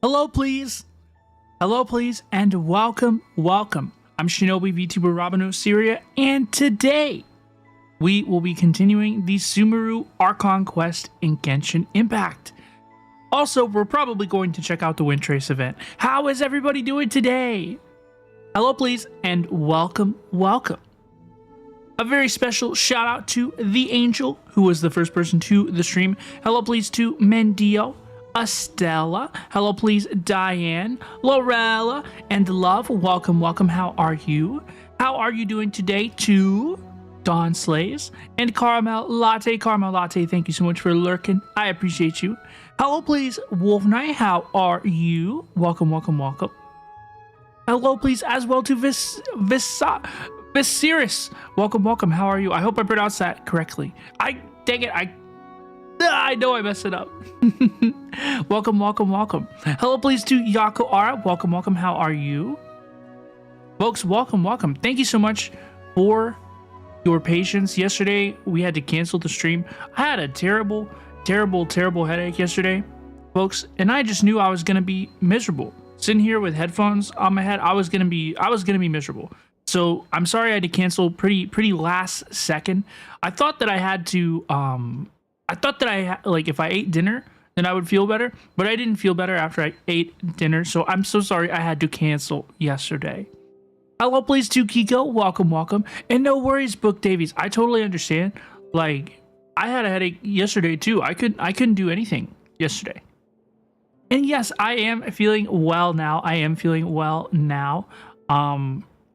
Hello, please. Hello, please, and welcome. I'm Shinobi, VTuber Robin Osiria, and today we will be continuing the Sumeru Archon quest in Genshin Impact. Also, we're probably going to check out the WINDTRACE event. How is everybody doing today? Hello, please, and welcome. A very special shout out to The Angel, who was the first person to the stream. Hello, please, to Mendio, Estella. Hello, please, Diane, Lorella, and Love. Welcome. How are you? How are you doing today? To Dawn Slays and Caramel Latte. Thank you so much for lurking. I appreciate you. Hello, please, Wolf Knight. How are you? Welcome. Hello, please, as well to Viserys. Welcome. How are you? I hope I pronounced that correctly. Dang it. I know I messed it up. Welcome. Hello, please, to Yako Ara. Welcome. How are you? Folks, welcome. Thank you so much for your patience. Yesterday, we had to cancel the stream. I had a terrible headache yesterday, folks, and I just knew I was going to be miserable. Sitting here with headphones on my head, I was going to be miserable. So I'm sorry I had to cancel pretty last second. I thought that I had to, like, if I ate dinner, then I would feel better, but I didn't feel better after I ate dinner. So I'm so sorry I had to cancel yesterday. Hello, please, to Kiko. Welcome. And no worries, Book Davies. I totally understand. Like, I had a headache yesterday too. I couldn't do anything yesterday. And yes, I am feeling well now. I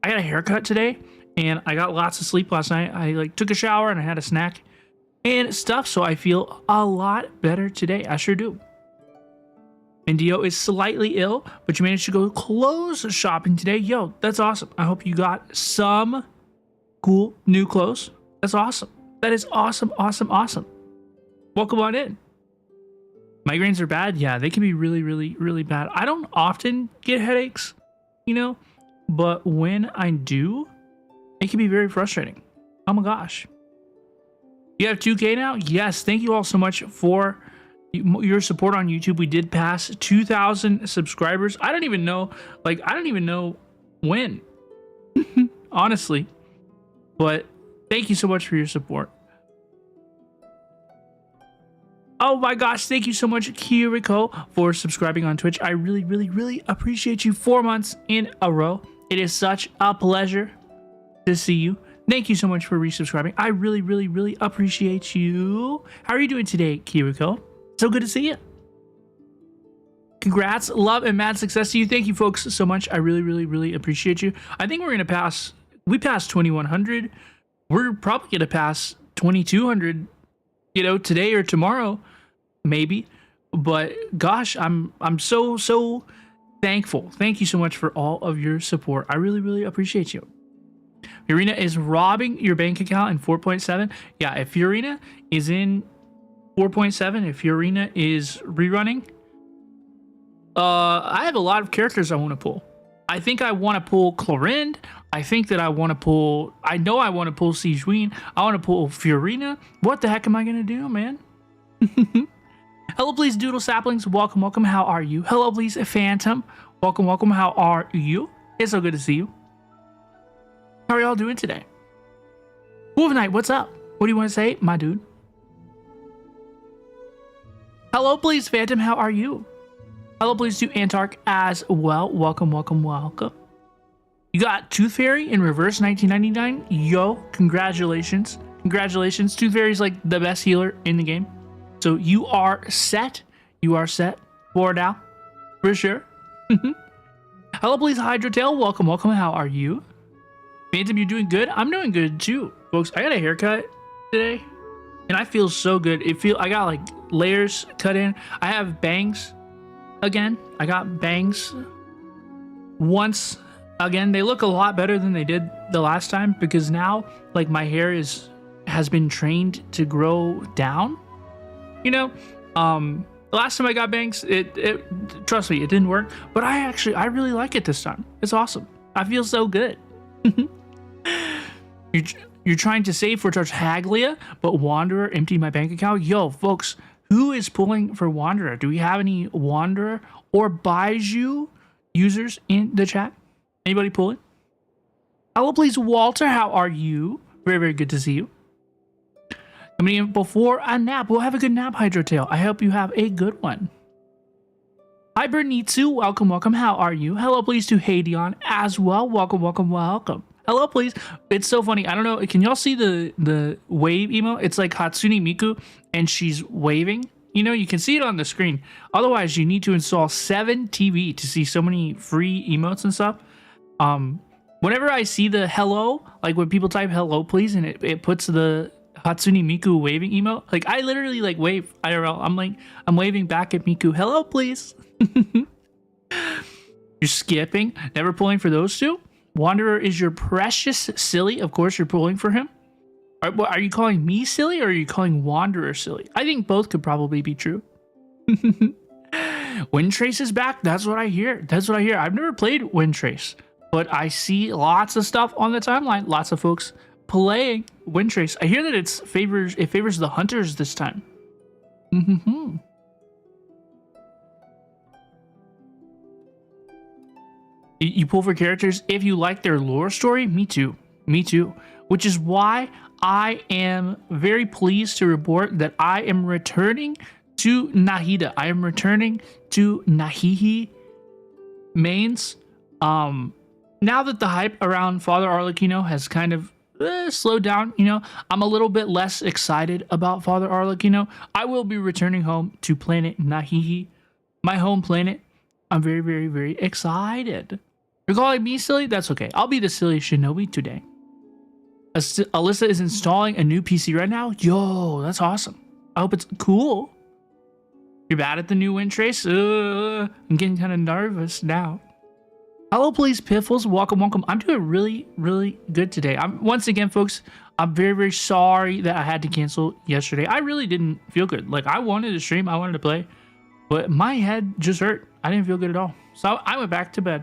got a haircut today, and I got lots of sleep last night. I took a shower and I had a snack and stuff, so I feel a lot better today. I sure do. Indio is slightly ill, but you managed to go clothes shopping today. Yo, that's awesome. I hope you got some cool new clothes. That's awesome. That is awesome. Welcome on in. Migraines are bad. Yeah, they can be really bad. I don't often get headaches, but when I do, it can be very frustrating. Oh my gosh. You have 2K now? Yes. Thank you all so much for your support on YouTube. We did pass 2,000 subscribers. I don't even know when, honestly, but thank you so much for your support. Oh my gosh, thank you so much, Kiriko, for subscribing on Twitch. I really appreciate you. 4 months in a row. It is such a pleasure to see you. Thank you so much for resubscribing. I really appreciate you. How are you doing today, Kiriko? So good to see you. Congrats, love, and mad success to you. Thank you, folks, so much. I really appreciate you. I think we're gonna we passed 2,100. We're probably gonna pass 2,200, today or tomorrow, maybe. But gosh, I'm so thankful. Thank you so much for all of your support. I really appreciate you. Fiorina is robbing your bank account in 4.7. Yeah, if Fiorina is in 4.7, if Fiorina is rerunning, I have a lot of characters I want to pull. I think I want to pull Clorinde. I think that I want to pull... I know I want to pull Sijuin. I want to pull Fiorina. What the heck am I going to do, man? Hello, please, Doodle Saplings. Welcome. How are you? Hello, please, Phantom. Welcome. How are you? It's so good to see you. How are y'all doing today? Wolf Knight, what's up? What do you want to say, my dude? Hello, please, Phantom. How are you? Hello, please, to Antark as well. Welcome. You got Tooth Fairy in reverse 1999. Yo, congratulations. Tooth Fairy's like the best healer in the game. So you are set. For now. For sure. Hello, please, Hydrotail. Welcome. How are you? Phantom, you doing good? I'm doing good too, folks. I got a haircut today, and I feel so good. I got like layers cut in. I have bangs again. I got bangs once again. They look a lot better than they did the last time because now, like, my hair has been trained to grow down. The last time I got bangs, trust me, it didn't work. But I really like it this time. It's awesome. I feel so good. You're trying to save for Tartaglia, but Wanderer emptied my bank account. Yo, folks, Who is pulling for Wanderer? Do we have any Wanderer or Baiju users in the chat? Anybody pulling? Hello, please, Walter. How are you? Very, very good to see you. Coming in before a nap. We'll have a good nap, Hydrotail. I hope you have a good one. Hi, Bernitsu. Welcome, welcome. How are you? Hello, please, to Hadion as well. Welcome, welcome, welcome. Hello, please. It's so funny. I don't know. Can y'all see the wave emote? It's like Hatsune Miku, and she's waving. You know, you can see it on the screen. Otherwise, you need to install 7 TV to see so many free emotes and stuff. Whenever I see the hello, like when people type hello, please, and it puts the Hatsune Miku waving emote, like I literally like wave IRL. I'm waving back at Miku. Hello, please. You're skipping. Never pulling for those two. Wanderer is your precious silly. Of course, you're pulling for him. Are you calling me silly or are you calling Wanderer silly? I think both could probably be true. WINDTRACE is back. That's what I hear. That's what I hear. I've never played WINDTRACE, but I see lots of stuff on the timeline. Lots of folks playing WINDTRACE. I hear that it favors the hunters this time. You pull for characters if you like their lore story. Me too. Me too. Which is why I am very pleased to report that I am returning to Nahida. I am returning to Nahihi mains. Now that the hype around Father Arlecchino has kind of slowed down, you know, I'm a little bit less excited about Father Arlecchino. I will be returning home to planet Nahihi, my home planet. I'm very, very, very excited. You're calling me silly? That's okay. I'll be the silly Shinobi today. Alyssa is installing a new PC right now. Yo, that's awesome. I hope it's cool. You're bad at the new WINDTRACE? I'm getting kind of nervous now. Hello, please, Piffles. Welcome, welcome. I'm doing really, really good today. Once again, folks, I'm very, very sorry that I had to cancel yesterday. I really didn't feel good. Like, I wanted to stream. I wanted to play. But my head just hurt. I didn't feel good at all. So I went back to bed.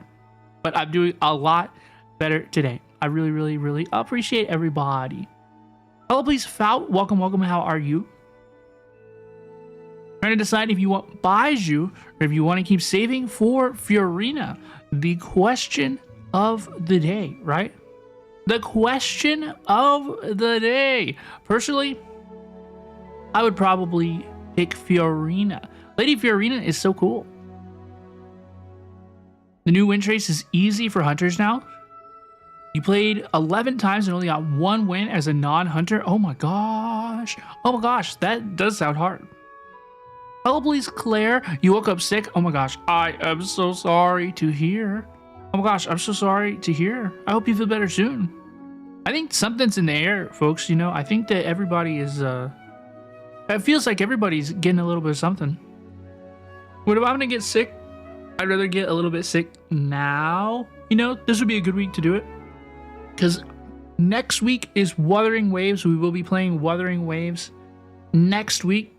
But I'm doing a lot better today. I really, really, really appreciate everybody. Hello, please, Faut. Welcome, welcome. How are you? Trying to decide if you want Baiju or if you want to keep saving for Fiorina. The question of the day, right? The question of the day. Personally, I would probably pick Fiorina. Lady Fiorina is so cool. The new WINDTRACE is easy for hunters now. You played 11 times and only got 1 win as a non-hunter. Oh my gosh. Oh my gosh, that does sound hard. Hello, please, Claire. You woke up sick? Oh my gosh, I am so sorry to hear. Oh my gosh, I'm so sorry to hear. I hope you feel better soon. I think something's in the air, folks. You know, I think that everybody is, it feels like everybody's getting a little bit of something. What if I'm gonna get sick? I'd rather get a little bit sick now. You know, this would be a good week to do it. Because next week is Wuthering Waves. We will be playing Wuthering Waves next week.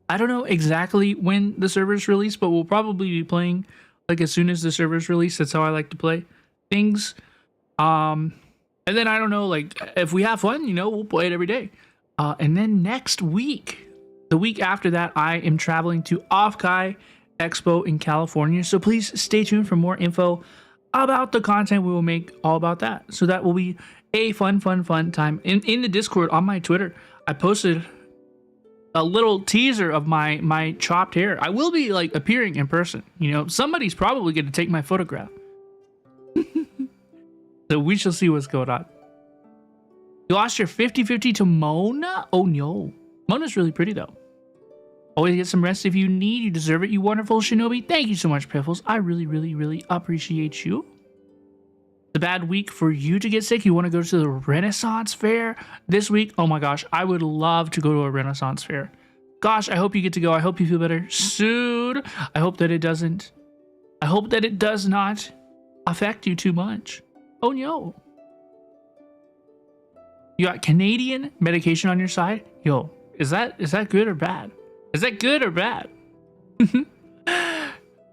I don't know exactly when the server's released, but we'll probably be playing like as soon as the server's released. That's how I like to play things. And then I don't know, like if we have fun, you know, we'll play it every day. And then next week, the week after that, I am traveling to Offkai Expo in California. So please stay tuned for more info about the content we will make all about that. So that will be a fun time. In the Discord on my Twitter, I posted a little teaser of my chopped hair. I will be like appearing in person. You know, somebody's probably going to take my photograph. So we shall see what's going on. You lost your 50-50 to Mona? Oh no. Mona's really pretty though. Always get some rest if you need. You deserve it, you wonderful Shinobi. Thank you so much, Piffles. I really, really, really appreciate you. It's a bad week for you to get sick. You want to go to the Renaissance Fair this week? Oh my gosh, I would love to go to a Renaissance Fair. Gosh, I hope you get to go. I hope you feel better soon. I hope that it doesn't. I hope that it does not affect you too much. Oh no. You got Canadian medication on your side? Yo, is that good or bad? Is that good or bad?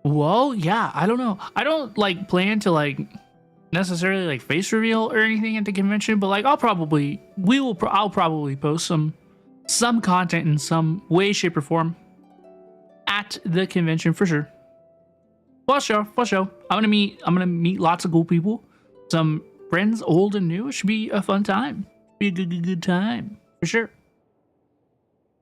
Well, yeah, I don't know. I don't like plan to like necessarily like face reveal or anything at the convention, but like I'll probably post some some content in some way, shape, or form at the convention for sure. For sure. I'm gonna meet lots of cool people, some friends, old and new. It should be a fun time. Be a good time for sure.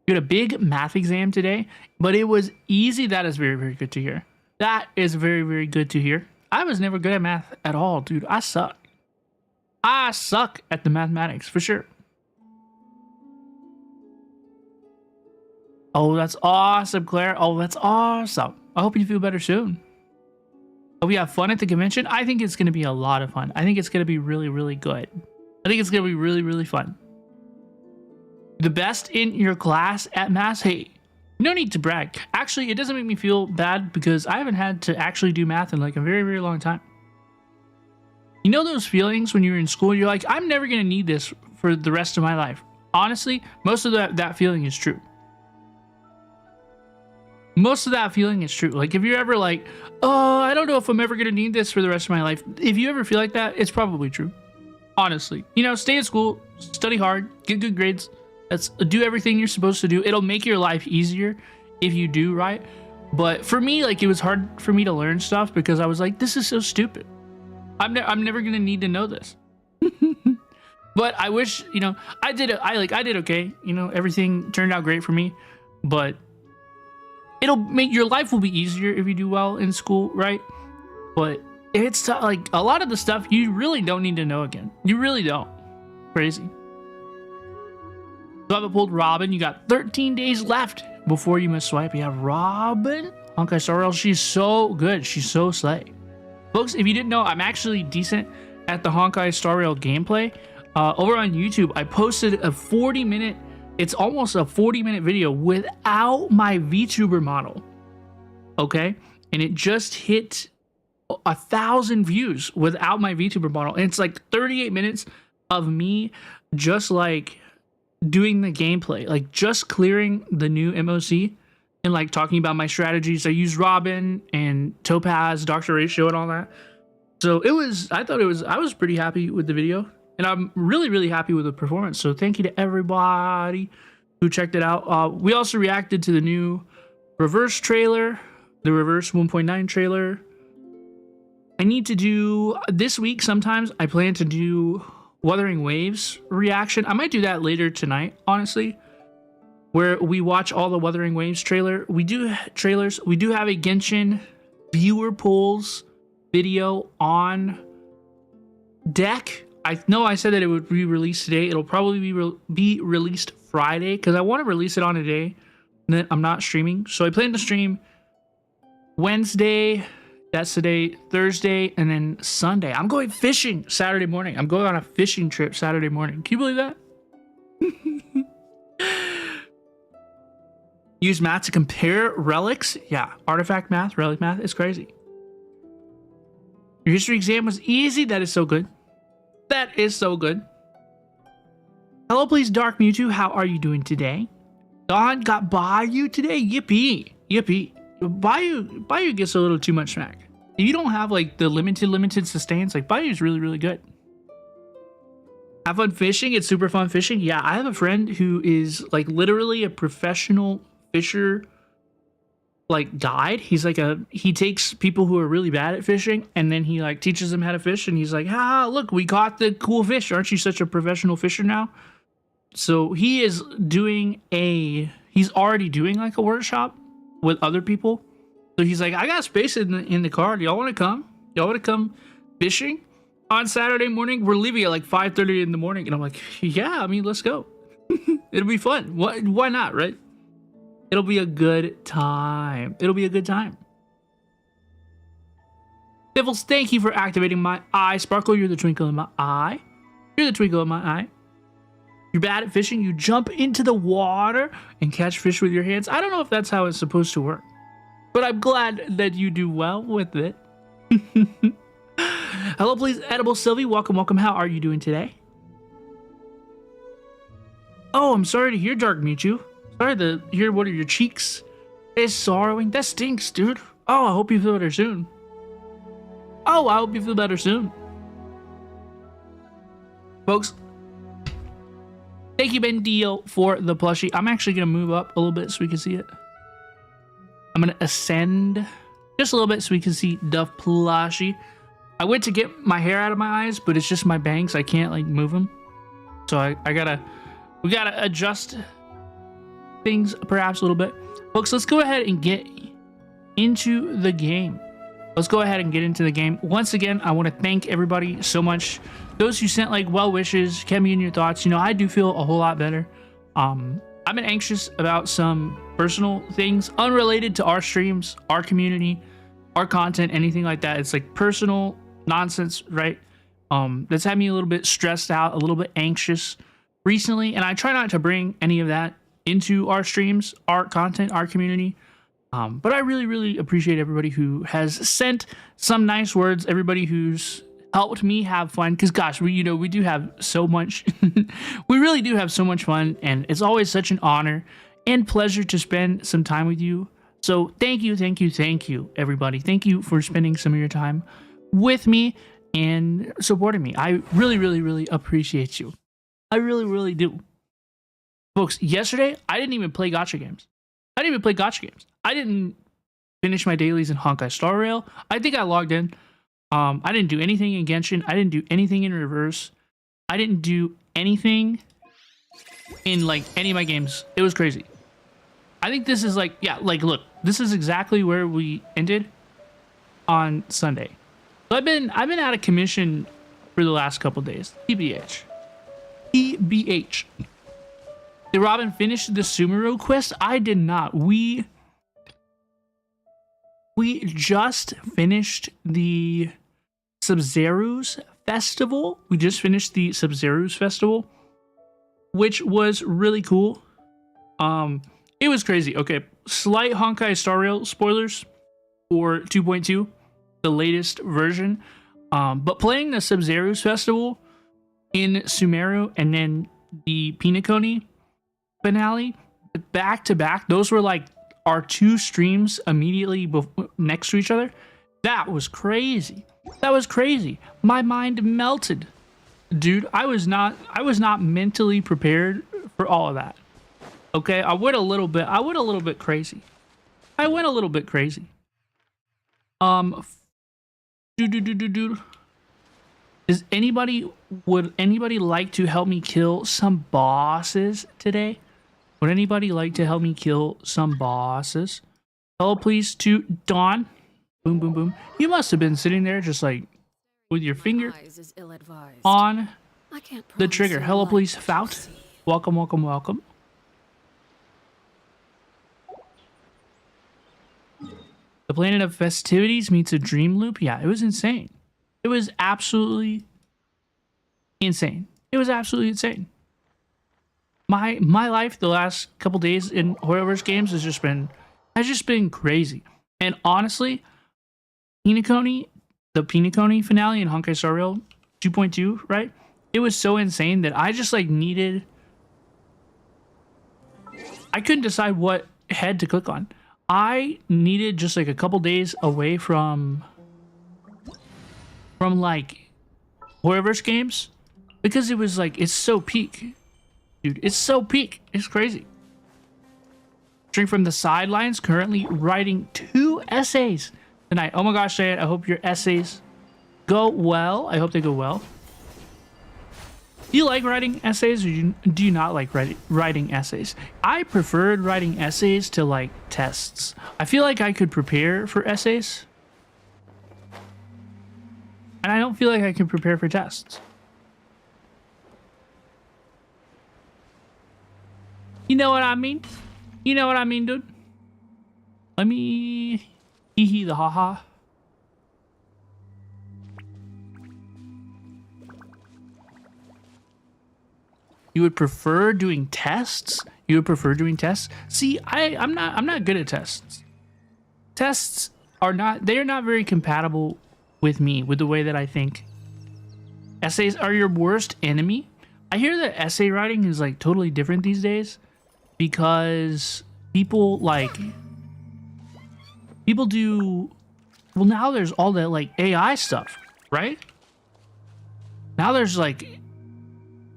We had a big math exam today, but it was easy. That is very good to hear. That is very good to hear. I was never good at math at all, dude. I suck at the mathematics for sure. Oh, that's awesome, Claire. Oh, that's awesome. I hope you feel better soon. Hope you have fun at the convention. I think it's going to be a lot of fun. I think it's going to be really good. I think it's going to be really fun. The best in your class at math? Hey, no need to brag. Actually, it doesn't make me feel bad because I haven't had to actually do math in like a very long time. You know those feelings when you're in school, you're like, I'm never going to need this for the rest of my life. Honestly, most of that feeling is true. Most of that feeling is true. Like if you're ever like, oh, I don't know if I'm ever going to need this for the rest of my life. If you ever feel like that, it's probably true. Honestly, you know, stay in school, study hard, get good grades. Do everything you're supposed to do. It'll make your life easier if you do right. But for me, like it was hard for me to learn stuff because I was like, this is so stupid. I'm never going to need to know this. But I wish, you know, I did okay. You know, everything turned out great for me, but it'll make your life will be easier if you do well in school, right? But it's like a lot of the stuff you really don't need to know again. You really don't. Crazy. So I have pulled Robin. You got 13 days left before you must swipe. Yeah, Robin. Honkai Star Rail. She's so good. She's so slay. Folks, if you didn't know, I'm actually decent at the Honkai Star Rail gameplay. Over on YouTube, I posted a 40-minute, it's almost a 40-minute video without my VTuber model. Okay? And it just hit 1,000 views without my VTuber model. And it's like 38 minutes of me just like doing the gameplay, like just clearing the new MOC and like talking about my strategies. I used Robin and Topaz, Dr. Ratio and all that. So I was pretty happy with the video and I'm really happy with the performance. So thank you to everybody who checked it out. We also reacted to the new Reverse trailer, the Reverse 1.9 trailer. I need to do this week. Sometimes I plan to do Wuthering Waves reaction. I might do that later tonight, honestly, where we watch all the Wuthering Waves trailer. We do trailers. We do have a Genshin viewer polls video on deck. I know I said that it would be released today. It'll probably be released Friday because I want to release it on a day that I'm not streaming. So I plan to stream Wednesday. That's today, Thursday, and then Sunday. I'm going fishing Saturday morning. I'm going on a fishing trip Saturday morning. Can you believe that? Use math to compare relics. Yeah, artifact math, relic math is crazy. Your history exam was easy. That is so good. That is so good. Hello, please, Dark Mewtwo. How are you doing today? Dawn got Bayou today. Yippee. Yippee. Bayou gets a little too much smack. If you don't have like the limited sustains, like Bayou's really good. Have fun fishing. It's super fun fishing. Yeah, I have a friend who is like literally a professional fisher, like guide. He's like he takes people who are really bad at fishing and then he like teaches them how to fish and he's like, look, we caught the cool fish. Aren't you such a professional fisher now? So he's already doing like a workshop with other people. So he's like, I got space in the car. Do y'all want to come? Y'all want to come fishing on Saturday morning? We're leaving at like 5:30 in the morning. And I'm like, yeah, I mean, let's go. It'll be fun. Why not, right? It'll be a good time. It'll be a good time. Devils, thank you for activating my eye. Sparkle, you're the twinkle in my eye. You're the twinkle in my eye. You're bad at fishing. You jump into the water and catch fish with your hands. I don't know if that's how it's supposed to work, but I'm glad that you do well with it. Hello, please, Edible Sylvie. Welcome. How are you doing today? Oh, I'm sorry to hear, Dark Mewtwo. Sorry to hear one of your cheeks is sorrowing. That stinks, dude. Oh, I hope you feel better soon. Oh, I hope you feel better soon. Folks, Thank you, Bendio, for the plushie. I'm actually going to move up a little bit so we can see it. I'm going to ascend just a little bit so we can see the plushie. I went to get my hair out of my eyes, but it's just my bangs. I can't like move them. So we gotta adjust things perhaps a little bit. Folks, let's go ahead and get into the game. Let's go ahead and get into the game. Once again, I want to thank everybody so much. Those who sent like well wishes, kept me in your thoughts. You know, I do feel a whole lot better. I've been anxious about some personal things unrelated to our streams, our community, our content, anything like that. It's like personal nonsense, right? That's had me a little bit stressed out, a little bit anxious recently, and I try not to bring any of that into our streams, our content, our community. But I really appreciate everybody who has sent some nice words, everybody who's helped me have fun, because gosh, we do have so much we really do have so much fun, and it's always such an honor and pleasure to spend some time with you. So thank you everybody. Thank you for spending some of your time with me and supporting me. I really appreciate you. I really do. Folks, yesterday I didn't even play gacha games. I didn't finish my dailies in Honkai Star Rail. I think I logged in. I didn't do anything in Genshin. I didn't do anything in Reverse. I didn't do anything in like any of my games. It was crazy. I think this is like, yeah, like look, this is exactly where we ended on Sunday. So I've been out of commission for the last couple days. TBH. Did Robin finish the Sumeru quest? I did not. We just finished the Sub-Zero's festival. Which was really cool. It was crazy. Okay, slight Honkai Star Rail spoilers for 2.2, the latest version. But playing the Sub-Zero's festival in Sumeru and then the Pinacone finale back to back, those were like our two streams immediately next to each other. That was crazy. My mind melted, dude. I was not mentally prepared for all of that. Okay, I went a little bit crazy. Would anybody like to help me kill some bosses today? Would anybody like to help me kill some bosses? Hello, please, to Dawn. Boom, boom, boom. You must have been sitting there just like with your finger on the trigger. Hello, please, Faut. Welcome. The planet of festivities meets a dream loop. Yeah, it was insane. It was absolutely insane. My life the last couple days in Horrorverse games has just been crazy. And honestly, the Pinacone finale in Honkai Star Rail 2.2, right? It was so insane that I just like I couldn't decide what head to click on. I needed just like a couple days away from like Horrorverse games, because it was like, it's so peak, dude. It's crazy. Drink from the sidelines, currently writing 2 essays tonight. Oh my gosh, Dad, I hope your essays go well. I hope they go well. Do you like writing essays, or do you not like writing essays? I preferred writing essays to like tests. I feel like I could prepare for essays, and I don't feel like I can prepare for tests. You know what I mean? Dude? Let me hee the haha. You would prefer doing tests? See, I'm not good at tests. Tests are not very compatible with me, with the way that I think. Essays are your worst enemy. I hear that essay writing is like totally different these days, because people do, well, now there's all that like AI stuff, right? Now there's like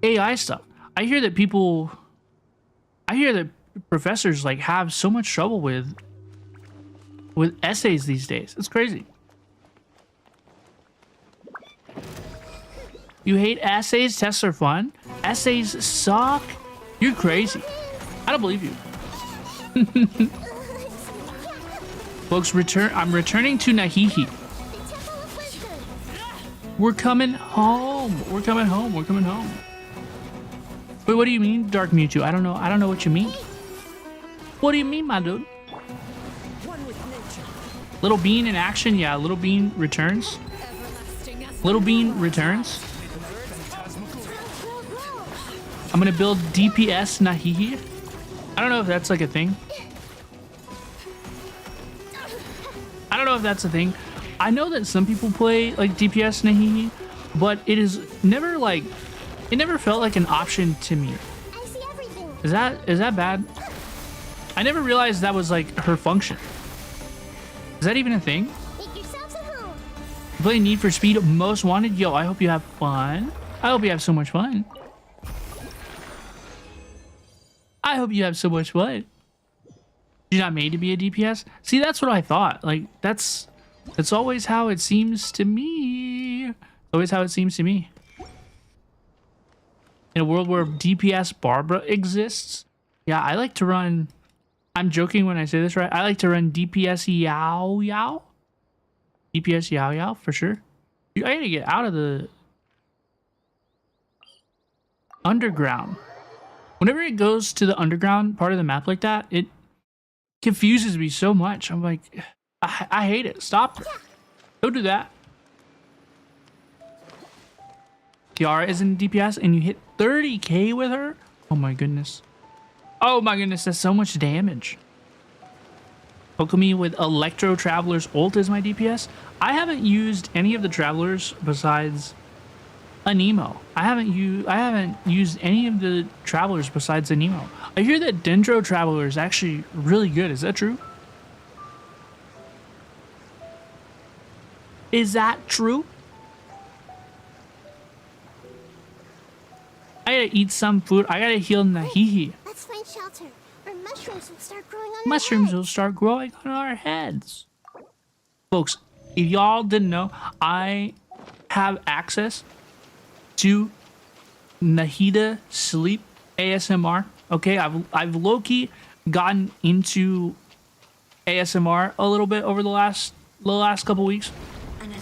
AI stuff. I hear that people, I hear that professors like have so much trouble with essays these days. It's crazy. You hate essays? Tests are fun. Essays suck. You're crazy. I don't believe you. Folks, I'm returning to Nahihi. We're coming home. We're coming home. We're coming home. Wait, what do you mean, Dark Mewtwo? I don't know. I don't know what you mean. What do you mean, my dude? Little Bean in action? Yeah, Little Bean returns. Little Bean returns. I'm gonna build DPS Nahihi. I don't know if that's like a thing. I don't know if that's a thing. I know that some people play like DPS Nahihi, but it is never like, it never felt like an option to me. Is that bad? I never realized that was like her function. Is that even a thing? Play Need for Speed Most Wanted. Yo, I hope you have fun. I hope you have so much fun. I hope you have so much fun. You're not made to be a DPS? See, that's what I thought. Like, that's always how it seems to me. Always how it seems to me. In a world where DPS Barbara exists, yeah, I like to run... I'm joking when I say this, right? I like to run DPS Yao Yao. DPS Yao Yao, for sure. I gotta get out of the... underground. Whenever it goes to the underground part of the map like that, it confuses me so much. I'm like, I hate it. Stop. Don't do that. Kiara is in DPS and you hit 30k with her? Oh my goodness. Oh my goodness, that's so much damage. Poke me with Electro Traveler's ult as my DPS. I haven't used any of the Travelers besides a Nemo. I haven't used any of the Travelers besides a Nemo. I hear that Dendro Traveler is actually really good. Is that true? Is that true? I gotta eat some food. I gotta heal Nahihi. Let's find shelter, or mushrooms will start growing on Mushrooms will start growing on our heads. Folks, if y'all didn't know, I have access to Nahida Sleep ASMR. Okay, I've low-key gotten into ASMR a little bit over the last couple weeks.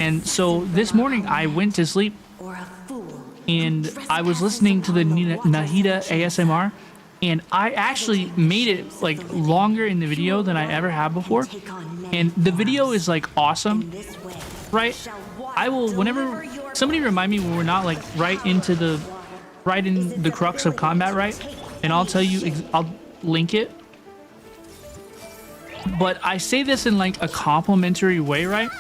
And so this morning I went to sleep and I was listening to the Nahida ASMR, and I actually made it like longer in the video than I ever have before. And the video is like awesome, right? I will, whenever somebody remind me when we're not like right in the crux of combat, right? And I'll tell you, I'll link it. But I say this in like a complimentary way, right?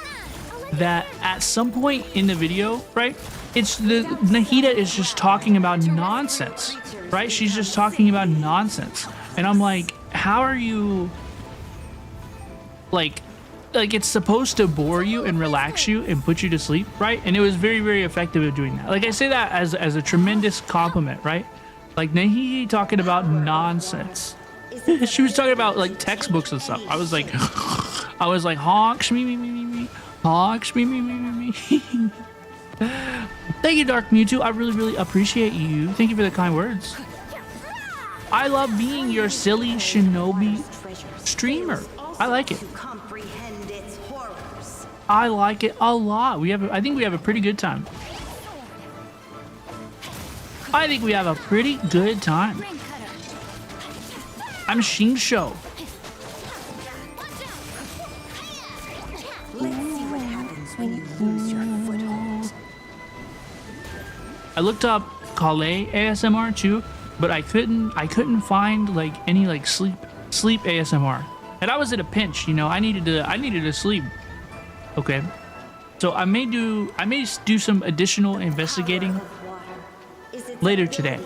That at some point in the video, right? It's the Nahida is just talking about nonsense, right? She's just talking about nonsense. And I'm like, how are you like it's supposed to bore you and relax you and put you to sleep, right? And it was very, very effective at doing that. Like, I say that as a tremendous compliment, right? Like, Nahihi talking about nonsense. She was talking about like textbooks and stuff. I was like, honks me, honks me. Thank you, Dark Mewtwo. I really, really appreciate you. Thank you for the kind words. I love being your silly Shinobi streamer. I like it. I like it a lot. I think we have a pretty good time. I think we have a pretty good time. I'm Shinsho. Let's see what happens when you lose your foothold. I looked up Calais ASMR too, but I couldn't find like any like sleep ASMR. And I was at a pinch, you know. I needed to sleep. Okay. So I may do some additional investigating later today.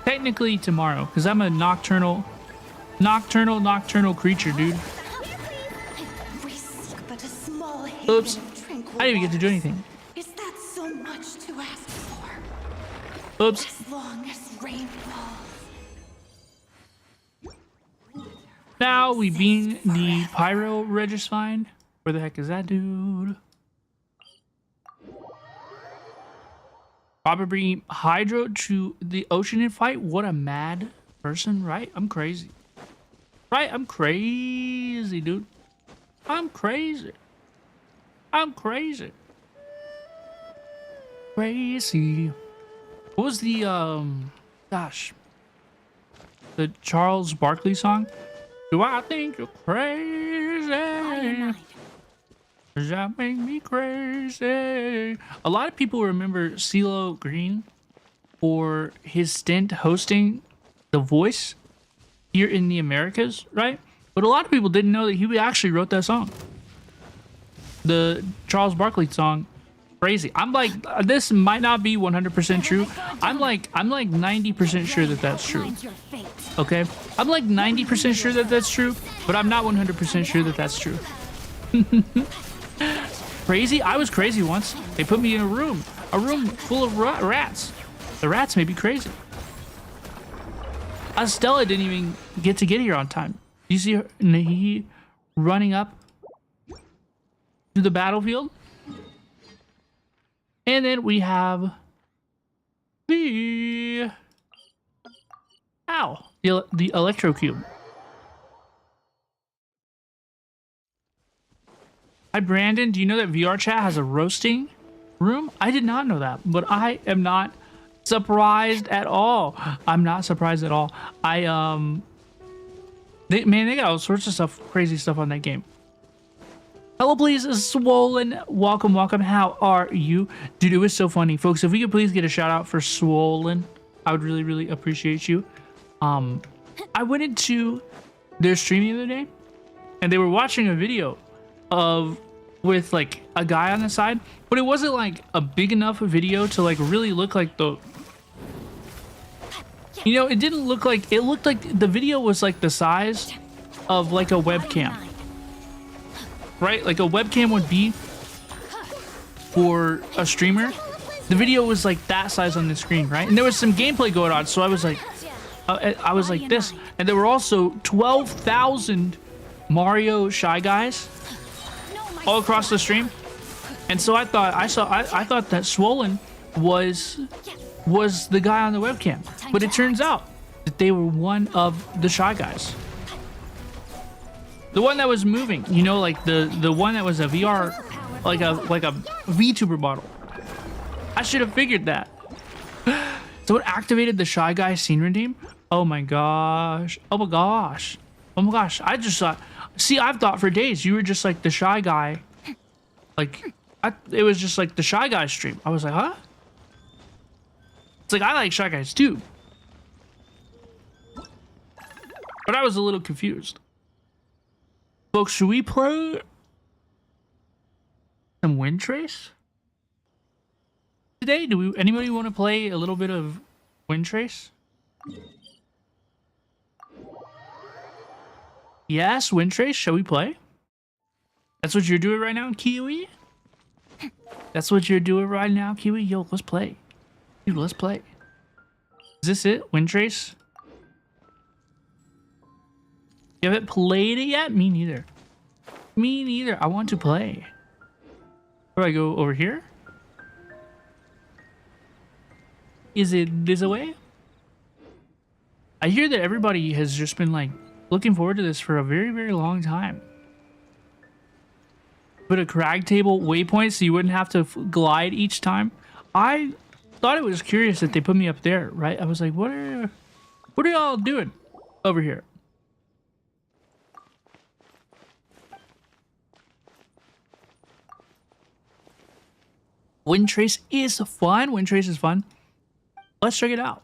Technically tomorrow, because I'm a nocturnal creature, dude. Oops. I didn't even get to do anything. Is that so much to ask for? Oops. As long as rain falls. Now we beam the Pyro Registine. Where the heck is that dude? Probably bringing Hydro to the ocean and fight. What a mad person, right? I'm crazy. Right? I'm crazy, dude. I'm crazy. I'm crazy. Crazy. What was the, gosh. The Charles Barkley song? Do I think you're crazy? Does that make me crazy? A lot of people remember CeeLo Green for his stint hosting The Voice here in the Americas, right? But a lot of people didn't know that he actually wrote that song. The Charles Barkley song, crazy. I'm like, this might not be 100% true. I'm like 90% sure that that's true. Okay? I'm like 90% sure that that's true, but I'm not 100% sure that that's true. Crazy? I was crazy once. They put me in a room full of rats. The rats made me crazy. Estella didn't even get here on time. You see her, Nahi running up to the battlefield? And then we have the the Electro Cube. Hi Brandon, do you know that VR chat has a roasting room? I did not know that, but I am not surprised at all. I'm not surprised at all. They got all sorts of stuff, crazy stuff on that game. Hello, please, Swollen. Welcome. How are you? Dude, it was so funny. Folks, if we could please get a shout out for Swollen, I would really appreciate you. I went into their stream the other day, and they were watching a video with like a guy on the side, but it wasn't like a big enough video to like really look like the, you know, it didn't look like, it looked like the video was like the size of like a webcam, right? Like a webcam would be for a streamer. The video was like that size on the screen, right? And there was some gameplay going on, so I was like this, and there were also 12,000 Mario Shy Guys all across the stream. And so I thought that Swollen was the guy on the webcam, but it turns out that they were one of the Shy Guys, the one that was moving, you know, like the one that was a VR, like a VTuber model. I should have figured that. So it activated the Shy Guy scene redeem. Oh my gosh. I just thought, see, I've thought for days you were just like the Shy Guy. Like, it was just like the Shy Guy stream. I was like, huh? It's like, I like Shy Guys too. But I was a little confused. Folks, should we play some WINDTRACE today? Anybody want to play a little bit of WINDTRACE? Yes, WINDTRACE, shall we play? That's what you're doing right now, Kiwi? That's what you're doing right now, Kiwi? Yo, let's play. Dude, let's play. Is this it? WINDTRACE? You haven't played it yet? Me neither. Me neither. I want to play. Where do I go? Over here? Is it this way? I hear that everybody has just been like looking forward to this for a very long time. Put a crag table waypoint so you wouldn't have to glide each time. I thought it was curious that they put me up there, right? I was like, what are y'all doing over here? WINDTRACE is fun. WINDTRACE is fun. Let's check it out.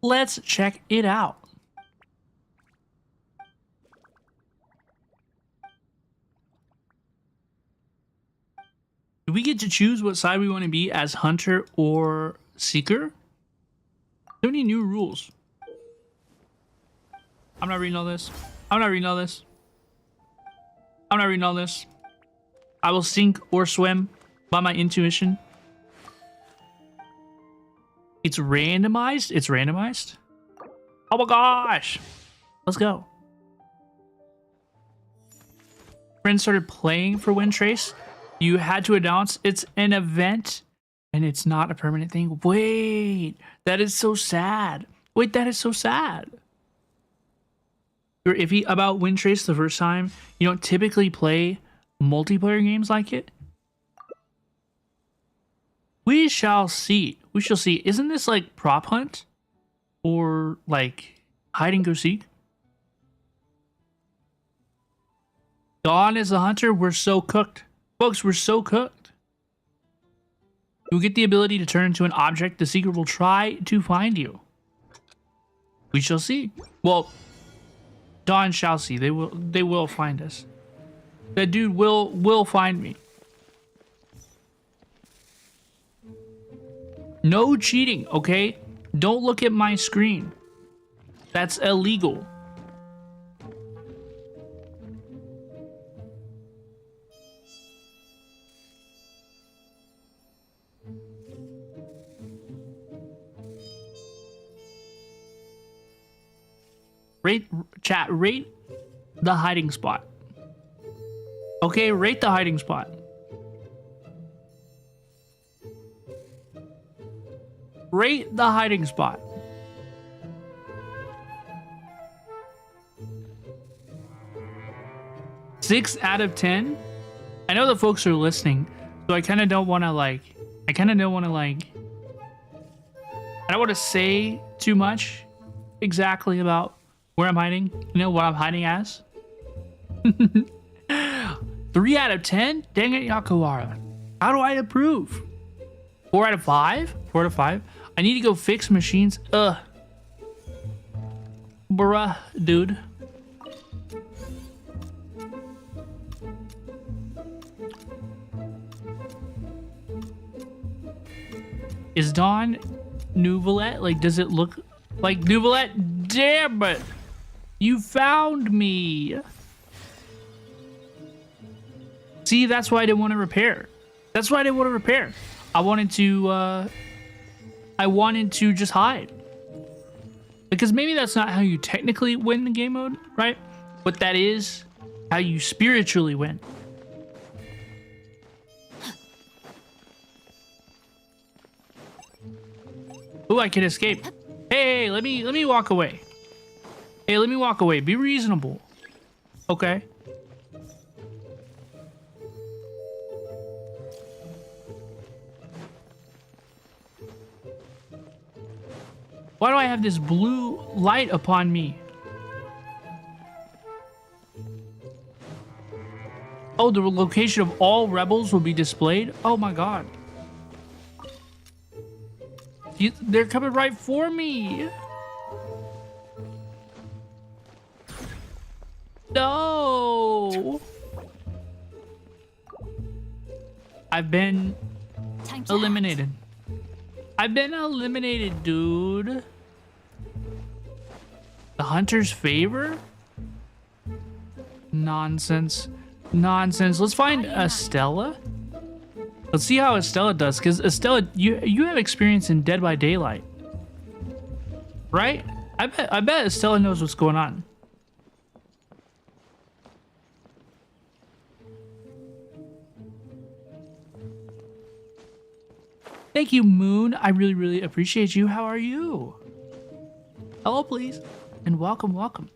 Let's check it out. Do we get to choose what side we want to be as Hunter or Seeker? So many new rules. I'm not reading all this. I'm not reading all this. I'm not reading all this. I will sink or swim by my intuition. It's randomized? It's randomized? Oh my gosh! Let's go. Friends started playing for WINDTRACE. You had to announce it's an event and it's not a permanent thing. Wait, that is so sad. Wait, that is so sad. You're iffy about WINDTRACE the first time. You don't typically play multiplayer games like it. We shall see. We shall see. Isn't this like prop hunt? Or like hide and go seek? Dawn is a hunter. We're so cooked. Folks, we're so cooked. You'll get the ability to turn into an object. The seeker will try to find you. We shall see. Well, Dawn shall see. They will find us. That dude will find me. No cheating, okay? Don't look at my screen. That's illegal. Rate the hiding spot. Okay, rate the hiding spot. Rate the hiding spot. Six out of 10. I know the folks are listening, so I kind of don't want to like. I don't want to say too much exactly about where I'm hiding. You know what I'm hiding as. 3 out of 10. Dang it, Yakuara. How do I approve? 4 out of 5. 4 out of 5. I need to go fix machines. Bruh, dude. Is Dawn Nouvelette? Like, does it look like Nouvelette? Damn it! You found me! See, that's why I didn't want to repair. That's why I didn't want to repair. I wanted to just hide. Because maybe that's not how you technically win the game mode, right? But that is how you spiritually win. Ooh, I can escape. Hey, let me walk away. Hey, let me walk away. Be reasonable. Okay. Why do I have this blue light upon me? Oh, the location of all rebels will be displayed? Oh my god. They're coming right for me. No. I've been eliminated. I've been eliminated, dude. The hunter's favor? Nonsense. Nonsense. Let's find Estella. Let's see how Estella does, because Estella, you have experience in Dead by Daylight, right? I bet Estella knows what's going on. Thank you, Moon. I really appreciate you. How are you? Hello, please, and welcome, welcome.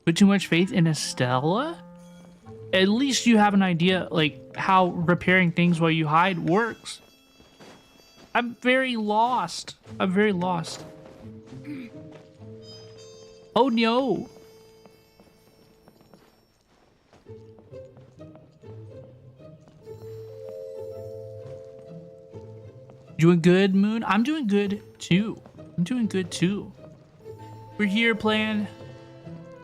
Put too much faith in Estella? At least you have an idea, like, how repairing things while you hide works. I'm very lost. I'm very lost. Oh no. Doing good, Moon? I'm doing good too. I'm doing good too. We're here playing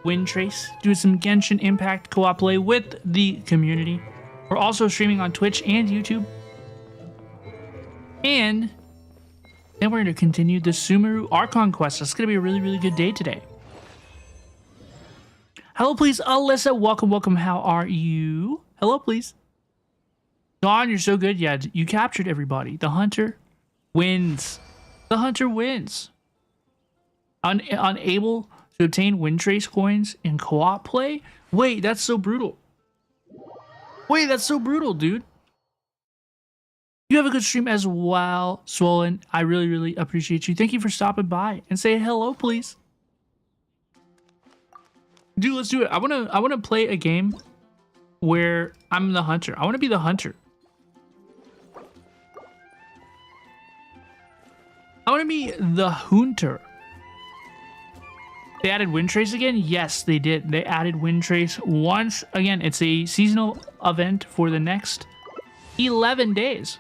WINDTRACE, doing some Genshin Impact co-op play with the community. We're also streaming on Twitch and YouTube. And then we're going to continue the Sumeru Archon quest. It's going to be a really good day today. Hello, please, Alyssa. Welcome, welcome. How are you? Hello, please. Dawn, you're so good. Yeah, you captured everybody. The hunter wins. The hunter wins. Unable to obtain WINTRACE coins in co-op play? Wait, that's so brutal. Wait, that's so brutal, dude. You have a good stream as well, Swollen. I really, really appreciate you. Thank you for stopping by and say hello, please. Dude, let's do it. I wanna play a game where I'm the hunter. I wanna be the hunter. I wanna be the hunter. They added WINTRACE again? Yes, they did. They added WINTRACE once again. It's a seasonal event for the next 11 days.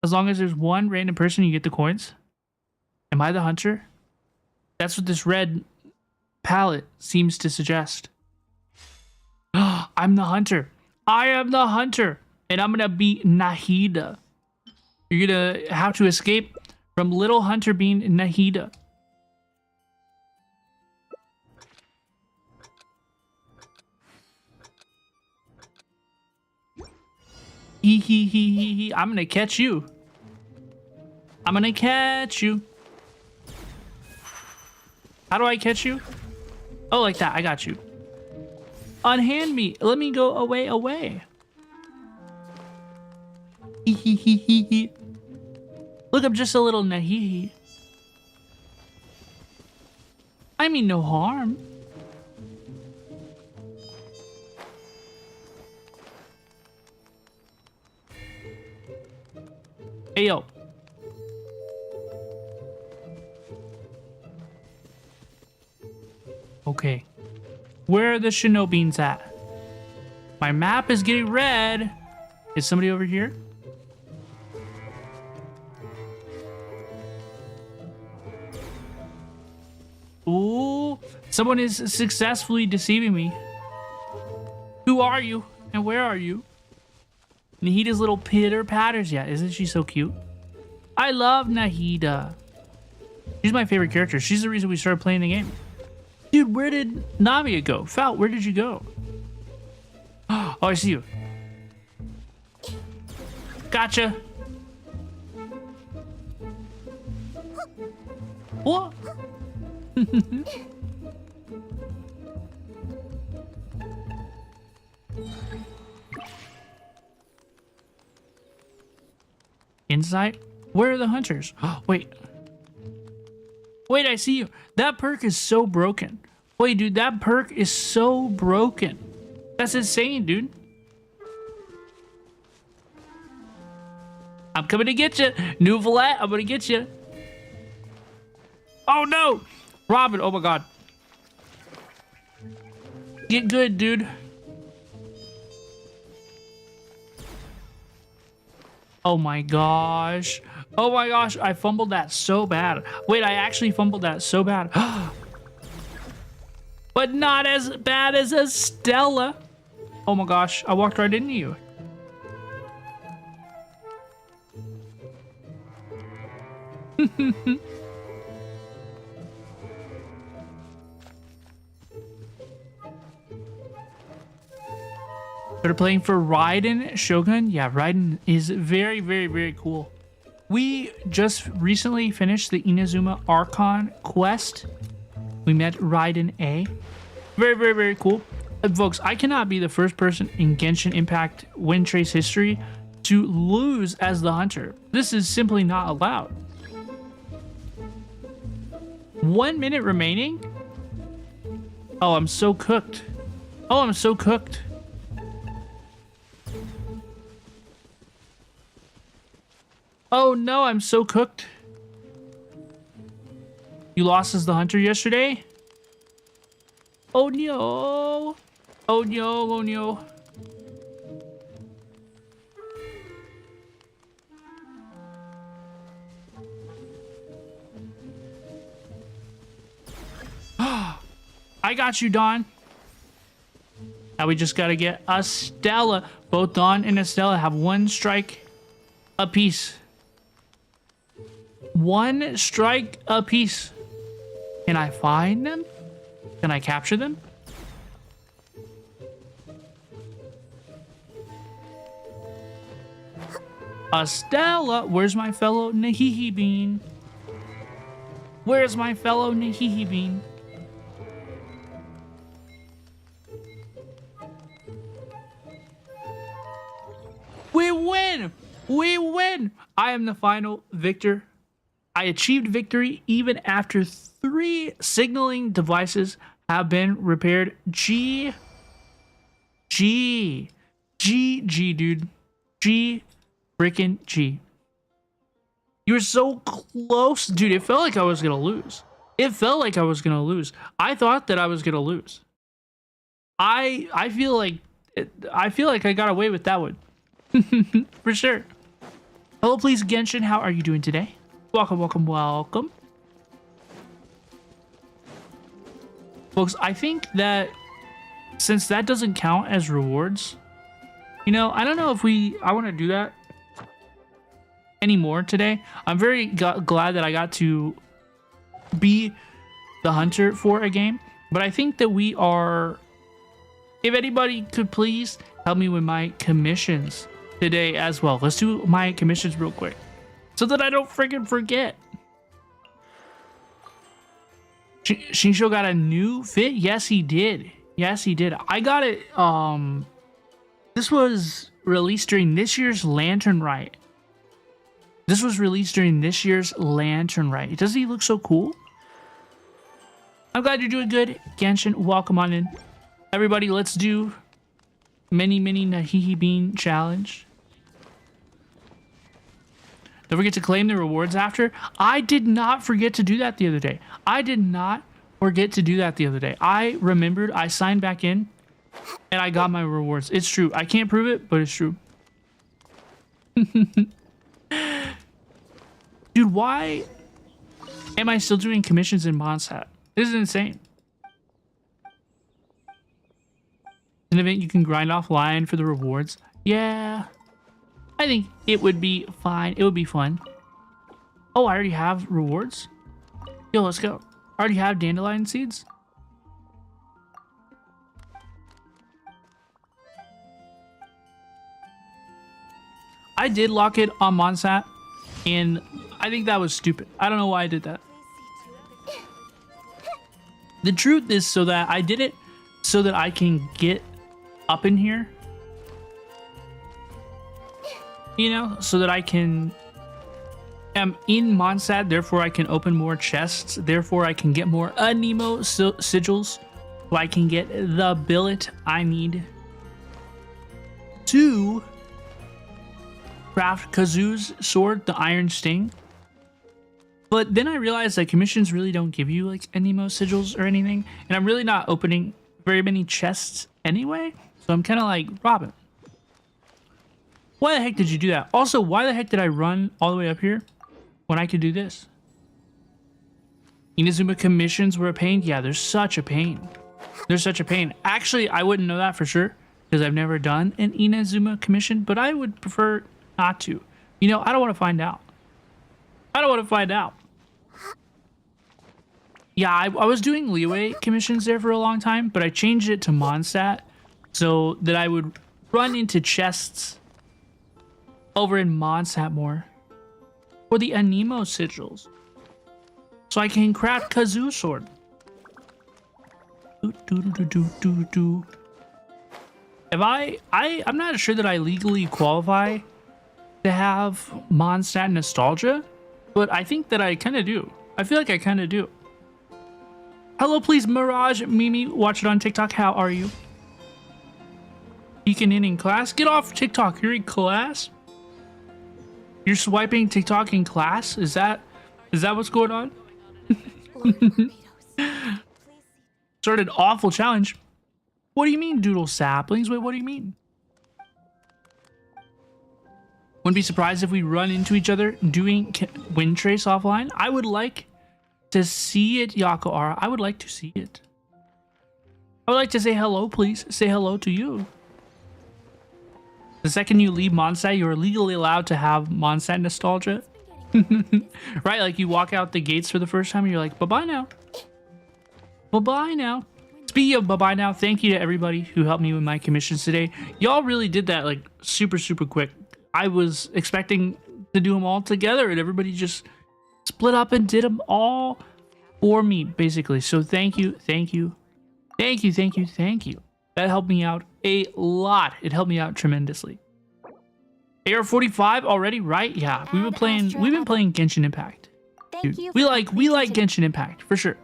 As long as there's one random person, you get the coins. Am I the hunter? That's what this red palette seems to suggest. I'm the hunter. I am the hunter. And I'm gonna be Nahida. You're gonna have to escape from little hunter being Nahida. Hee. I'm gonna catch you. I'm gonna catch you. How do I catch you? Oh, like that. I got you. Unhand me. Let me go away. Hee. Look, I'm just a little Nahihi. I mean no harm. Hey, yo. Okay. Where are the Shinobins at? My map is getting red. Is somebody over here? Ooh, someone is successfully deceiving me. Who are you? And where are you? Nahida's little pitter patters. Yeah, isn't she so cute? I love Nahida. She's my favorite character. She's the reason we started playing the game. Dude, where did Navia go? Fout, where did you go? Oh, I see you. Gotcha. What? Insight? Where are the hunters? Oh, wait. Wait, I see you. That perk is so broken. Wait, dude, that perk is so broken. That's insane, dude. I'm coming to get you. New Valette, I'm gonna get you. Oh, no. Robin, oh my god. Get good, dude. Oh my gosh. Oh my gosh, I fumbled that so bad. Wait, I actually fumbled that so bad. But not as bad as Estella. Oh my gosh, I walked right into you. They're playing for Raiden Shogun. Yeah, Raiden is very, very, very cool. We just recently finished the Inazuma Archon quest. We met Raiden A. Very, very, very cool. Folks, I cannot be the first person in Genshin Impact WINTRACE history to lose as the hunter. This is simply not allowed. 1 minute remaining? Oh, I'm so cooked. Oh, I'm so cooked. Oh no, I'm so cooked. You lost as the hunter yesterday? Oh no. Oh no, oh no. I got you, Dawn. Now we just gotta get Estella. Both Dawn and Estella have one strike apiece. One strike apiece. Can I find them? Can I capture them? Estella, where's my fellow Nahihi Bean? Where's my fellow Nahihi Bean? We win! We win! I am the final victor. I achieved victory even after 3 signaling devices have been repaired. G, dude. G, freaking G. You were so close. Dude, it felt like I was going to lose. It felt like I was going to lose. I thought that I was going to lose. I feel like I got away with that one. For sure. Hello, please, Genshin. How are you doing today? Welcome, welcome, welcome. Folks, I think that since that doesn't count as rewards, you know, I don't know if I want to do that anymore today. I'm very glad that I got to be the hunter for a game, but I think that we are, if anybody could please help me with my commissions today as well. Let's do my commissions real quick so that I don't freaking forget. Shinsho got a new fit? Yes, he did. Yes, he did. I got it. This was released during this year's Lantern Rite. This was released during this year's Lantern Rite. Doesn't he look so cool? I'm glad you're doing good. Genshin, welcome on in. Everybody, let's do mini Nahihi Bean challenge. Don't forget to claim the rewards after. I did not forget to do that the other day. I did not forget to do that the other day. I remembered, I signed back in, and I got my rewards. It's true. I can't prove it, but it's true. Dude, why am I still doing commissions in Mondstadt? This is insane. An event you can grind offline for the rewards. Yeah. I think it would be fine. It would be fun. Oh, I already have rewards? Yo, let's go. I already have dandelion seeds. I did lock it on Mondstadt, and I think that was stupid. I don't know why I did that. The truth is so that I did it so that I can get up in here. You know, so that I can am in Mondstadt, therefore I can open more chests, therefore I can get more Anemo sigils, so I can get the billet I need to craft Kazu's sword, the Iron Sting. But then I realized that commissions really don't give you like Anemo sigils or anything, and I'm really not opening very many chests anyway, so I'm kind of like, Robin, why the heck did you do that? Also, why the heck did I run all the way up here when I could do this? Inazuma commissions were a pain? Yeah, they're such a pain. They're such a pain. Actually, I wouldn't know that for sure because I've never done an Inazuma commission, but I would prefer not to. You know, I don't want to find out. I don't want to find out. Yeah, I was doing leeway commissions there for a long time, but I changed it to Mondstadt so that I would run into chests over in Mondstadt more for the Anemo sigils, so I can craft Kazu sword. If I'm not sure that I legally qualify to have Mondstadt nostalgia, but I think that I kind of do. I feel like I kind of do. Hello, please, Mirage Mimi. Watch it on TikTok. How are you? Peeking in class. Get off TikTok. You're in class. You're swiping TikTok in class? Is that what's going on? Started awful challenge. What do you mean, doodle saplings? Wait, what do you mean? Wouldn't be surprised if we run into each other doing WINDTRACE offline. I would like to see it, Yakoara. I would like to see it. I would like to say hello, please. Say hello to you. The second you leave Mondstadt, you're legally allowed to have Mondstadt nostalgia. Right? Like you walk out the gates for the first time and you're like, bye-bye now. Bye-bye now. Speaking of bye-bye now, thank you to everybody who helped me with my commissions today. Y'all really did that like super quick. I was expecting to do them all together, and everybody just split up and did them all for me, basically. So thank you, thank you, thank you, thank you, thank you. That helped me out a lot. It helped me out tremendously. AR-45 already, right? Yeah, we've been playing Genshin Impact. Dude, we like Genshin Impact for sure.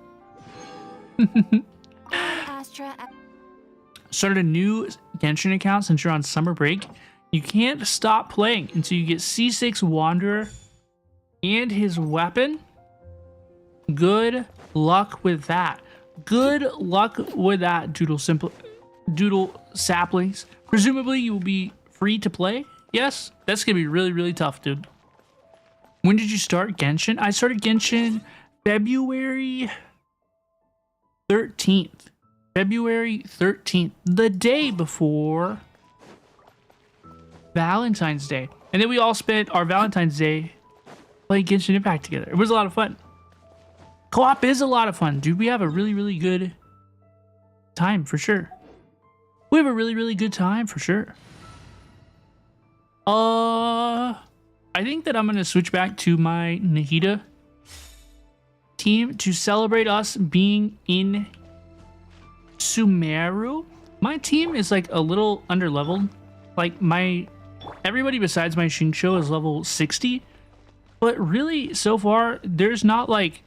Started a new Genshin account since you're on summer break. You can't stop playing until you get C6 Wanderer and his weapon. Good luck with that. Good luck with that, Doodle saplings. Presumably you will be free to play. Yes, that's gonna be really, really tough, dude. When did you start Genshin? I started Genshin February 13th. February 13th, the day before Valentine's Day. And then we all spent our Valentine's Day playing Genshin Impact together. It was a lot of fun. Co-op is a lot of fun, dude. We have a really, really good time for sure. We have a really, really good time for sure. I think that I'm gonna switch back to my Nahida team to celebrate us being in Sumeru. My team is like a little underleveled. Like everybody besides my Shinsho is level 60, but really so far there's not like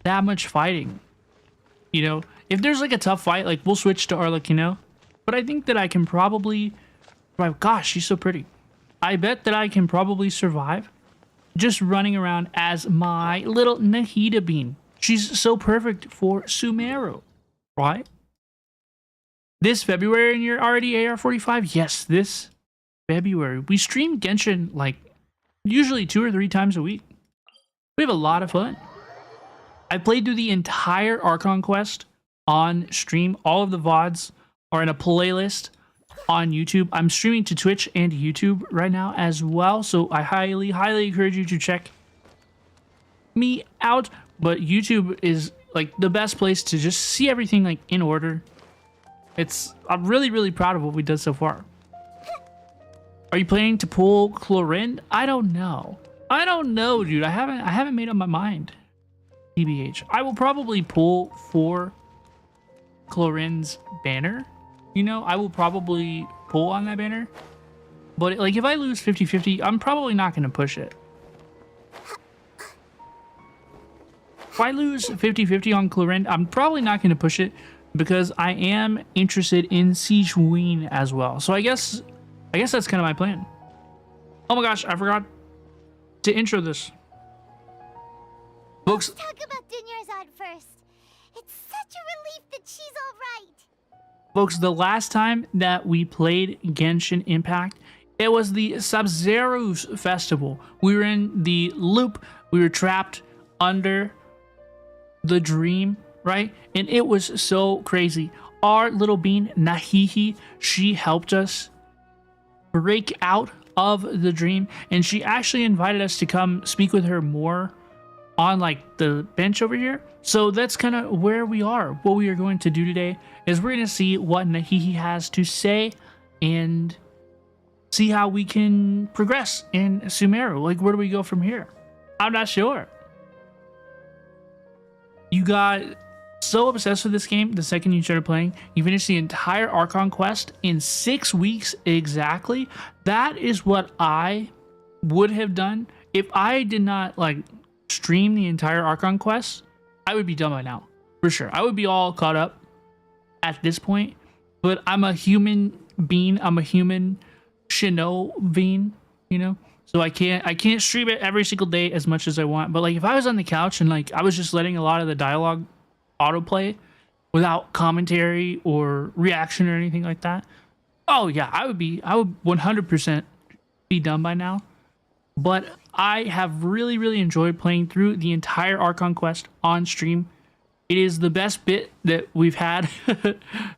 that much fighting. You know, if there's like a tough fight, like we'll switch to Arlecchino, but I think that I can probably survive. Gosh, she's so pretty. I bet that I can probably survive just running around as my little Nahida bean. She's so perfect for Sumeru, right? This February and you're already AR-45? Yes, this February. We stream Genshin like usually 2 or 3 times a week. We have a lot of fun. I played through the entire Archon quest on stream. All of the VODs are in a playlist on YouTube. I'm streaming to Twitch and YouTube right now as well, so I highly, highly encourage you to check me out. But YouTube is like the best place to just see everything like in order. I'm really, really proud of what we did so far. Are you planning to pull Chlorinde? I don't know. I don't know, dude. I haven't made up my mind. TBH. I will probably pull for Chlorinde's banner. You know, I will probably pull on that banner. But like if I lose 50-50, I'm probably not going to push it. If I lose 50-50 on Chlorinde, I'm probably not going to push it because I am interested in Siege Ween as well. So I guess that's kind of my plan. Oh my gosh, I forgot to intro this. Folks, let's talk about Dunyarzad first. It's such a relief that she's all right. Folks, the last time that we played Genshin Impact, it was the Sub-Zero's festival. We were in the loop. We were trapped under the dream, right? And it was so crazy. Our little bean, Nahihi, she helped us break out of the dream. And she actually invited us to come speak with her more on like the bench over here. So that's kind of where we are. What we are going to do today is we're going to see what Nahihi has to say and see how we can progress in Sumeru. Like, where do we go from here? I'm not sure. You got so obsessed with this game the second you started playing. You finished the entire Archon quest in 6 weeks exactly. That is what I would have done if I did not like stream the entire Archon quest. I would be done by now for sure. I would be all caught up at this point, but I'm a human being. I'm a human Shinobi, you know, so I can't stream it every single day as much as I want. But like if I was on the couch and like I was just letting a lot of the dialogue autoplay without commentary or reaction or anything like that, oh yeah, I would 100% be done by now. But I have really, really enjoyed playing through the entire Archon quest on stream. It is the best bit that we've had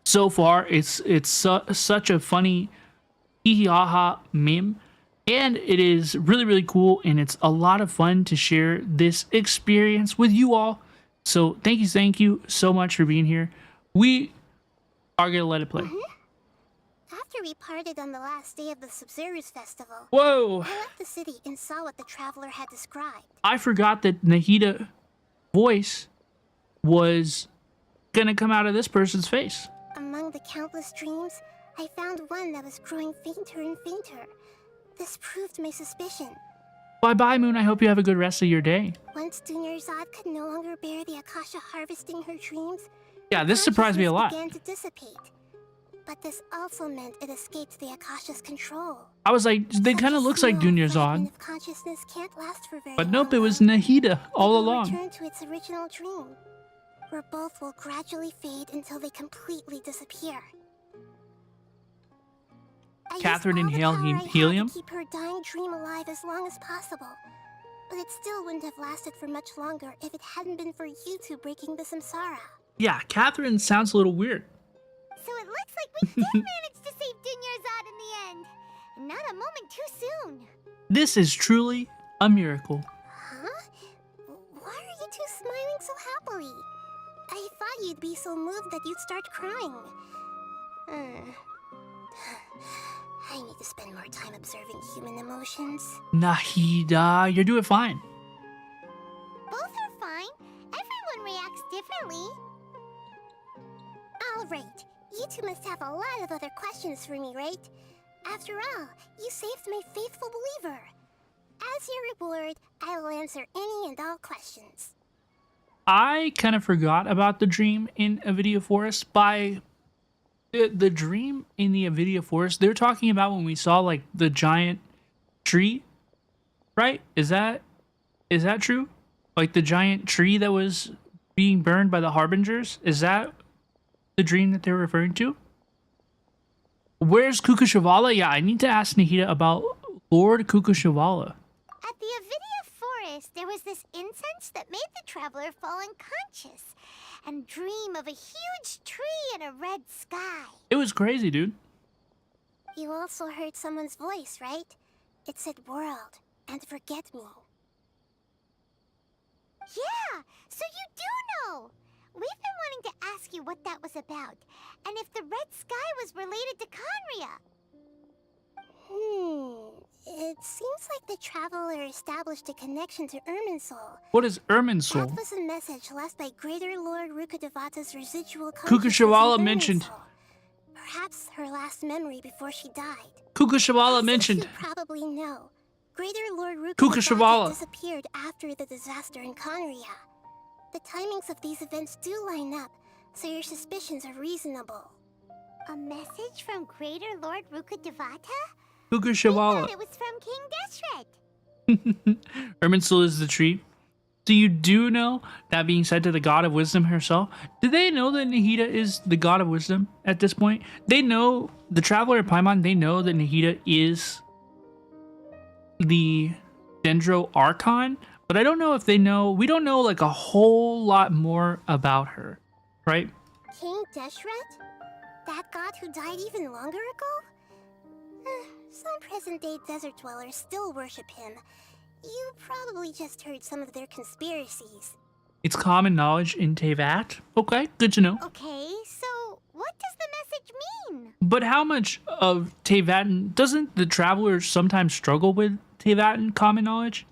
so far. It's such a funny hee-hee-ha-ha meme. And it is really, really cool. And it's a lot of fun to share this experience with you all. So thank you so much for being here. We are going to let it play. After we parted on the last day of the Sumeru's festival, Whoa! I left the city and saw what the traveler had described. I forgot that Nahida voice was gonna come out of this person's face. Among the countless dreams, I found one that was growing fainter and fainter. This proved my suspicion. Bye-bye, Moon. I hope you have a good rest of your day. Once Dunyarzad could no longer bear the Akasha harvesting her dreams, Yeah, this surprised me a lot. began to dissipate. But this also meant it escaped the Akasha's control. I was like, they kind of looks like Dunyarzad. Of consciousness can't last for very But nope, long, it was Nahida all will along. return to its original dream, where both will gradually fade until they completely disappear. I used Catherine all the inhale power I had to helium? keep her dying dream alive as long as possible, but it still wouldn't have lasted for much longer if it hadn't been for you two breaking the samsara. Yeah, Catherine sounds a little weird. So it looks like we did manage to save Dunyarzad in the end. And not a moment too soon. This is truly a miracle. Huh? Why are you two smiling so happily? I thought you'd be so moved that you'd start crying. I need to spend more time observing human emotions. Nahida, you're doing fine. Both are fine. Everyone reacts differently. Alright, you two must have a lot of other questions for me, right? After all, you saved my faithful believer. As your reward, I will answer any and all questions. I kind of forgot about the dream in Avidia Forest. By the dream in the Avidia Forest, they're talking about when we saw like the giant tree, right? Is that true? Like the giant tree that was being burned by the Harbingers? Is that the dream that they're referring to? Where's Kukushavala? Yeah, I need to ask Nahida about Lord Kukushavala. At the Avidia Forest, there was this incense that made the traveler fall unconscious and dream of a huge tree and a red sky. It was crazy, dude. You also heard someone's voice, right? It said world and forget me. Yeah, so you do know! We've been wanting to ask you what that was about, and if the red sky was related to Conria. It seems like the traveler established a connection to Irminsul. What is Irminsul? That was a message left by Greater Lord Rukkhadevata's residual Kukushavala consciousness in mentioned. Irminsul. Perhaps her last memory before she died. Kukushavala As mentioned. you probably know, Greater Lord Kukushavala Rukkhadevata disappeared after the disaster in Conria. The timings of these events do line up, so your suspicions are reasonable. A message from Greater Lord Rukkhadevata? Kukushavala. It was from King Deshret. Irminsul is the tree. So you do know that being said to the god of wisdom herself. Do they know that Nahida is the god of wisdom at this point? They know, the traveler of Paimon, they know that Nahida is the Dendro Archon, but I don't know if they know, we don't know like a whole lot more about her, right? King Deshret? That god who died even longer ago? Some present-day desert dwellers still worship him. You probably just heard some of their conspiracies. It's common knowledge in Teyvat. Okay, good to know. Okay, so what does the message mean? But how much of Teyvatan, doesn't the traveler sometimes struggle with Teyvatan common knowledge?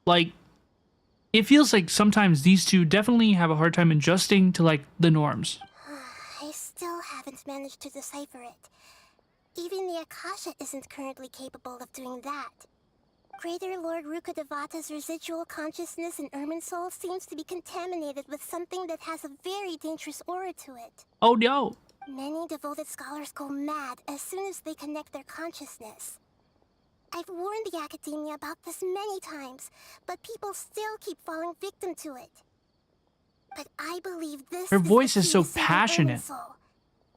Like, it feels like sometimes these two definitely have a hard time adjusting to like the norms. I still haven't managed to decipher it. Even the Akasha isn't currently capable of doing that. Greater Lord Rukkhadevata's residual consciousness in Irminsul seems to be contaminated with something that has a very dangerous aura to it. Oh no. Many devoted scholars go mad as soon as they connect their consciousness. I've warned the academia about this many times, but people still keep falling victim to it. But I believe this Her voice the is so key to saving passionate. Irminsul.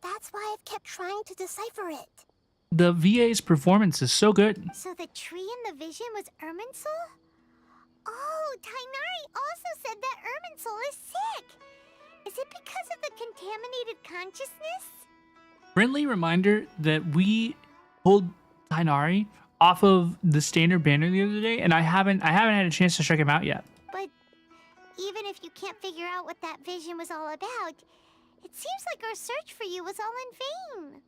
That's why I've kept trying to decipher it. The VA's performance is so good. So the tree in the vision was Irminsul? Oh, Tainari also said that Irminsul is sick. Is it because of the contaminated consciousness? Friendly reminder that we pulled Tainari off of the standard banner the other day, and I haven't had a chance to check him out yet. But even if you can't figure out what that vision was all about, it seems like our search for you was all in vain.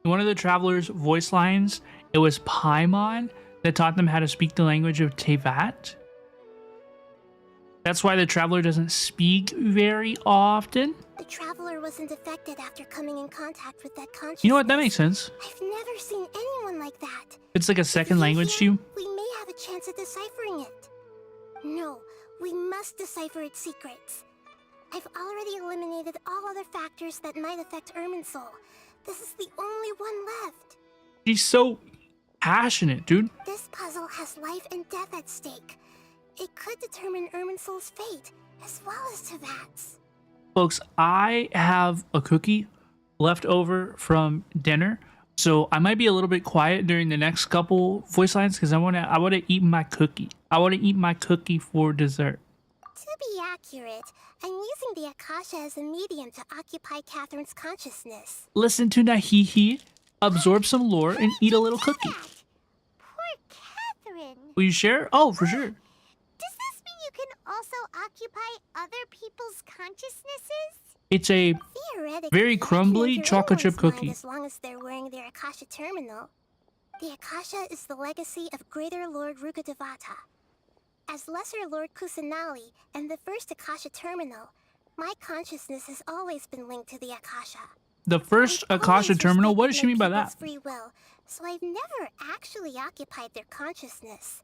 one of the travelers' voice lines, it was Paimon that taught them how to speak the language of Tevat. That's why the traveler doesn't speak very often. The traveler wasn't affected after coming in contact with that consciousness. You know what? That makes sense. I've never seen anyone like that. It's like a second language to you. We may have a chance at deciphering it. No, we must decipher its secrets. I've already eliminated all other factors that might affect Irminsul. This is the only one left. She's so passionate, dude. This puzzle has life and death at stake. It could determine Irminsul's fate, as well as Tevat's. Folks, I have a cookie left over from dinner, so I might be a little bit quiet during the next couple voice lines because I wanna eat my cookie. I wanna eat my cookie for dessert. To be accurate, I'm using the Akasha as a medium to occupy Catherine's consciousness. Listen to Nahihi, absorb some lore, and eat a little cookie. Poor Catherine. Will you share? Oh, for sure. Does this mean you can also occupy other people's consciousnesses? It's a Theoretically, very you can crumbly enter chocolate chip anyone's mind cookie. as long as they're wearing their Akasha terminal. The Akasha is the legacy of Greater Lord Rukkhadevata. As Lesser Lord Kusanali and the first Akasha terminal, my consciousness has always been linked to the Akasha. The first I've Akasha always terminal? What does she respected mean by my that? people's free will, so I've never actually occupied their consciousness.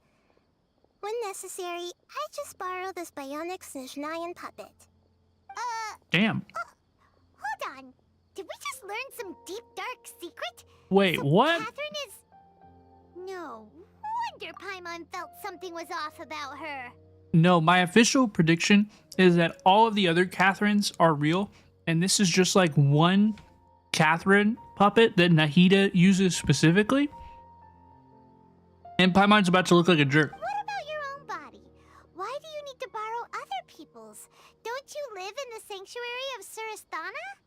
When necessary, I just borrow this bionic Snezhnayan puppet. Damn. Hold on. Did we just learn some deep, dark secret? Wait, So what? Catherine is... No wonder Paimon felt something was off about her. No, my official prediction is that all of the other Catherines are real, and this is just like one Catherine puppet that Nahida uses specifically. And Paimon's about to look like a jerk. What about your own body? Why do you need to borrow other people's? Don't you live in the sanctuary of Surasthana?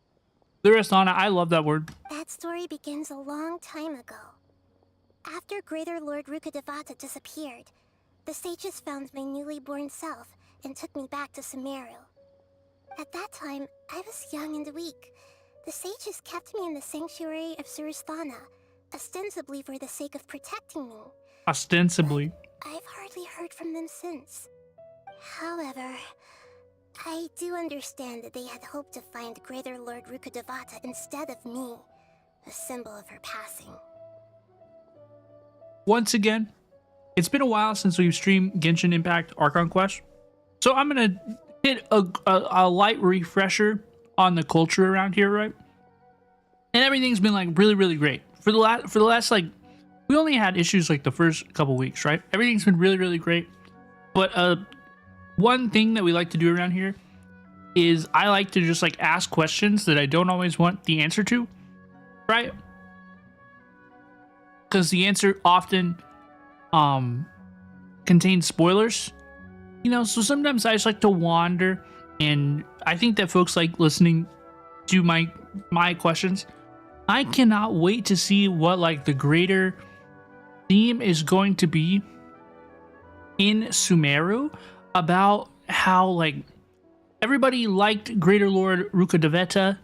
Surasthana, I love that word. That story begins a long time ago. After Greater Lord Rukkhadevata disappeared, the sages found my newly born self and took me back to Sumeru. At that time, I was young and weak. The sages kept me in the sanctuary of Surasthana, ostensibly for the sake of protecting me. Ostensibly. I've hardly heard from them since. However, I do understand that they had hoped to find Greater Lord Rukkhadevata instead of me, a symbol of her passing. Once again, it's been a while since we've streamed Genshin Impact Archon Quest, so I'm gonna hit a light refresher on the culture around here, right? And everything's been like really great for the last like, we only had issues like the first couple weeks, right? Everything's been really great, but one thing that we like to do around here is I like to just like ask questions that I don't always want the answer to, right? Because the answer often contains spoilers, you know, so sometimes I just like to wander, and I think that folks like listening to my questions. I cannot wait to see what like the greater theme is going to be in Sumeru about how like everybody liked Greater Lord Rukkhadevata,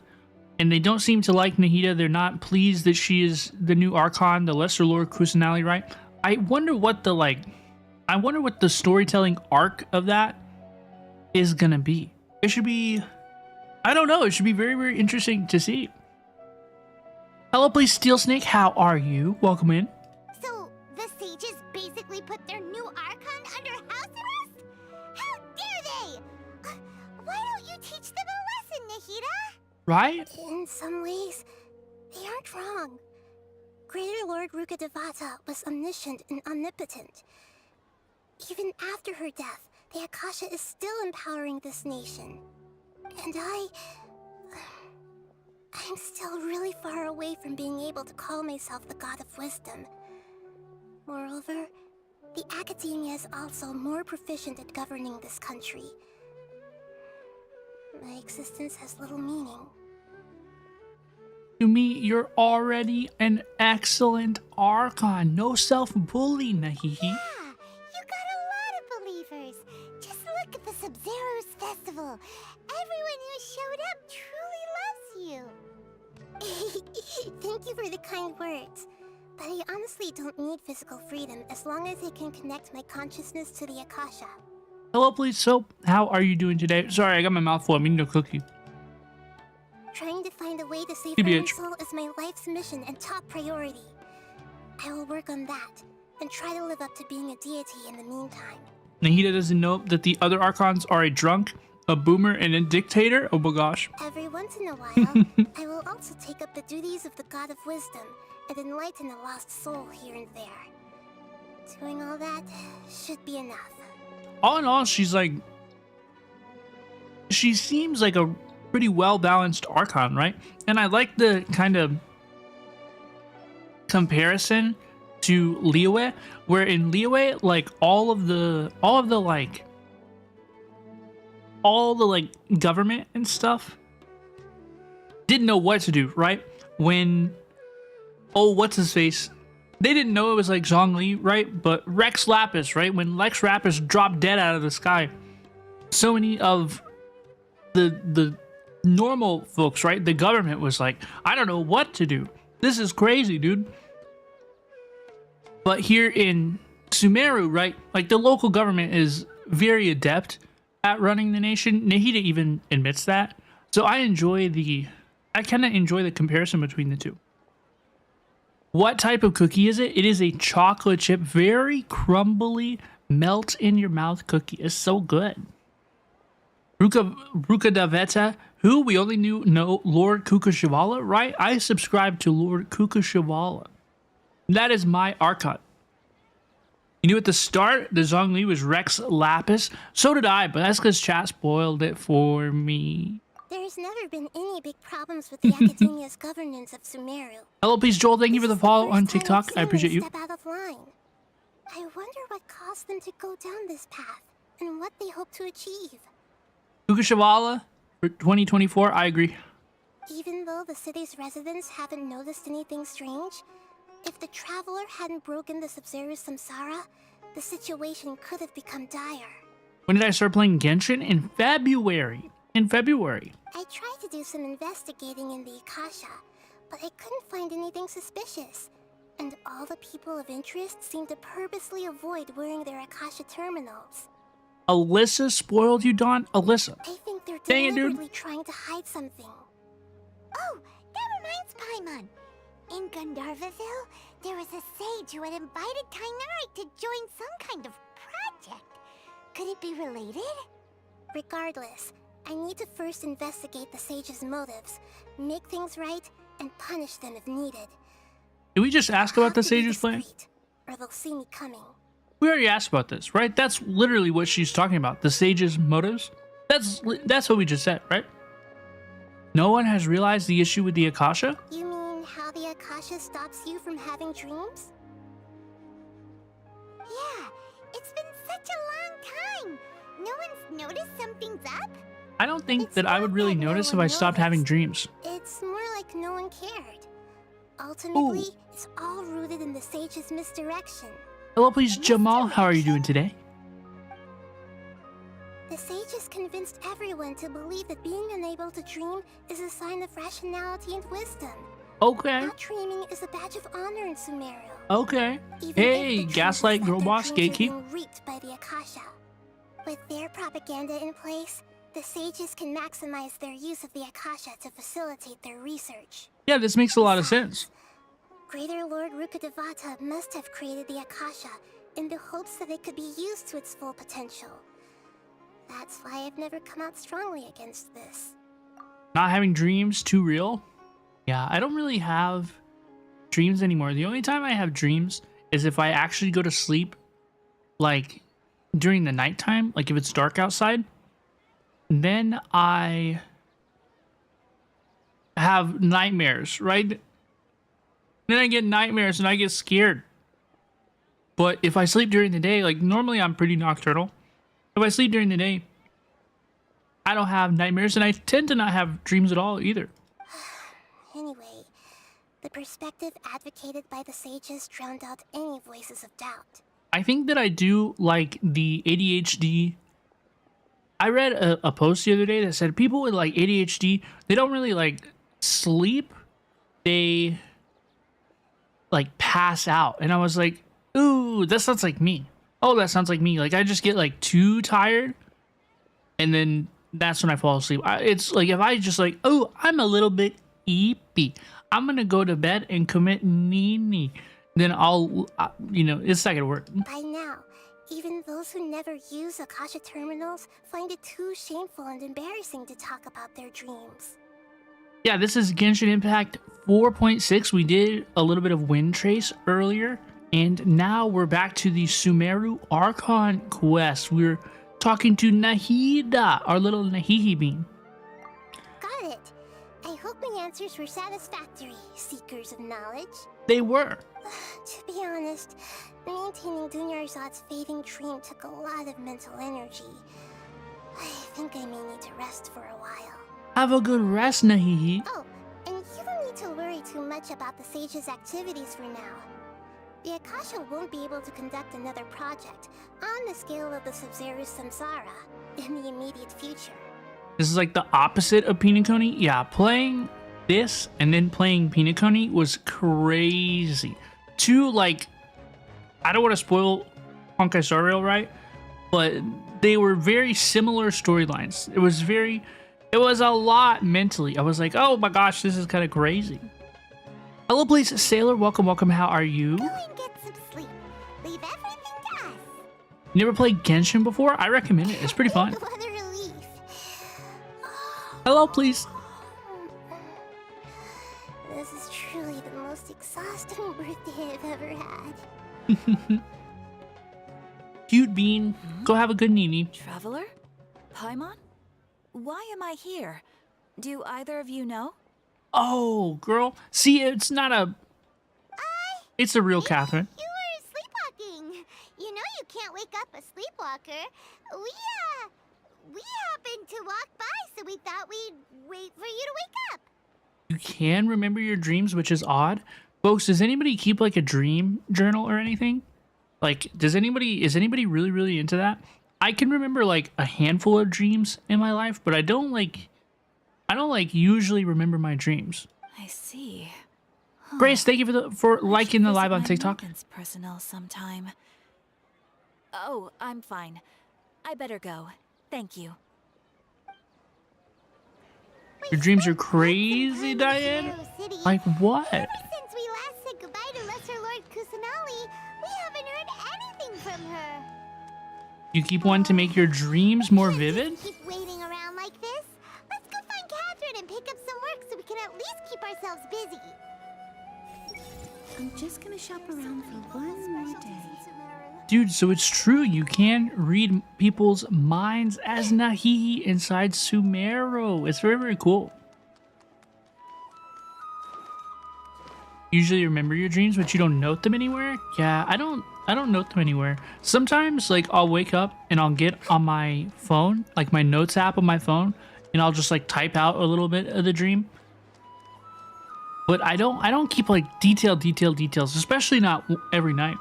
and they don't seem to like Nahida. They're not pleased that she is the new Archon, the Lesser Lord Kusanali, right? I wonder what the storytelling arc of that is gonna be. It should be, I don't know, it should be very interesting to see. Hello, please, Steel Snake, how are you? Welcome in. So, the sages basically put their new Archon under house arrest? How dare they! Why don't you teach them a lesson, Nahida? Right? In some ways, they aren't wrong. Greater Lord Rukkhadevata was omniscient and omnipotent. Even after her death, the Akasha is still empowering this nation. And I'm still really far away from being able to call myself the God of Wisdom. Moreover, the academia is also more proficient at governing this country. My existence has little meaning. To me, you're already an excellent Archon. No self-bully, Nahihi. Yeah, you got a lot of believers. Just look at the Sub-Zero's festival. Everyone who showed up truly loves you. Thank you for the kind words. But I honestly don't need physical freedom as long as I can connect my consciousness to the Akasha. Hello, please. So, how are you doing today? Sorry, I got my mouth full. I'm eating a cookie. Trying to find a way to save TBH. my soul is my life's mission and top priority. I will work on that and try to live up to being a deity in the meantime. Nahida doesn't know that the other Archons are a drunk, a boomer, and a dictator? Oh my gosh. Every once in a while, I will also take up the duties of the God of Wisdom and enlighten a lost soul here and there. Doing all that should be enough. All in all, she's like... She seems like a pretty well-balanced Archon, right? And I like the kind of comparison to Liyue, where in Liyue, like all the government and stuff didn't know what to do, right? When what's his face? They didn't know it was like Zhongli, right? But Rex Lapis, right? When Lex Lapis dropped dead out of the sky, so many of the normal folks, right? The government was like, I don't know what to do. This is crazy, dude. But here in Sumeru, right? Like the local government is very adept at running the nation. Nahida even admits that. So I kind of enjoy the comparison between the two. What type of cookie is it? It is a chocolate chip, very crumbly, melt in your mouth cookie. It's so good. Ruka Daveta, who we only know Lord Kukashivala, right? I subscribe to Lord Kukashivala. That is my Archon. You knew at the start the Zhongli was Rex Lapis. So did I, but that's because chat spoiled it for me. There's never been any big problems with the Academia's governance of Sumeru. Hello, please, Joel. Thank you for the follow on TikTok. I appreciate you. Step out of line. I wonder what caused them to go down this path and what they hope to achieve. Kukashivala for 2024, I agree. Even though the city's residents haven't noticed anything strange, if the traveler hadn't broken the Sumeru samsara, the situation could have become dire. When did I start playing Genshin? In February. I tried to do some investigating in the Akasha, but I couldn't find anything suspicious. And all the people of interest seemed to purposely avoid wearing their Akasha terminals. Alyssa spoiled you, Dawn? Alyssa. I think they're Dang it, deliberately trying to hide something. Oh, that reminds Paimon. In Gandharvaville, there was a sage who had invited Tainari to join some kind of project. Could it be related? Regardless, I need to first investigate the sage's motives, make things right, and punish them if needed. Did we just ask about the sage's plan? Or they'll see me coming. We already asked about this, right? That's literally what she's talking about. The sage's motives? That's what we just said, right? No one has realized the issue with the Akasha? You mean how the Akasha stops you from having dreams? Yeah, it's been such a long time. No one's noticed something's up? I don't think It's that I not would really that no notice if one I stopped having noticed. dreams. It's more like no one cared. Ultimately, Ooh. it's all rooted in the sage's misdirection. Hello, please, Jamal. How are you doing today? The sages convinced everyone to believe that being unable to dream is a sign of rationality and wisdom. Okay. Not dreaming is a badge of honor in Sumeru. Okay. Even Hey, if the truth Gaslight is Girl that their Boss, dreams are Gatekeep. being reaped by the Akasha. With their propaganda in place, the sages can maximize their use of the Akasha to facilitate their research. Yeah, this makes a lot of sense. Greater Lord Rukkhadevata must have created the Akasha in the hopes that it could be used to its full potential. That's why I've never come out strongly against this. Not having dreams, too real? Yeah, I don't really have dreams anymore. The only time I have dreams is if I actually go to sleep, like, during the nighttime, like if it's dark outside. Then I have nightmares, right? Then I get nightmares and I get scared. But if I sleep during the day, like normally I'm pretty nocturnal. If I sleep during the day, I don't have nightmares and I tend to not have dreams at all either. Anyway, the perspective advocated by the sages drowned out any voices of doubt. I think that I do like the ADHD. I read a post the other day that said people with like ADHD, they don't really like sleep they like pass out, and I was like, ooh, that sounds like me. Oh, that sounds like me. Like I just get like too tired, and then that's when I fall asleep. It's like if I just like, oh, I'm a little bit eepy, I'm gonna go to bed and commit Nini, then I'll, you know, it's not gonna work. By now, even those who never use Akasha terminals find it too shameful and embarrassing to talk about their dreams. Yeah, this is Genshin Impact 4.6. We did a little bit of WINDTRACE earlier, and now we're back to the Sumeru Archon quest. We're talking to Nahida, our little Nahihi bean. Got it. I hope my answers were satisfactory, seekers of knowledge. They were. To be honest, maintaining Dunyarzad's fading dream took a lot of mental energy. I think I may need to rest for a while. Have a good rest, Nahihi. Oh, and you don't need to worry too much about the Sage's activities for now. The Akasha won't be able to conduct another project on the scale of the Sumeru Samsara in the immediate future. This is like the opposite of Pinaconi. Yeah, playing this and then playing Pinaconi was crazy. Two, like, I don't want to spoil Honkai Star Rail, right? But they were very similar storylines. It was a lot mentally. I was like, oh my gosh, this is kind of crazy. Hello, please, Sailor. Welcome, welcome. How are you? Go and get some sleep. Leave everything to us. You never played Genshin before? I recommend it. It's pretty fun. What a relief. Hello, please. This is truly the most exhausting birthday I've ever had. Cute bean. Go have a good Nini. Traveler? Paimon? Why am I here? Do either of you know? Oh, girl. See, it's not a... It's a real Catherine. You were sleepwalking. You know you can't wake up a sleepwalker. We happened to walk by, so we thought we'd wait for you to wake up. You can remember your dreams, which is odd. Folks, does anybody keep like a dream journal or anything? Like, is anybody really, really into that? I can remember like a handful of dreams in my life, but I don't usually remember my dreams. I see. Grace, thank you for liking the live on TikTok. Personnel sometime. Oh, I'm fine. I better go. Thank you. Your dreams are crazy, Diane. Like what? Ever since we last said goodbye to Lesser Lord Kusanali, we haven't heard anything from her. You keep wanting to make your dreams more vivid? Keep waiting around like this. Let's go find Catherine and pick up some work so we can at least keep ourselves busy. I'm just gonna shop around for one more day. Dude, so it's true. You can read people's minds as Nahihi inside Sumeru. It's very, very cool. Usually remember your dreams, but you don't note them anywhere? Yeah, I don't note them anywhere. Sometimes, like, I'll wake up and I'll get on my phone, like my notes app on my phone, and I'll just like type out a little bit of the dream. But I don't keep like detailed details, especially not every night.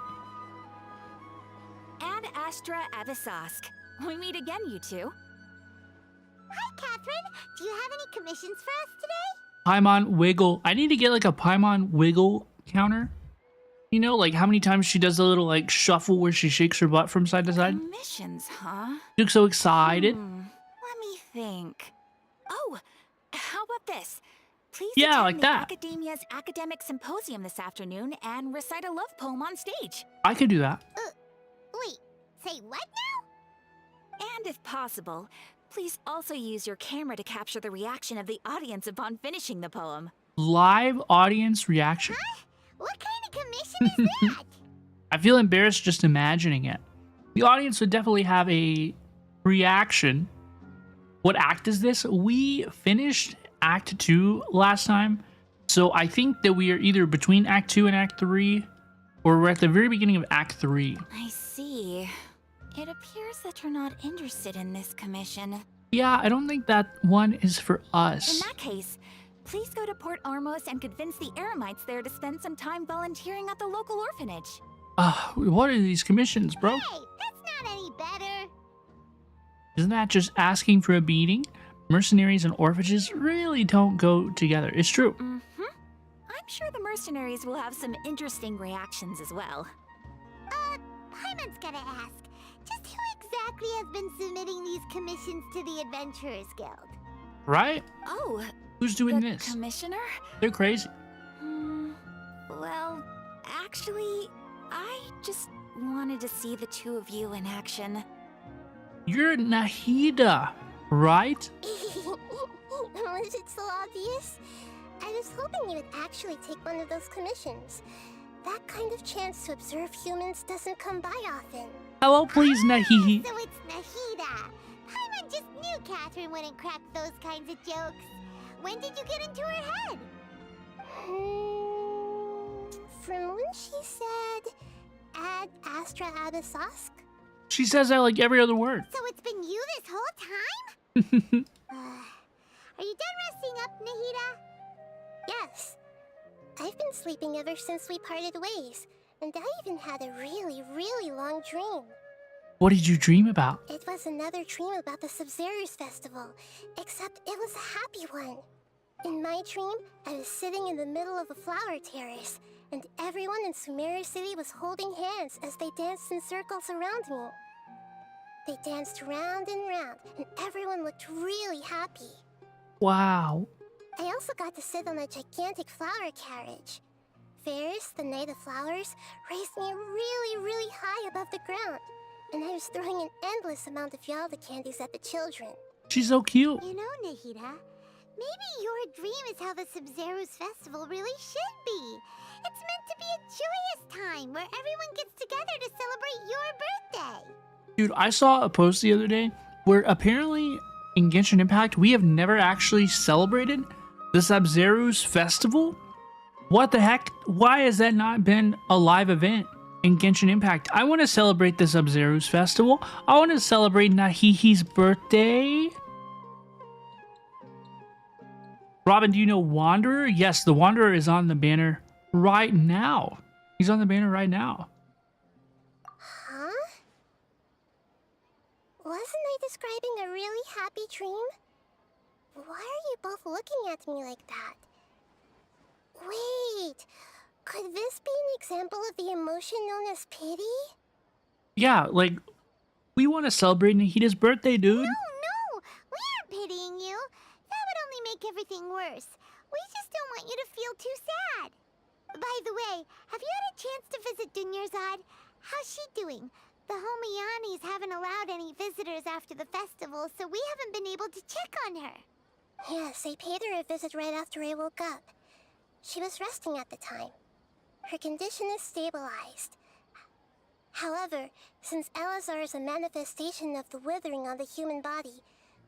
Ad Astra Avisask. We meet again, you two. Hi, Catherine. Do you have any commissions for us today? Paimon wiggle. I need to get like a Paimon wiggle counter. You know, like how many times she does a little like shuffle where she shakes her butt from side to side. Missions, huh? You look so excited. Let me think. Oh, how about this? Please Yeah, attend like the that. Academia's academic symposium this afternoon and recite a love poem on stage. I could do that. Wait, say what now? And if possible, please also use your camera to capture the reaction of the audience upon finishing the poem. Live audience reaction. What kind of commission is that? I feel embarrassed just imagining it. The audience would definitely have a reaction. What act is this? We finished Act 2 last time, so I think that we are either between Act 2 and Act 3, or we're at the very beginning of Act 3. I see. It appears that you're not interested in this commission. Yeah, I don't think that one is for In us. that case, please go to Port Armos and convince the Eremites there to spend some time volunteering at the local orphanage. What are these commissions, bro? Hey, that's not any better. Isn't that just asking for a beating? Mercenaries and orphanages really don't go together. It's true. I I'm sure the mercenaries will have some interesting reactions as well. Paimon's gotta ask, just who exactly has been submitting these commissions to the Adventurers Guild? Right? Oh, Who's doing the this? commissioner? They're crazy. Well, actually, I just wanted to see the two of you in action. You're Nahida, right? Was it so obvious? I was hoping you would actually take one of those commissions. That kind of chance to observe humans doesn't come by often. Hello, please, Nahihi. So it's Nahida. Paimon just knew Catherine wouldn't crack those kinds of jokes. When did you get into her head? From when she said, Ad Astra Abyssosk? She says that like every other word. So it's been you this whole time? Are you done resting up, Nahida? Yes. I've been sleeping ever since we parted ways, and I even had a really, really long dream. What did you dream about? It was another dream about the Sumeru's festival, except it was a happy one. In my dream, I was sitting in the middle of a flower terrace, and everyone in Sumeru City was holding hands as they danced in circles around me. They danced round and round, and everyone looked really happy. Wow. I also got to sit on a gigantic flower carriage. Ferris, the Knight of Flowers, raised me really, really high above the ground, and I was throwing an endless amount of Yalda candies at the children. She's so cute. You know, Nahida, maybe your dream is how the Sumeru's festival really should be. It's meant to be a joyous time where everyone gets together to celebrate your birthday. Dude, I saw a post the other day where apparently in Genshin Impact, we have never actually celebrated the Sub-Zero's festival. What the heck? Why has that not been a live event in Genshin Impact? I want to celebrate the Sub-Zero's festival. I want to celebrate Nahihi's birthday. Robin, do you know Wanderer? Yes, the Wanderer is on the banner right now. He's on the banner right now. Huh? Wasn't I describing a really happy dream? Why are you both looking at me like that? Wait, could this be an example of the emotion known as pity? Yeah, like, we want to celebrate Nahida's birthday, dude. No, we aren't pitying you. That would only make everything worse. We just don't want you to feel too sad. By the way, have you had a chance to visit Dunyarzad? How's she doing? The Homiyanis haven't allowed any visitors after the festival, so we haven't been able to check on her. Yes, I paid her a visit right after I woke up. She was resting at the time. Her condition is stabilized. However, since Elazar is a manifestation of the withering on the human body,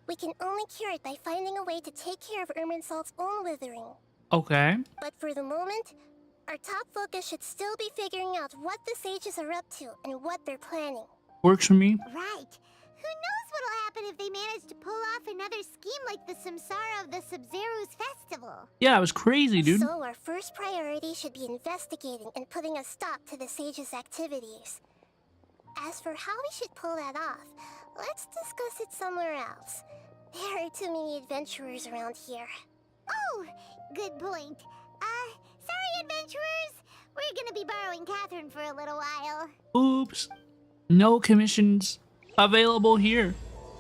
we can only cure it by finding a way to take care of Irminsul's own withering. Okay. But for the moment, our top focus should still be figuring out what the sages are up to and what they're planning. Works for me. Right. Who knows what'll happen if they manage to pull off another scheme like the Samsara of the Sub-Zero's festival? Yeah, it was crazy, dude. So our first priority should be investigating and putting a stop to the sages' activities. As for how we should pull that off, let's discuss it somewhere else. There are too many adventurers around here. Oh, good point. Sorry, adventurers. We're gonna be borrowing Catherine for a little while. Oops. No commissions available here.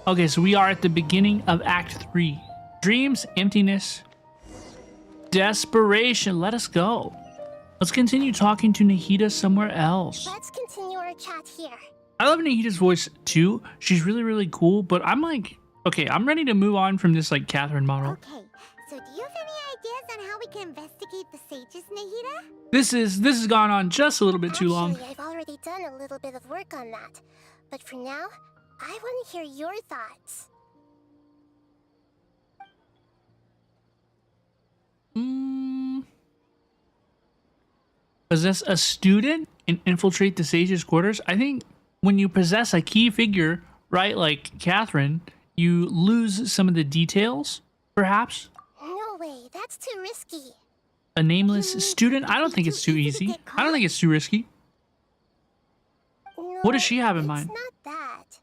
Okay, so we are at the beginning of Act 3. Dreams, emptiness, desperation. Let us go. Let's continue talking to Nahida somewhere else. Let's continue our chat here. I love Nahida's voice too. She's really, really cool, but I'm like, okay, I'm ready to move on from this like Catherine model. Okay, so do you have any ideas on how we can investigate the sages, Nahida? This has gone on just a little bit too long. Actually, I've already done a little bit of work on that. But for now, I want to hear your thoughts. Possess a student and infiltrate the sage's quarters. I think when you possess a key figure, right, like Catherine, you lose some of the details, perhaps. No way, that's too risky. A nameless student? I don't think it's too easy. I don't think it's too risky. No, What does she have in mind? It's not that.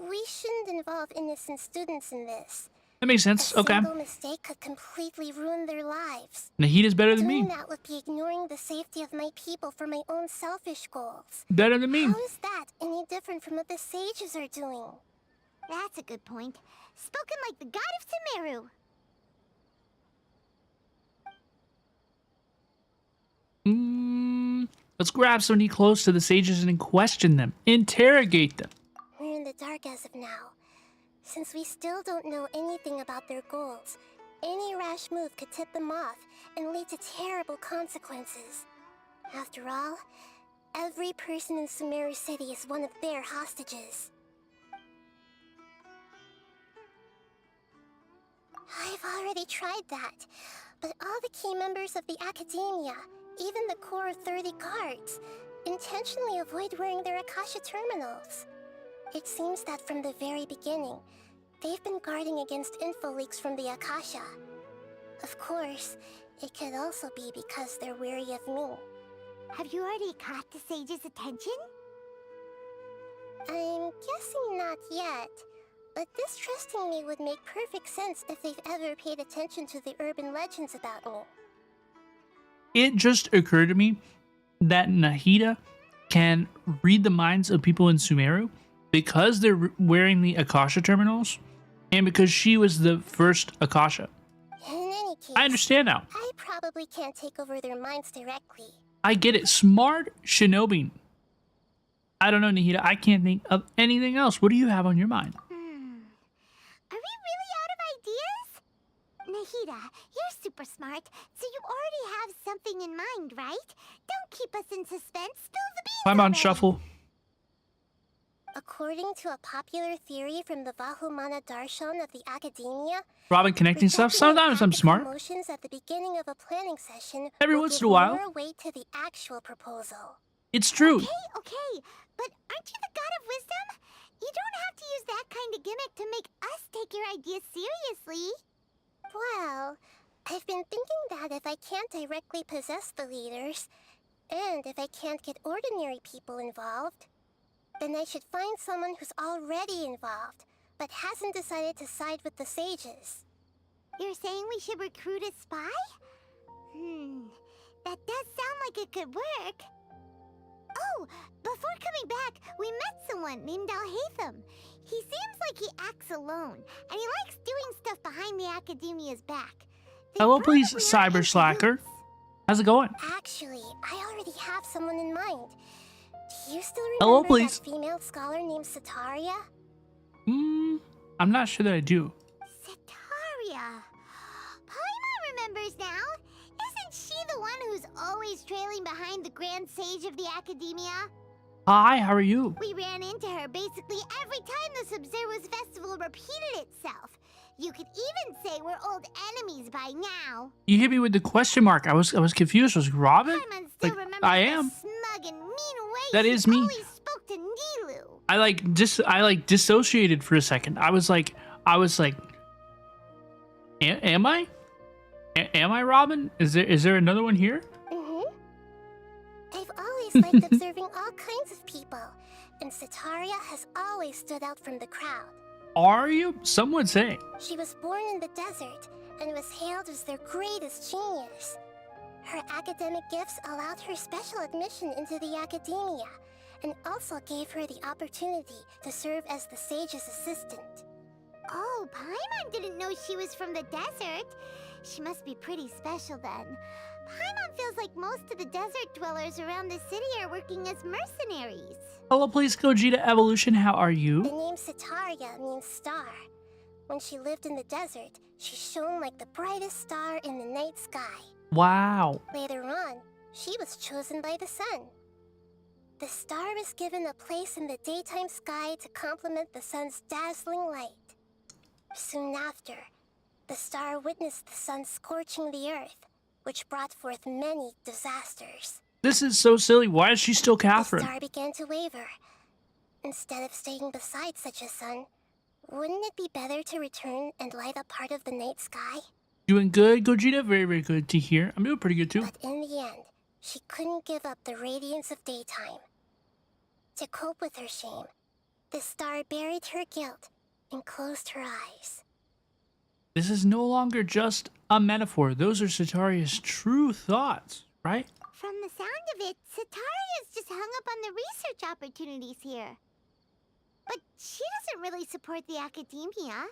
We shouldn't involve innocent students in this. That makes sense. A Okay. single mistake could completely ruin their lives. Nahita's better than me. Doing that would be ignoring the safety of my people for my own selfish goals. Better than me. How is that any different from what the sages are doing? That's a good point. Spoken like the god of Sumeru. Let's grab somebody close to the sages and question them. Interrogate them. We're in the dark as of now. Since we still don't know anything about their goals, any rash move could tip them off and lead to terrible consequences. After all, every person in Sumeru City is one of their hostages. I've already tried that, but all the key members of the Academia, even the core 30 guards, intentionally avoid wearing their Akasha terminals. It seems that from the very beginning, they've been guarding against info leaks from the Akasha. Of course, it could also be because they're wary of me. Have you already caught the sage's attention? I'm guessing not yet, but distrusting me would make perfect sense if they've ever paid attention to the urban legends about me. It just occurred to me that Nahida can read the minds of people in Sumeru because they're wearing the Akasha terminals and because she was the first Akasha. In any case, I understand now. I probably can't take over their minds directly. I get it. Smart Shinobi. I don't know, Nahida. I can't think of anything else. What do you have on your mind? Are we really out of ideas? Nahida, you're super smart, so you already have something in mind, right? Don't keep us in suspense. Spill the beans. I'm on already. shuffle. According to a popular theory from the Vahumana Darshan of the Academia, Robin connecting stuff. rejecting Sometimes I'm emphatic smart. emotions at the beginning of a planning session Every will once give in a while. more weight to the actual proposal. It's true. Okay, but aren't you the god of wisdom? You don't have to use that kind of gimmick to make us take your ideas seriously. Well, I've been thinking that if I can't directly possess the leaders, and if I can't get ordinary people involved, then I should find someone who's already involved, but hasn't decided to side with the sages. You're saying we should recruit a spy? That does sound like it could work. Oh, before coming back, we met someone named Alhaitham. He seems like he acts alone, and he likes doing stuff behind the Academia's back. They Hello, please, probably aren't Cyber in Slacker. cahoots. How's it going? Actually, I already have someone in mind. Do you still Hello, remember please. that female scholar named Sataria? I'm not sure that I do. Sataria. Paimon remembers now. Isn't she the one who's always trailing behind the Grand Sage of the Academia? Hi, how are you? We ran into her basically every time the Sub-Zero's festival repeated itself. You could even say we're old enemies by now. You hit me with the question mark. I was confused. Was Robin? Paimon still Like, remembers I the am. smug and mean way That she is me. always spoke to Nilu. I like dissociated for a second. I was like, am I? Am I Robin? Is there another one here? I've always liked observing all kinds of people, and Sataria has always stood out from the crowd. Are you? Some would say. She was born in the desert and was hailed as their greatest genius. Her academic gifts allowed her special admission into the Academia, and also gave her the opportunity to serve as the sage's assistant. Oh, Paimon didn't know she was from the desert. She must be pretty special then. Paimon feels like most of the desert dwellers around the city are working as mercenaries. Hello, please, Gogeta Evolution. How are The you? name Sataria means star. When she lived in the desert, she shone like the brightest star in the night sky. Wow. Later on, she was chosen by the sun. The star was given a place in the daytime sky to complement the sun's dazzling light. Soon after, the star witnessed the sun scorching the earth, which brought forth many disasters. This is so silly. Why is she still The Catherine? star began to waver. Instead of staying beside such a sun, wouldn't it be better to return and light up part of the night sky? Doing good, Gogeta. Very, very good to hear. I'm doing pretty good too. But in the end, she couldn't give up the radiance of daytime. To cope with her shame, the star buried her guilt and closed her eyes. This is no longer just a metaphor. Those are Sataria's true thoughts, right? From the sound of it, Sataria's just hung up on the research opportunities here. But she doesn't really support the academia.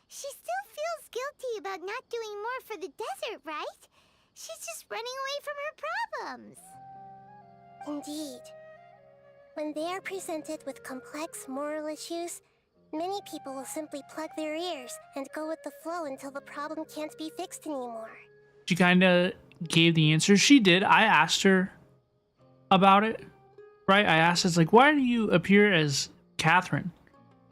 She still feels guilty about not doing more for the desert, right? She's just running away from her problems. Indeed. When they are presented with complex moral issues, many people will simply plug their ears and go with the flow until the problem can't be fixed anymore. She kind of gave the answer. She did. I asked her about it, right? I asked, it's like, why do you appear as Catherine?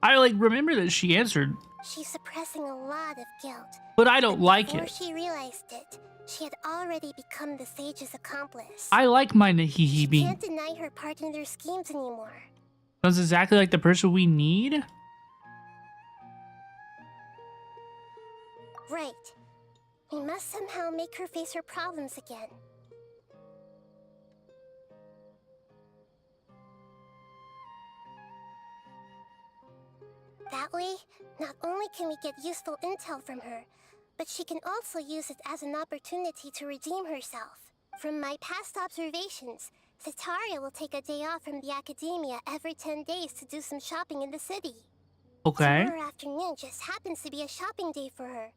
I like remember that she answered. She's suppressing a lot of guilt. But I don't like Before it. she realized it, she had already become the sage's accomplice. I like my Nahihi She bean. can't deny her part in their schemes anymore. Sounds exactly like the person we need. Right. We must somehow make her face her problems again. That way, not only can we get useful intel from her, but she can also use it as an opportunity to redeem herself. From my past observations, Sataria will take a day off from the academia every 10 days to do some shopping in the city. Okay. Tomorrow afternoon just happens to be a shopping day for her.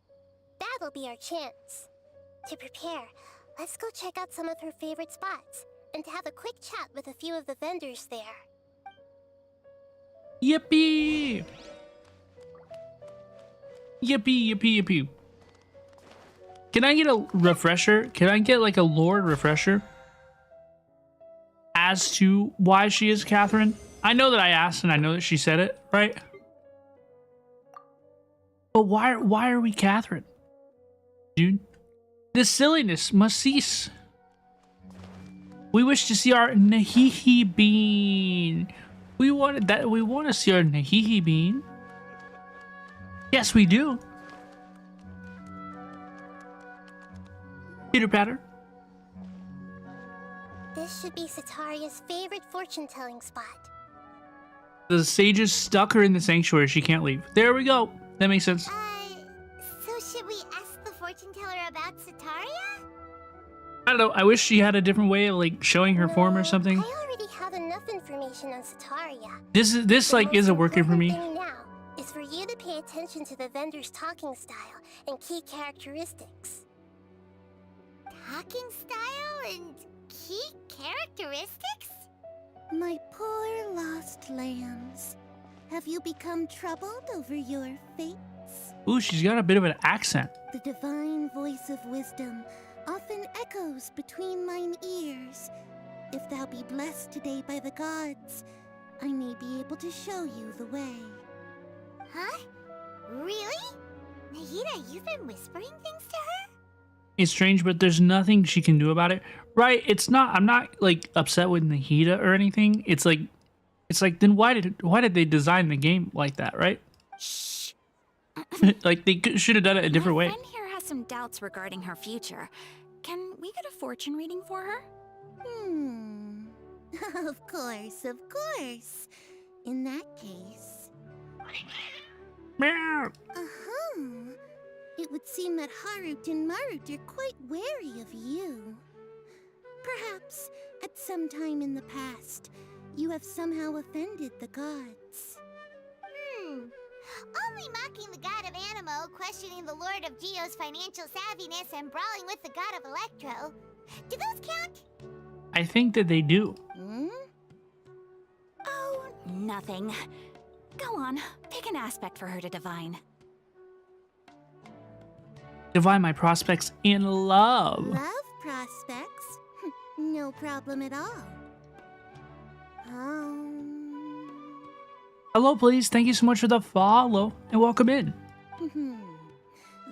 That'll be our chance. To prepare, let's go check out some of her favorite spots and have a quick chat with a few of the vendors there. Yippee! Yippee, yippee, yippee. Can I get a refresher? Can I get like a lore refresher as to why she is Catherine? I know that I asked and I know that she said it, right? But why are we Catherine? Dude, this silliness must cease. We wish to see our Nahihi bean. We want to see our Nahihi bean. Yes, we do. Peter Patter. This should be Sataria's favorite fortune-telling spot. The sages stuck her in the sanctuary. She can't leave. There we go. That makes sense. So should we ask the fortune teller about Sataria? I don't know. I wish she had a different way of like showing her form or something. I already have enough information on Sataria. This like isn't working for me. The most important thing now is for you to pay attention to the vendor's talking style and key characteristics. Talking style and key characteristics? My poor lost lambs. Have you become troubled over your fates? Ooh, she's got a bit of an accent. The divine voice of wisdom often echoes between mine ears. If thou be blessed today by the gods, I may be able to show you the way. Huh? Really? Nahida, you've been whispering things to her? It's strange, but there's nothing she can do about it. Right? It's not. I'm not like upset with Nahida or anything. It's like then why did they design the game like that? Right? Shh. Like they should have done it a different way. My friend here has some doubts regarding her future. Can we get a fortune reading for her? Of course, of course. In that case... Meow. Uh-huh. It would seem that Harut and Marut are quite wary of you. Perhaps, at some time in the past, you have somehow offended the gods. Only mocking the god of Animo, questioning the lord of Geo's financial savviness, and brawling with the god of Electro. Do those count? I think that they do. Oh, nothing. Go on, pick an aspect for her to divine. Divine my prospects in love. Love prospects? No problem at all. Hello, please. Thank you so much for the follow and welcome in.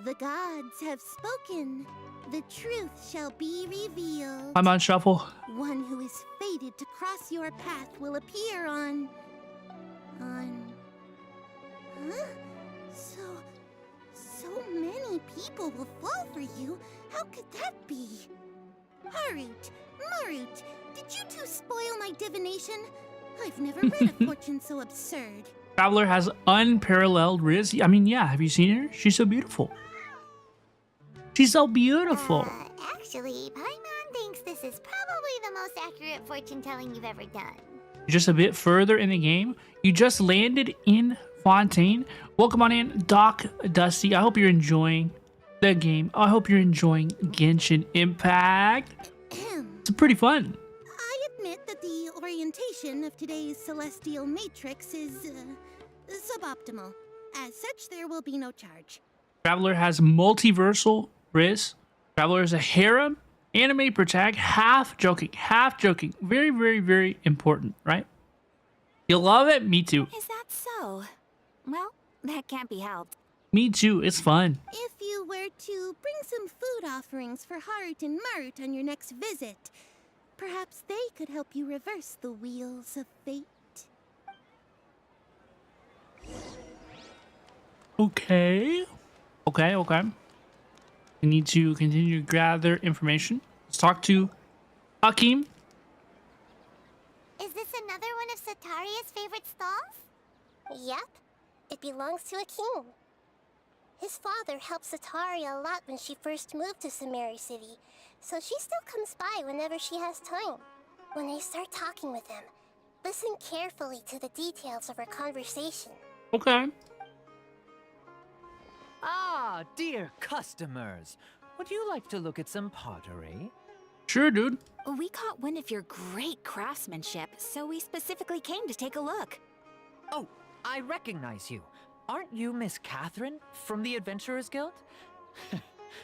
The gods have spoken. The truth shall be revealed. I'm on shuffle. One who is fated to cross your path will appear on... Huh? So many people will fall for you. How could that be? Harut, Marut, did you two spoil my divination? I've never read a fortune so absurd. Traveler has unparalleled riz. I mean, yeah, have you seen her? She's so beautiful. She's so beautiful. Actually, Paimon thinks this is probably the most accurate fortune telling you've ever done. Just a bit further in the game, you just landed in Fontaine. Welcome on in, Doc Dusty. I hope you're enjoying the game. I hope you're enjoying Genshin Impact. It's pretty fun. I admit that the orientation of today's celestial matrix is suboptimal. As such, there will be no charge. Traveler has multiversal riz. Traveler is a harem anime protag. Half joking. Very, very, very important, right? You love it? Me too. Is that so? Well, that can't be helped. Me too. It's fun. If you were to bring some food offerings for Harut and Marut on your next visit, perhaps they could help you reverse the wheels of fate. Okay. We need to continue to gather information. Let's talk to Hakim. Is this another one of Sataria's favorite stalls? Yep, it belongs to a king. His father helped Sataria a lot when she first moved to Sumeru City, so she still comes by whenever she has time. When I start talking with him, listen carefully to the details of our conversation. Okay. Ah, dear customers. Would you like to look at some pottery? Sure, dude. We caught wind of your great craftsmanship, so we specifically came to take a look. Oh, I recognize you. Aren't you Miss Catherine from the Adventurers Guild?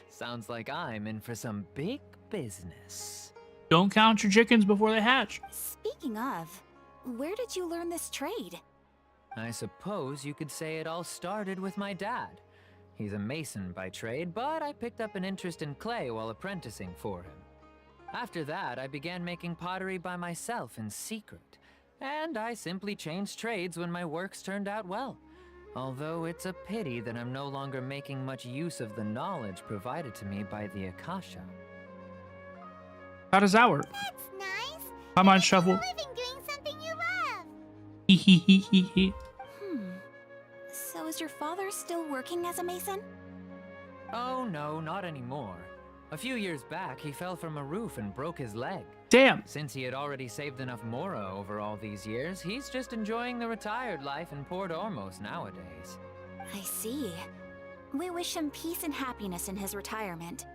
Sounds like I'm in for some big business. Don't count your chickens before they hatch. Speaking of, where did you learn this trade? I suppose you could say it all started with my dad. He's a mason by trade, but I picked up an interest in clay while apprenticing for him. After that, I began making pottery by myself in secret, and I simply changed trades when my works turned out well. Although it's a pity that I'm no longer making much use of the knowledge provided to me by the Akasha. How does that work? That's nice. Come on, Shuffle. Living doing something you love. Hee hee hee hee hee. So is your father still working as a mason? Oh no, not anymore. A few years back, he fell from a roof and broke his leg. Damn. Since he had already saved enough mora over all these years, he's just enjoying the retired life in Port Ormos nowadays. I see. We wish him peace and happiness in his retirement.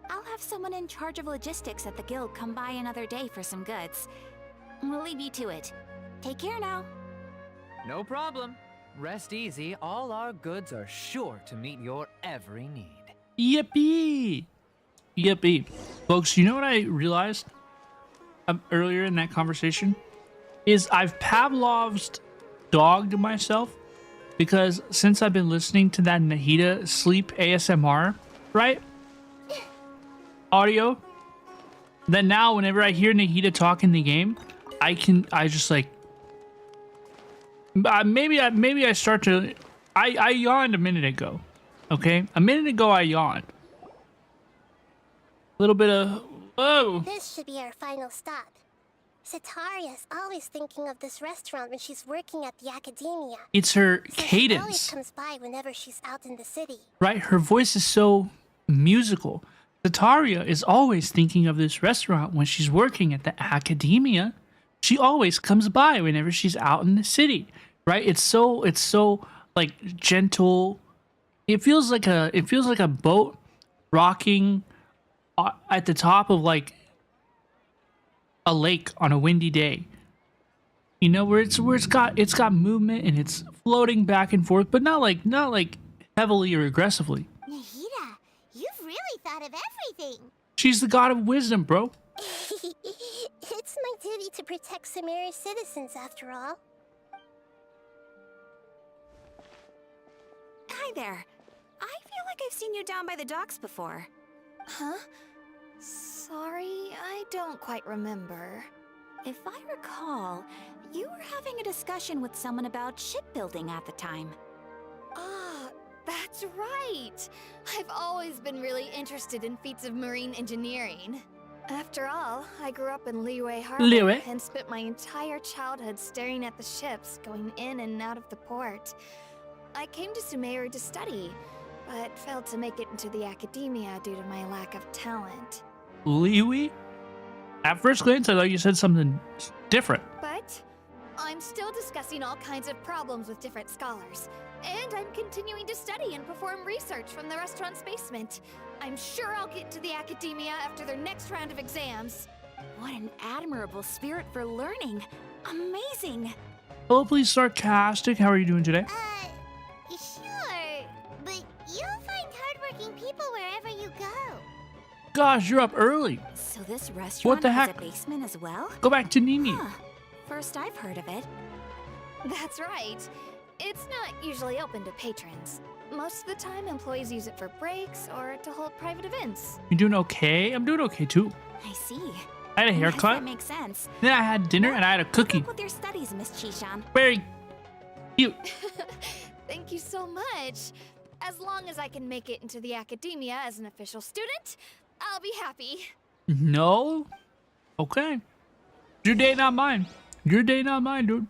I'll have someone in charge of logistics at the guild come by another day for some goods. We'll leave you to it. Take care now. No problem. Rest easy, all our goods are sure to meet your every need. Yippee. Yippee. Folks, you know what I realized earlier in that conversation? Is I've Pavlov's dogged myself because since I've been listening to that Nahida sleep ASMR, right? Audio. Then now whenever I hear Nahida talk in the game, I just like maybe I start to I yawned a minute ago. Okay? A minute ago I yawned. A little bit of whoa. This should be our final stop. Sataria's always thinking of this restaurant when she's working at the academia. It's her So she always cadence. comes by whenever she's out in the city. Right? Her voice is so musical. Sataria is always thinking of this restaurant when she's working at the academia. She always comes by whenever she's out in the city. Right? It's so like gentle. It feels like a boat rocking at the top of like a lake on a windy day. You know, where it's got movement and it's floating back and forth, but not like heavily or aggressively. Nahida, you've really thought of everything. She's the god of wisdom, bro. It's my duty to protect Sumeru's citizens, after all. Hi there. I feel like I've seen you down by the docks before. Huh? Sorry, I don't quite remember. If I recall, you were having a discussion with someone about shipbuilding at the time. Ah, that's right! I've always been really interested in feats of marine engineering. After all, I grew up in Liyue Harbor Liyue. and spent my entire childhood staring at the ships going in and out of the port. I came to Sumeru to study, but failed to make it into the academia due to my lack of talent. Liwi? At first glance, I thought you said something different. But I'm still discussing all kinds of problems with different scholars. And I'm continuing to study and perform research from the restaurant's basement. I'm sure I'll get to the academia after their next round of exams. What an admirable spirit for learning. Amazing. Hello, please, Sarcastic. How are you doing today? Sure. But you'll find hardworking people wherever you go. Gosh, you're up early. So this restaurant the has heck? a basement as well? Go back to Nini. Huh. First I've heard of it. That's right. It's not usually open to patrons. Most of the time, employees use it for breaks or to hold private events. You doing okay? I'm doing okay too. I see. I had a Yes, haircut. that makes sense. Then I had dinner and I had a Good cookie. luck with your studies, Miss Chishan. Very cute. Thank you so much. As long as I can make it into the academia as an official student, I'll be happy. No? Okay. Your day, not mine. Your day, not mine, dude.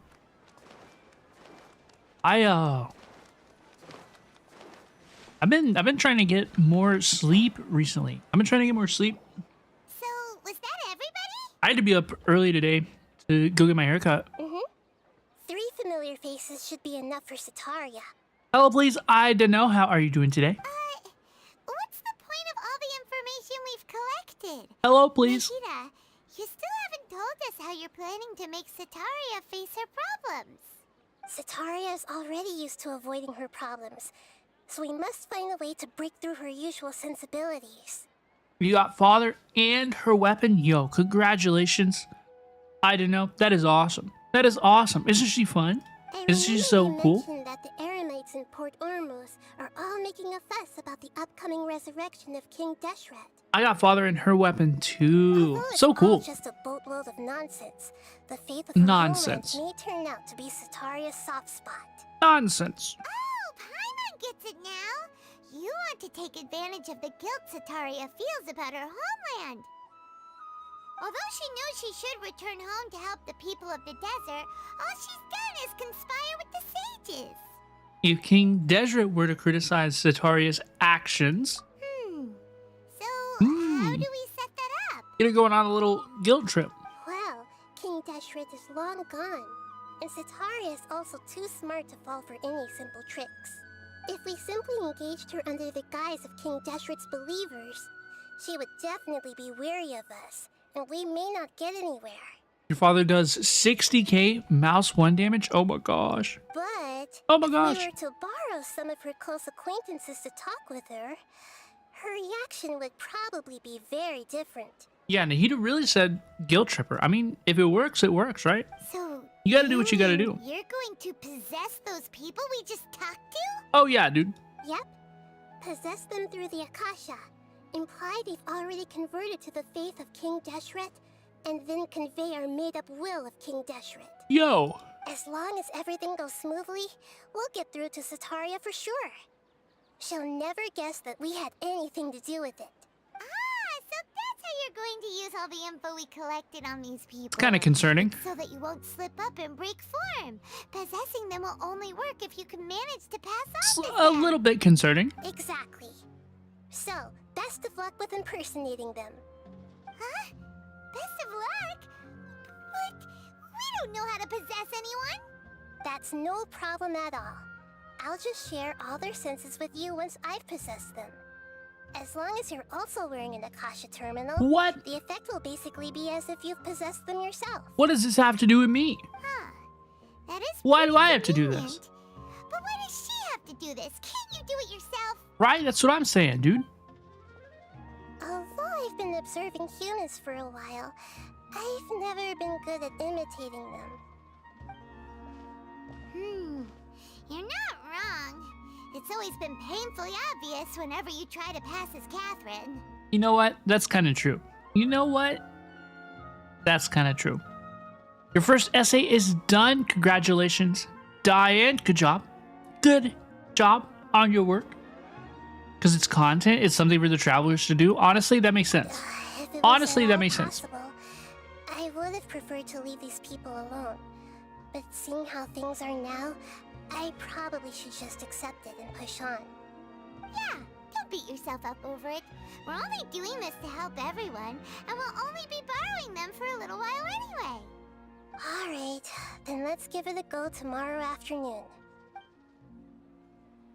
I've been trying to get more sleep recently. I've been trying to get more sleep. So, was that everybody? I had to be up early today to go get my haircut. 3 familiar faces should be enough for Sataria. Hello, please. I don't know. How are you doing today? What's the point of all the information we've collected? Hello, please. Nikita, you still haven't told us how you're planning to make Sataria face her problems. Sataria is already used to avoiding her problems, so we must find a way to break through her usual sensibilities. You got father and her weapon. Yo, congratulations. I don't know. That is awesome. That is awesome. Isn't she fun? Isn't she so cool? mentioned that the Eremites in Port Ormuz are all making a fuss about the upcoming resurrection of King Deshret. I got father and her weapon too. Although it's So all cool. just a boatload of nonsense, the faith of her Nonsense. homeland may turn out to be Sataria's soft spot. Nonsense. Oh, Paimon gets it now. You want to take advantage of the guilt Sataria feels about her homeland. Although she knows she should return home to help the people of the desert, all she's done is conspire with the sages. If King Deseret were to criticize Sataria's actions, So, how do we set that up? you're going on a little guilt trip. Well, King Deshret is long gone, and Sataria is also too smart to fall for any simple tricks. If we simply engaged her under the guise of King Deshret's believers, she would definitely be wary of us, and we may not get anywhere. Your father does 60k mouse 1 damage. Oh my gosh. But Oh my if gosh. we were to borrow some of her close acquaintances to talk with her, her reaction would probably be very different. Yeah, Nahida really said guilt tripper. I mean, if it works, right? So, You gotta do what you gotta do. mean You're going to possess those people we just talked to? Oh yeah, dude. Yep. Possess them through the Akasha. Imply they've already converted to the faith of King Deshret, and then convey our made-up will of King Deshret. Yo. As long as everything goes smoothly, we'll get through to Sataria for sure. She'll never guess that we had anything to do with it. So that's how you're going to use all the info we collected on these people. It's kind of concerning. So that you won't slip up and break form. Possessing them will only work if you can manage to pass It's on with a them. little bit concerning. Exactly. So, best of luck with impersonating them. Huh? Best of luck? But we don't know how to possess anyone. That's no problem at all. I'll just share all their senses with you once I've possessed them. As long as you're also wearing an Akasha terminal, What? the effect will basically be as if you've possessed them yourself. What does this have to do with me? Huh. That is Why do pretty I have to do this? convenient. But why does she have to do this? Can't you do it yourself? Right? That's what I'm saying, dude. Although I've been observing humans for a while, I've never been good at imitating them. You're not wrong. It's always been painfully obvious whenever you try to pass as Catherine. You know what? That's kind of true. You know what? That's kind of true. Your first essay is done. Congratulations. Diane, good job. Good job on your work. Because it's content. It's something for the travelers to do. Honestly, that makes sense. If it was Honestly, at that all makes sense. possible, I would have preferred to leave these people alone. But seeing how things are now, I probably should just accept it and push on. Yeah, don't beat yourself up over it. We're only doing this to help everyone, and we'll only be borrowing them for a little while anyway. Alright, then let's give it a go tomorrow afternoon.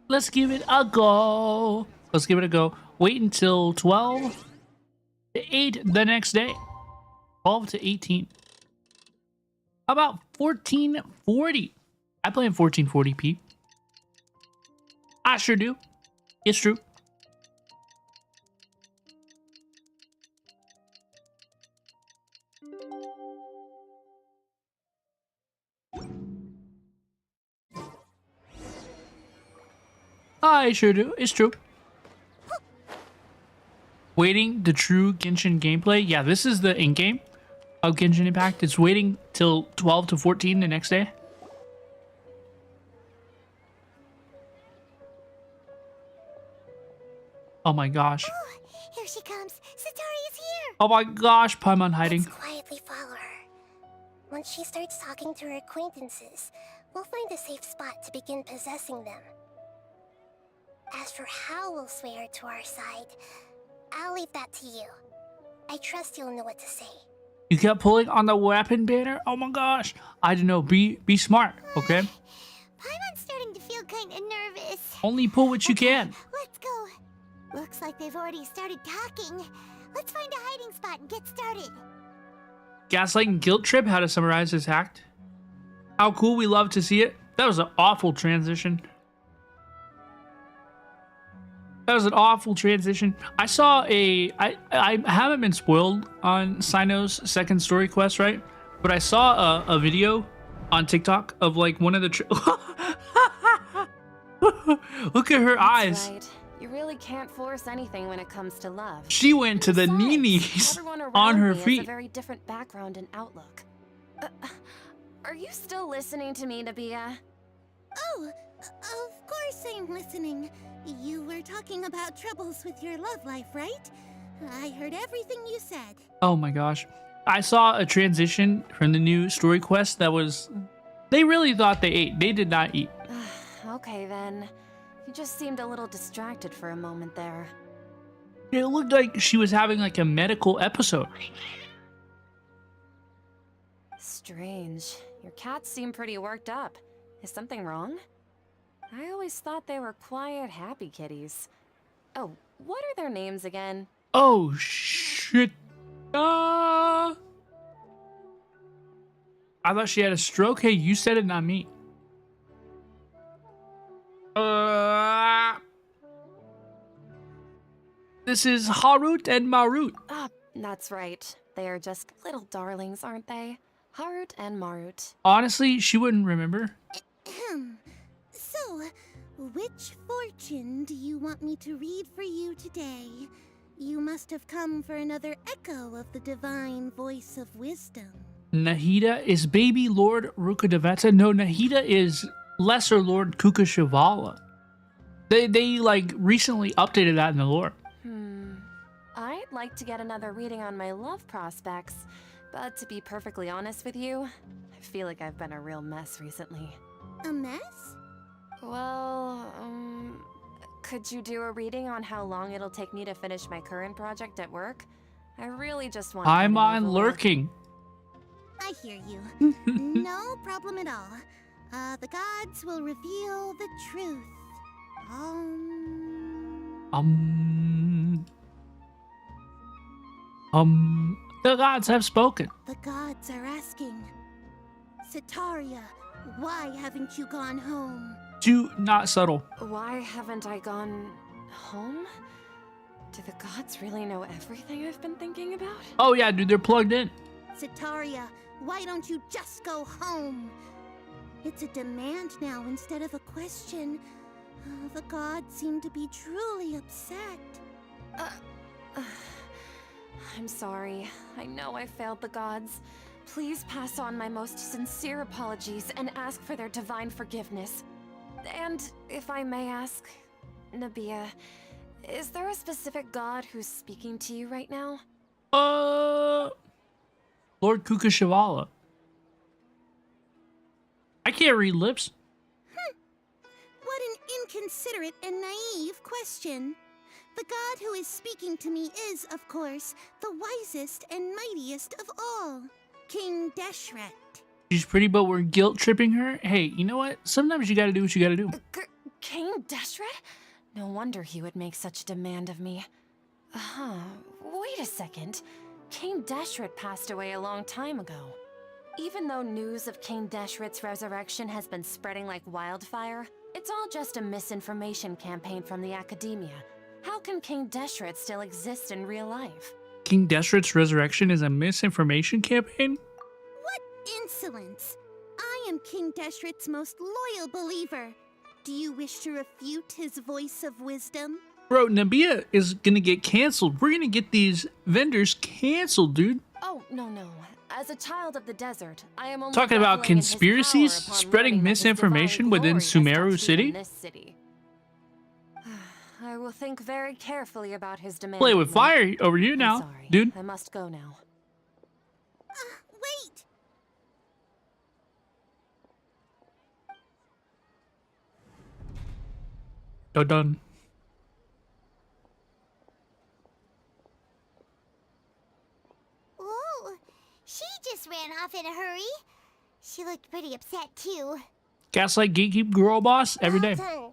Let's give it a go. Let's give it a go. Wait until 12 to 8 the next day. 12 to 18. How about 1440? I play in 1440p. I sure do. It's true. I sure do. It's true. Waiting the true Genshin gameplay. Yeah, this is the in-game of Genshin Impact. It's waiting till 12 to 14 the next day. Oh my gosh. Oh, here she comes. Satori's here. Oh my gosh, Paimon hiding. Let's quietly follow her. Once she starts talking to her acquaintances, we'll find a safe spot to begin possessing them. As for how we'll sway her to our side, I'll leave that to you. I trust you'll know what to say. You kept pulling on the weapon banner? Oh my gosh. I don't know. Be smart, okay? Paimon's starting to feel kind of nervous. Only pull what you can. Let's go. Looks like they've already started talking. Let's find a hiding spot and get started. Gaslight and guilt trip, how to summarize this act. How cool, we love to see it. That was an awful transition. That was an awful transition. I saw I haven't been spoiled on Sino's second story quest, right? But I saw a video on TikTok of like one of the... Look at her eyes. Right. You really can't force anything when it comes to love. She went to the Besides, knees everyone around on her me has feet. a very different background and outlook. Are you still listening to me, Nabia? Oh, of course I'm listening. You were talking about troubles with your love life, right? I heard everything you said. Oh my gosh. I saw a transition from the new story quest that was... They really thought they ate. They did not eat. Okay then. You just seemed a little distracted for a moment there. It looked like she was having like a medical episode. Strange. Your cats seem pretty worked up. Is something wrong? I always thought they were quiet, happy kitties. Oh, what are their names again? Oh shit. I thought she had a stroke. Hey, you said it, not me. This is Harut and Marut. Ah, that's right. They are just little darlings, aren't they? Harut and Marut. Honestly, she wouldn't remember. So, which fortune do you want me to read for you today? You must have come for another echo of the divine voice of wisdom. Nahida is baby Lord Rukkhadevata. No, Nahida is lesser Lord Kukashivala. They like recently updated that in the lore. I'd like to get another reading on my love prospects, but to be perfectly honest with you, I feel like I've been a real mess recently. A mess? Well, could you do a reading on how long it'll take me to finish my current project at work? I really just want to get I'm it on over with. lurking. I hear you. No problem at all. The gods will reveal the truth. The gods have spoken. The gods are asking, Sataria, why haven't you gone home? Do not subtle. Why haven't I gone home? Do the gods really know everything I've been thinking about? Oh yeah, dude, they're plugged in. Sataria, why don't you just go home? It's a demand now instead of a question. The gods seem to be truly upset. I'm sorry. I know I failed the gods. Please pass on my most sincere apologies and ask for their divine forgiveness. And if I may ask, Nabia, is there a specific god who's speaking to you right now? Lord Kukashivala. I can't read lips. What an inconsiderate and naive question. The god who is speaking to me is, of course, the wisest and mightiest of all, King Deshret. She's pretty, but we're guilt-tripping her? Hey, you know what? Sometimes you gotta do what you gotta do. King Deshret? No wonder he would make such a demand of me. Wait a second. King Deshret passed away a long time ago. Even though news of King Deshret's resurrection has been spreading like wildfire, it's all just a misinformation campaign from the academia. How can King Deshret still exist in real life? King Deshret's resurrection is a misinformation campaign? What insolence! I am King Deshret's most loyal believer. Do you wish to refute his voice of wisdom? Bro, Nabia is gonna get canceled. We're gonna get these vendors canceled, dude. Oh, no. As a child of the desert, I am only Talking about reveling in his conspiracies, power upon spreading learning that his misinformation divine within glory has Sumeru touched City? even this city. I will think very carefully about his demand. Play of with me. fire over here I'm now, sorry. dude. I must go now. Wait! Done. Whoa, she just ran off in a hurry. She looked pretty upset too. Gaslight gatekeep girl boss every day. Well done.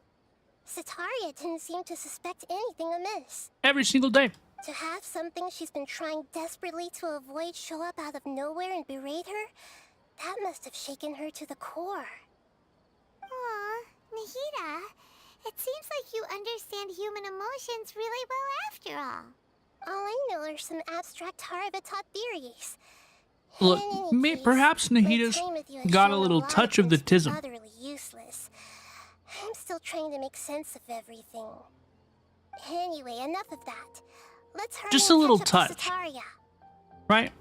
Sataria didn't seem to suspect anything amiss. Every single day. To have something she's been trying desperately to avoid show up out of nowhere and berate her, that must have shaken her to the core. Aw, Nahida, it seems like you understand human emotions really well after all. All I know are some abstract Harava-taught theories. Look, In any case, perhaps my Nahida's time with you has got a shown little lot touch of the things to be tism. utterly useless. I'm still trying to make sense of everything. Anyway, enough of that. Let's hurry Just and a little catch up to touch. Sataria. Right?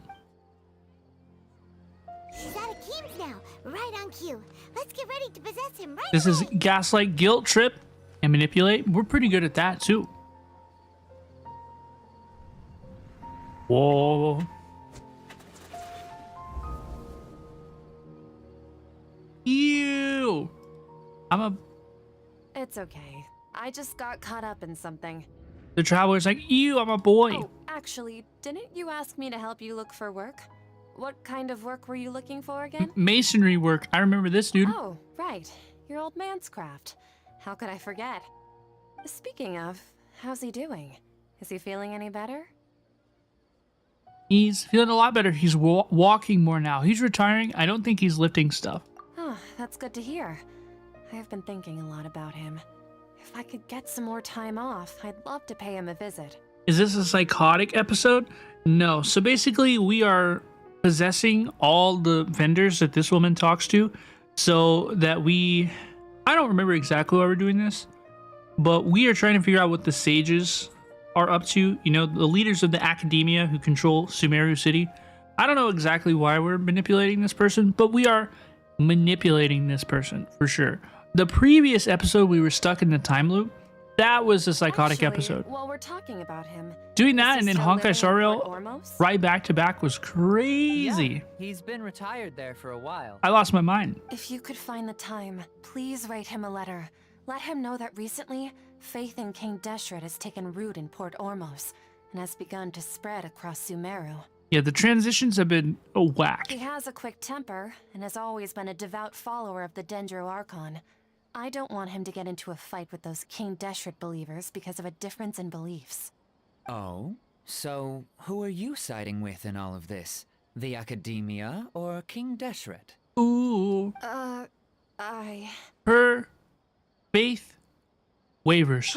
She's out of Keem's now, right on cue. Let's get ready to possess him right This is away. gaslight, guilt trip, and manipulate. We're pretty good at that too. Whoa. Ew. It's okay. I just got caught up in something. The traveler's like, ew, I'm a boy. Oh, actually, didn't you ask me to help you look for work? What kind of work were you looking for again? Masonry work. I remember this, dude. Oh, right. Your old man's craft. How could I forget? Speaking of, how's he doing? Is he feeling any better? He's feeling a lot better. He's walking more now. He's retiring. I don't think he's lifting stuff. Oh, that's good to hear. I have been thinking a lot about him. If I could get some more time off, I'd love to pay him a visit. Is this a psychotic episode? No. So basically, we are possessing all the vendors that this woman talks to so that I don't remember exactly why we're doing this, but we are trying to figure out what the sages are up to. You know, the leaders of the academia who control Sumeru City. I don't know exactly why we're manipulating this person, but we are manipulating this person for sure. The previous episode, we were stuck in the time loop. That was a psychotic Actually, episode. While we're talking about him, Doing is that he and then still Honkai living in Star Rail Port Ormos? right back to back was crazy. Yeah, he's been retired there for a while. I lost my mind. If you could find the time, please write him a letter. Let him know that recently, faith in King Deshret has taken root in Port Ormos and has begun to spread across Sumeru. Yeah, the transitions have been a whack. He has a quick temper and has always been a devout follower of the Dendro Archon. I don't want him to get into a fight with those King Deshret believers because of a difference in beliefs. Oh? So, who are you siding with in all of this? The Academia or King Deshret? Ooh, her faith wavers.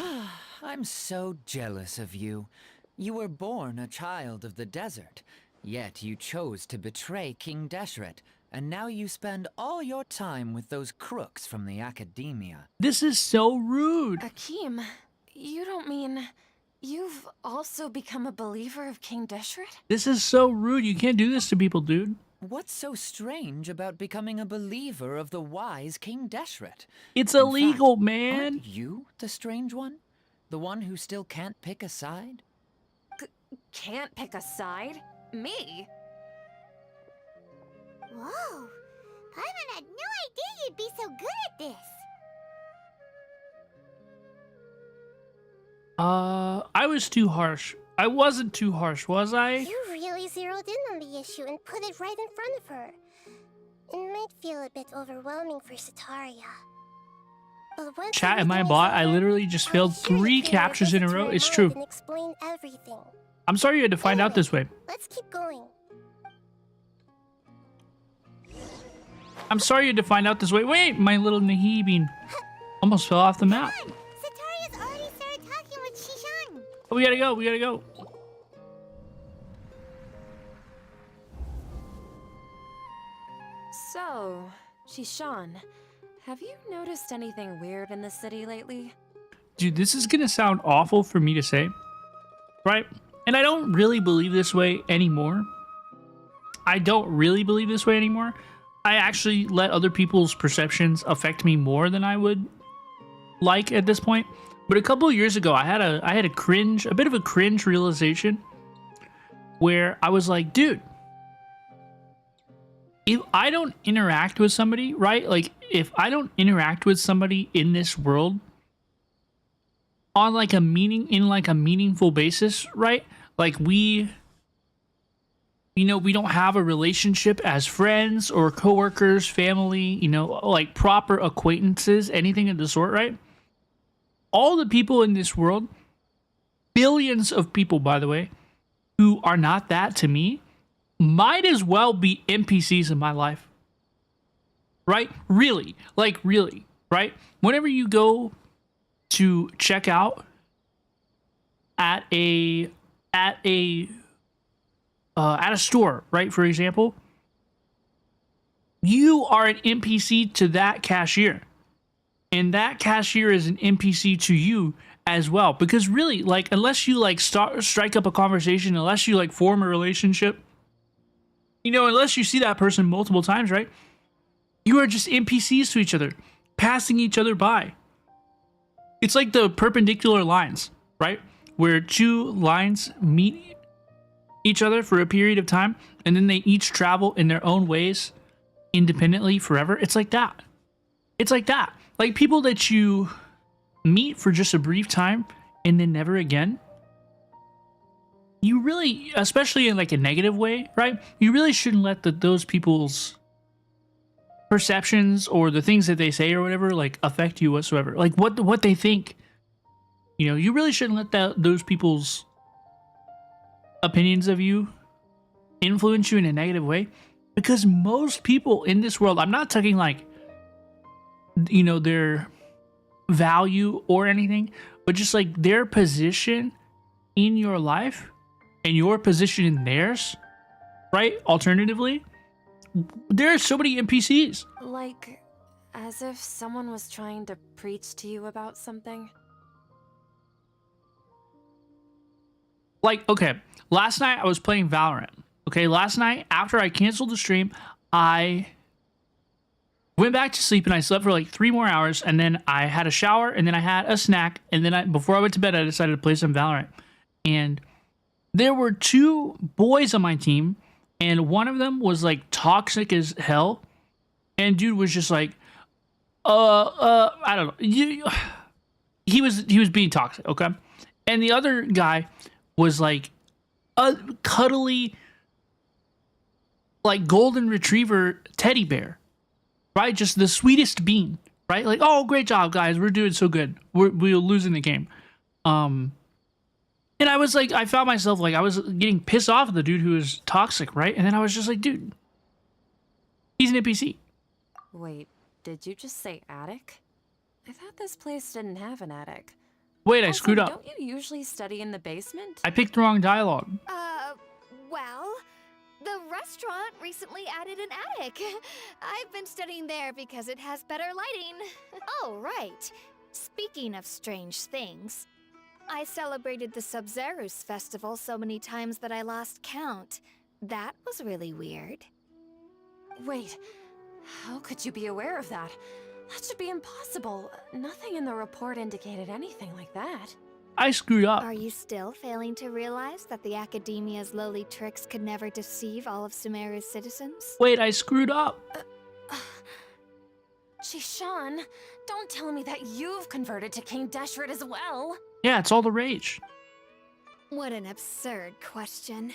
I'm so jealous of you. You were born a child of the desert, yet you chose to betray King Deshret, and now you spend all your time with those crooks from the Academia. This is so rude. Akeem, you don't mean you've also become a believer of King Deshret? This is so rude. You can't do this to people, dude. What's so strange about becoming a believer of the wise King Deshret? It's In illegal, fact, man. Aren't you the strange one? The one who still can't pick a side? Can't pick a side? Me? Whoa, Paimon had no idea you'd be so good at this. I was too harsh. I wasn't too harsh, was I? You really zeroed in on the issue and put it right in front of her. It might feel a bit overwhelming for Sataria. But once Chat, am I a everything is bot? I over, literally just I'll failed be sure to 3 clear your captures in a visit to row. her It's mind true. and explain everything. I'm sorry you had to find out Anyway, this way. Let's keep going. I'm sorry you had to find out this way. Wait, my little Nahibin almost fell off the map. Sataria's already started talking with Shishan. Oh, we gotta go. We gotta go. So, Shishan, have you noticed anything weird in the city lately? Dude, this is gonna sound awful for me to say, right? And I don't really believe this way anymore. I don't really believe this way anymore. I actually let other people's perceptions affect me more than I would like at this point. But a couple of years ago, I had a bit of a cringe realization where I was like, dude, if I don't interact with somebody, right? Like if I don't interact with somebody in this world on like a meaningful basis, right? Like we don't have a relationship as friends or coworkers, family, like proper acquaintances, anything of the sort, right? All the people in this world, billions of people, by the way, who are not that to me, might as well be NPCs in my life. Right? Really, right? Whenever you go to check out at a store, right? For example, you are an NPC to that cashier, and that cashier is an NPC to you as well. Because really, like, unless you like strike up a conversation, unless you like form a relationship, unless you see that person multiple times, right? You are just NPCs to each other, passing each other by. It's like the perpendicular lines, right? Where 2 lines meet each other for a period of time, and then they each travel in their own ways independently forever. It's like that. It's like that. Like people that you meet for just a brief time and then never again. You really, especially in like a negative way, right? You really shouldn't let those people's perceptions or the things that they say or whatever like affect you whatsoever. Like what they think. You really shouldn't let those people's opinions of you influence you in a negative way, because most people in this world, I'm not talking like their value or anything, but just like their position in your life and your position in theirs, right? Alternatively, there are so many NPCs. Like, as if someone was trying to preach to you about something? Like, okay, last night I was playing Valorant. Okay, last night after I canceled the stream, I went back to sleep and I slept for like 3 more hours, and then I had a shower, and then I had a snack, and then before I went to bed, I decided to play some Valorant. And there were 2 boys on my team, and one of them was like toxic as hell, and dude was just like, I don't know, he was being toxic, okay, and the other guy was like a cuddly, like golden retriever teddy bear, right? Just the sweetest bean, right? Like, oh, great job, guys, we're doing so good, we're losing the game, and I was like, I found myself like I was getting pissed off at the dude who was toxic, right? And then I was just like, dude, he's an NPC. Wait, did you just say attic? I thought this place didn't have an attic. Wait, I Also, screwed up. Don't you usually study in the basement? I picked the wrong dialogue. Well, the restaurant recently added an attic. I've been studying there because it has better lighting. Oh, right. Speaking of strange things, I celebrated the Sub-Zerus festival so many times that I lost count. That was really weird. Wait, how could you be aware of that? That should be impossible. Nothing in the report indicated anything like that. I screwed up. Are you still failing to realize that the Academia's lowly tricks could never deceive all of Sumeru's citizens? Wait, I screwed up. Shishan, don't tell me that you've converted to King Deshret as well. Yeah, it's all the rage. What an absurd question.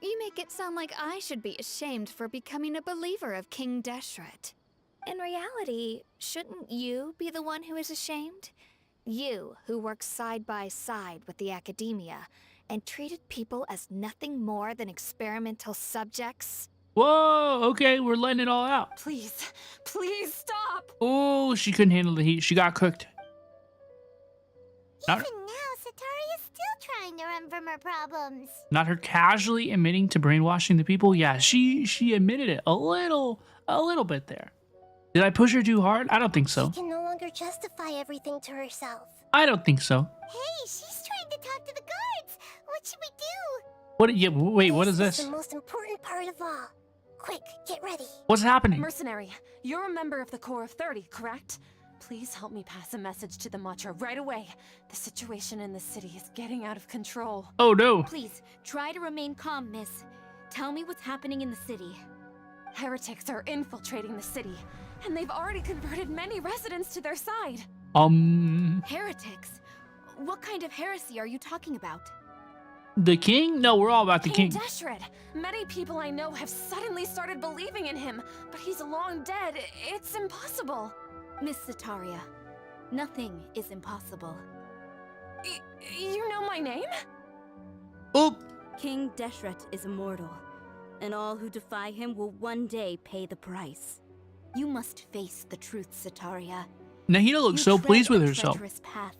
You make it sound like I should be ashamed for becoming a believer of King Deshret. In reality, shouldn't you be the one who is ashamed? You, who worked side by side with the academia and treated people as nothing more than experimental subjects. Whoa, okay, we're letting it all out. Please, please stop. Oh, she couldn't handle the heat. She got cooked. Not, Even now, Sataria's still trying to run from her problems. not her casually admitting to brainwashing the people. Yeah, she admitted it a little bit there. Did I push her too hard? I don't think so. She can no longer justify everything to herself. I don't think so. Hey, she's trying to talk to the guards. What should we do? What? Yeah, wait, what is This this? is the most important part of all. Quick, get ready. What's happening? Mercenary, you're a member of the Corps of 30, correct? Please help me pass a message to the Matcha right away. The situation in the city is getting out of control. Oh no. Please, try to remain calm, miss. Tell me what's happening in the city. Heretics are infiltrating the city, and they've already converted many residents to their side. Heretics? What kind of heresy are you talking about? The king? No, we're all about the king. Deshret. Many people I know have suddenly started believing in him, but he's long dead. It's impossible. Miss Sataria, nothing is impossible. You know my name? Oh, King Deshret is immortal, and all who defy him will one day pay the price. You must face the truth, Sataria. Nahida looks so tread pleased with a herself. treacherous path,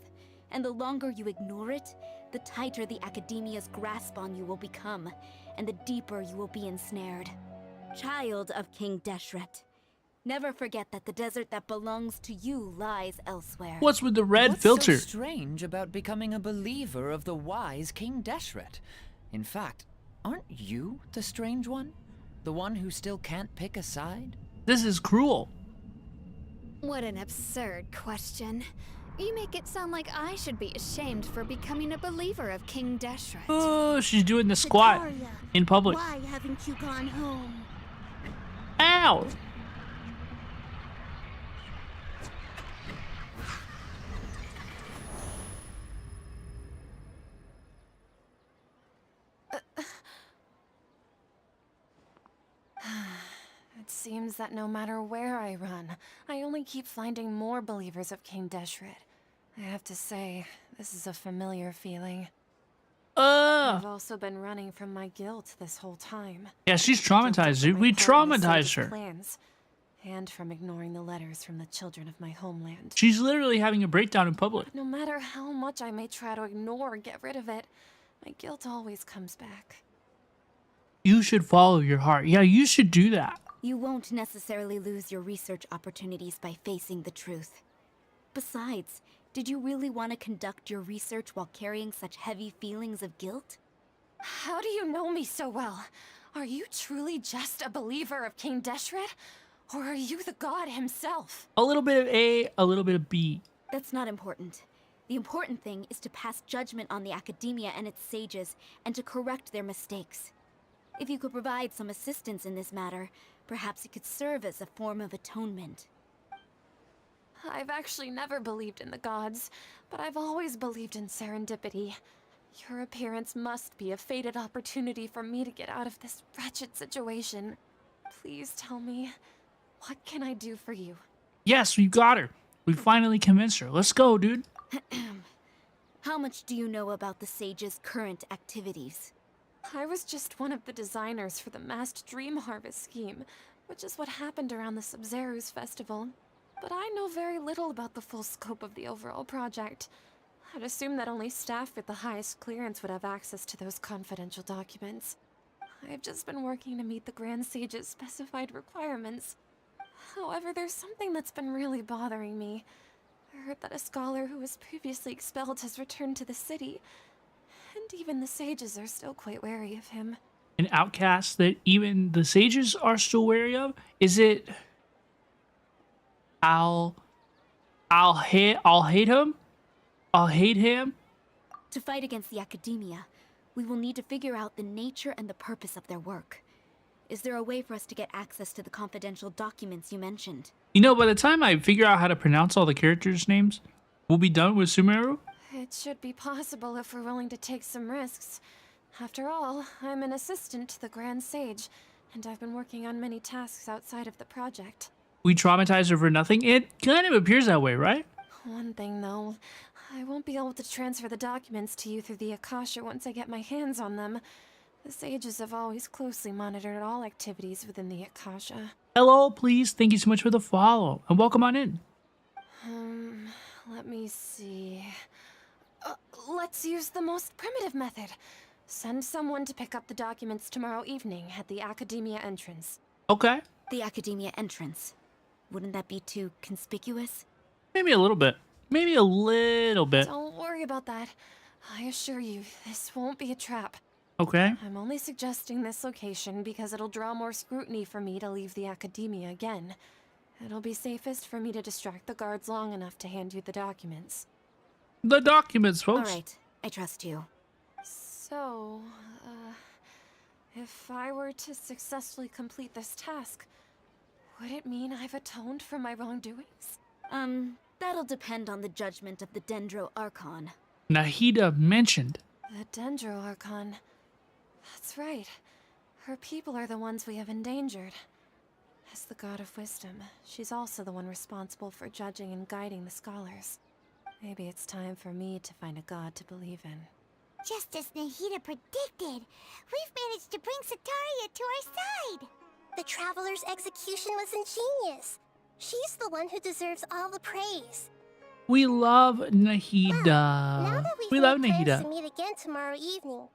and the longer you ignore it, the tighter the Academia's grasp on you will become, and the deeper you will be ensnared. Child of King Deshret, Never forget that the desert that belongs to you lies elsewhere. What's with the red What's filter? so strange about becoming a believer of the wise King Deshret? In fact, aren't you the strange one? The one who still can't pick a side? This is cruel. What an absurd question. You make it sound like I should be ashamed for becoming a believer of King Deshret. Oh, she's doing the squat Sataria, in public. why haven't you gone home? Ow! It seems that no matter where I run, I only keep finding more believers of King Deshret. I have to say, this is a familiar feeling. I've also been running from my guilt this whole time. Yeah, she's traumatized, dude. We traumatized her. Plans, and from ignoring the letters from the children of my homeland. She's literally having a breakdown in public. No matter how much I may try to ignore or get rid of it, my guilt always comes back. You should follow your heart. Yeah, you should do that. You won't necessarily lose your research opportunities by facing the truth. Besides, did you really want to conduct your research while carrying such heavy feelings of guilt? How do you know me so well? Are you truly just a believer of King Deshret? Or are you the god himself? A little bit of A, a little bit of B. That's not important. The important thing is to pass judgment on the academia and its sages, and to correct their mistakes. If you could provide some assistance in this matter, perhaps it could serve as a form of atonement. I've actually never believed in the gods, but I've always believed in serendipity. Your appearance must be a fated opportunity for me to get out of this wretched situation. Please tell me, what can I do for you? Yes, we got her. We finally convinced her. Let's go, dude. How much do you know about the sage's current activities? I was just one of the designers for the masked dream harvest scheme, which is what happened around the Sumeru's festival. But I know very little about the full scope of the overall project. I'd assume that only staff with the highest clearance would have access to those confidential documents. I've just been working to meet the Grand Sage's specified requirements. However, there's something that's been really bothering me. I heard that a scholar who was previously expelled has returned to the city, and even the sages are still quite wary of him. An outcast that even the sages are still wary of? Is it... I'll hate him? I'll hate him? To fight against the academia, we will need to figure out the nature and the purpose of their work. Is there a way for us to get access to the confidential documents you mentioned? You know, by the time I figure out how to pronounce all the characters' names, we'll be done with Sumeru. It should be possible if we're willing to take some risks. After all, I'm an assistant to the Grand Sage, and I've been working on many tasks outside of the project. We traumatized her for nothing? It kind of appears that way, right? One thing, though. I won't be able to transfer the documents to you through the Akasha once I get my hands on them. The sages have always closely monitored all activities within the Akasha. Hello, please. Thank you so much for the follow. And welcome on in. Let me see. Let's use the most primitive method. Send someone to pick up the documents tomorrow evening at the Academia entrance. Okay. The Academia entrance. Wouldn't that be too conspicuous? Maybe a little bit. Maybe a little bit. Don't worry about that. I assure you, this won't be a trap. Okay. I'm only suggesting this location because it'll draw more scrutiny for me to leave the Academia again. It'll be safest for me to distract the guards long enough to hand you the documents. The documents, folks. Alright, I trust you. So, if I were to successfully complete this task, would it mean I've atoned for my wrongdoings? That'll depend on the judgment of the Dendro Archon. Nahida mentioned. The Dendro Archon. That's right. Her people are the ones we have endangered. As the god of wisdom, she's also the one responsible for judging and guiding the scholars. Maybe it's time for me to find a god to believe in. Just as Nahida predicted, we've managed to bring Sataria to our side. The Traveler's execution was ingenious. She's the one who deserves all the praise. We love Nahida. Now that We we've love made plans Nahida. to meet again tomorrow evening,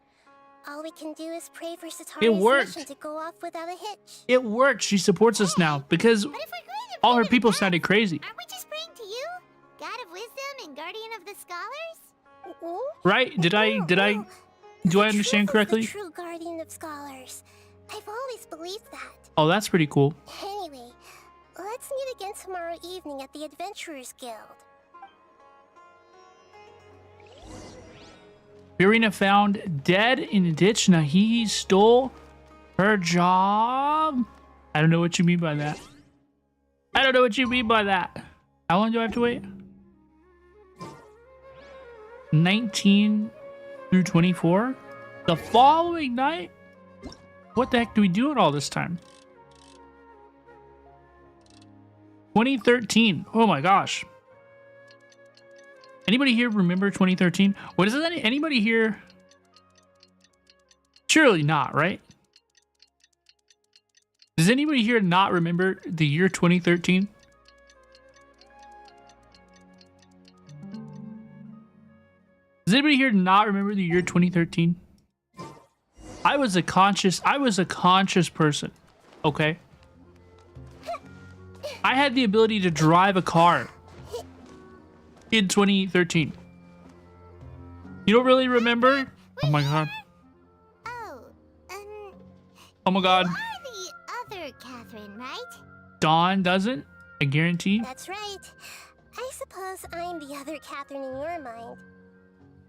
all we can do is pray for It Sataria's worked. mission to go off without a hitch. It worked. She supports us now because But if we're going to all pray her to people the sounded gods, crazy. aren't we just praying to you? God of wisdom and guardian of the scholars? Ooh. Right? Do I The understand truth is correctly? the true guardian of scholars. I've always believed that. Oh, that's pretty cool. Anyway, let's meet again tomorrow evening at the Adventurers Guild. Irina found dead in a ditch. Nahi stole her job. I don't know what you mean by that. I don't know what you mean by that. How long do I have to wait? 19 through 24? The following night? What the heck do we do in all this time? 2013. Oh my gosh. Anybody here remember 2013? What is it? Anybody here? Surely not, right? Does anybody here not remember the year 2013? Does anybody here not remember the year 2013? I was a conscious person, okay? I had the ability to drive a car in 2013. You don't really remember? Oh my god. Oh, Oh my god. you are the other Catherine, right? Dawn doesn't, I guarantee. That's right. I suppose I'm the other Catherine in your mind.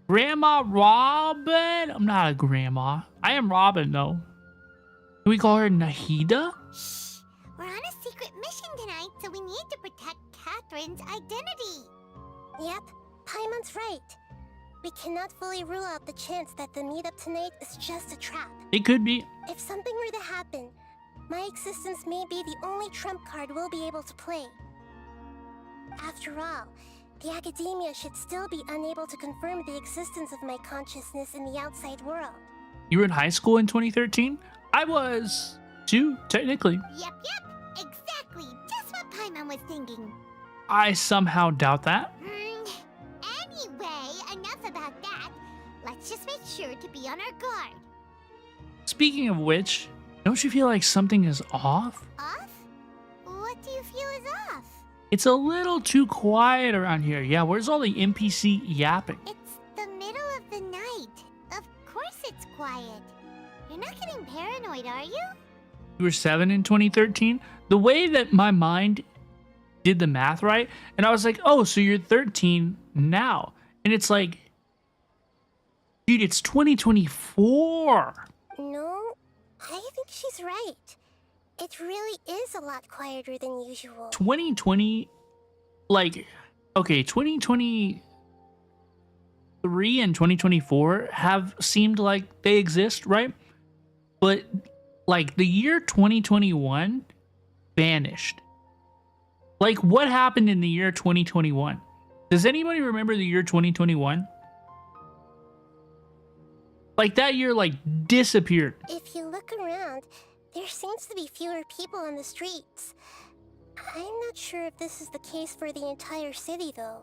Grandma Robin? I'm not a grandma. I am Robin, though. Can we call her Nahida? Shh! We're on a secret mission tonight, so we need to protect Catherine's identity. Yep, Paimon's right. We cannot fully rule out the chance that the meetup tonight is just a trap. It could be. If something were to happen, my existence may be the only trump card we'll be able to play. After all, the Academia should still be unable to confirm the existence of my consciousness in the outside world. You were in high school in 2013? I was, too, technically. Yep, exactly. Just what Paimon was thinking. I somehow doubt that. Anyway, enough about that. Let's just make sure to be on our guard. Speaking of which, don't you feel like something is off? Off? What do you feel is off? It's a little too quiet around here. Yeah, where's all the NPC yapping? It's the middle of the night. Of course it's quiet. You're not getting paranoid, are you? You were 7 in 2013? The way that my mind did the math right, and I was like, oh, so you're 13 now. And it's like, dude, it's 2024. No, I think she's right. It really is a lot quieter than usual. 2020, like, okay, 2023 and 2024 have seemed like they exist, right? But like the year 2021 vanished. Like, what happened in the year 2021? Does anybody remember the year 2021? Like, that year, like, disappeared. If you look around, there seems to be fewer people on the streets. I'm not sure if this is the case for the entire city, though.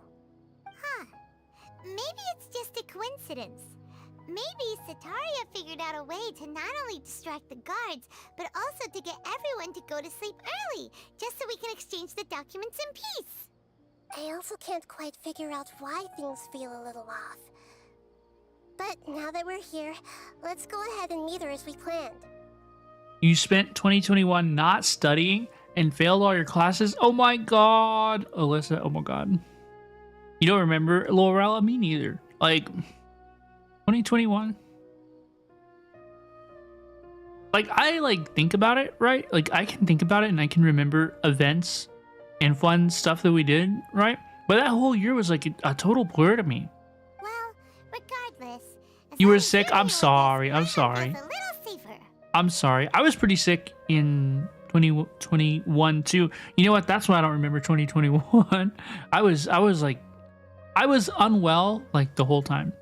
Huh. Maybe it's just a coincidence. Maybe Sataria figured out a way to not only distract the guards, but also to get everyone to go to sleep early, just so we can exchange the documents in peace. I also can't quite figure out why things feel a little off. But now that we're here, let's go ahead and meet her as we planned. You spent 2021 not studying and failed all your classes? Oh my god. Alyssa, oh my god. You don't remember Laurella? Me neither. Like, 2021. Like, I like think about it, right? Like, I can think about it and I can remember events and fun stuff that we did, right? But that whole year was like a total blur to me. Well, regardless. You were sick? I'm sorry. I'm sorry. A little safer. I'm sorry. I was pretty sick in 2021 too. You know what? That's why I don't remember 2021. I was unwell like the whole time.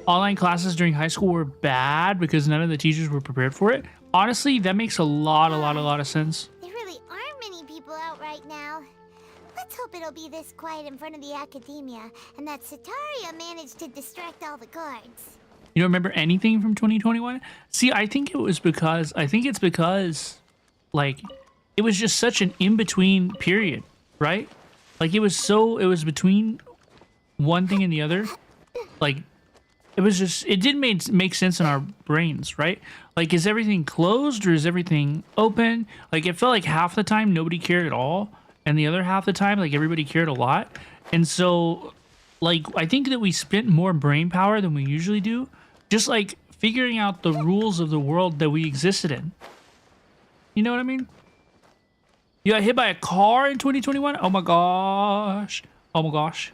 Online classes during high school were bad because none of the teachers were prepared for it. Honestly, that makes a lot of sense. There really aren't many people out right now. Let's hope it'll be this quiet in front of the academia, and that Sataria managed to distract all the guards. You don't remember anything from 2021? See, I think it's because like it was just such an in-between period, right? Like it was between one thing and the other. Like it didn't make sense in our brains, right? Like, is everything closed or is everything open? Like, it felt like half the time nobody cared at all, and the other half the time, like, everybody cared a lot. And so, like, I think that we spent more brain power than we usually do, just like figuring out the rules of the world that we existed in. You know what I mean? You got hit by a car in 2021? Oh my gosh. Oh my gosh.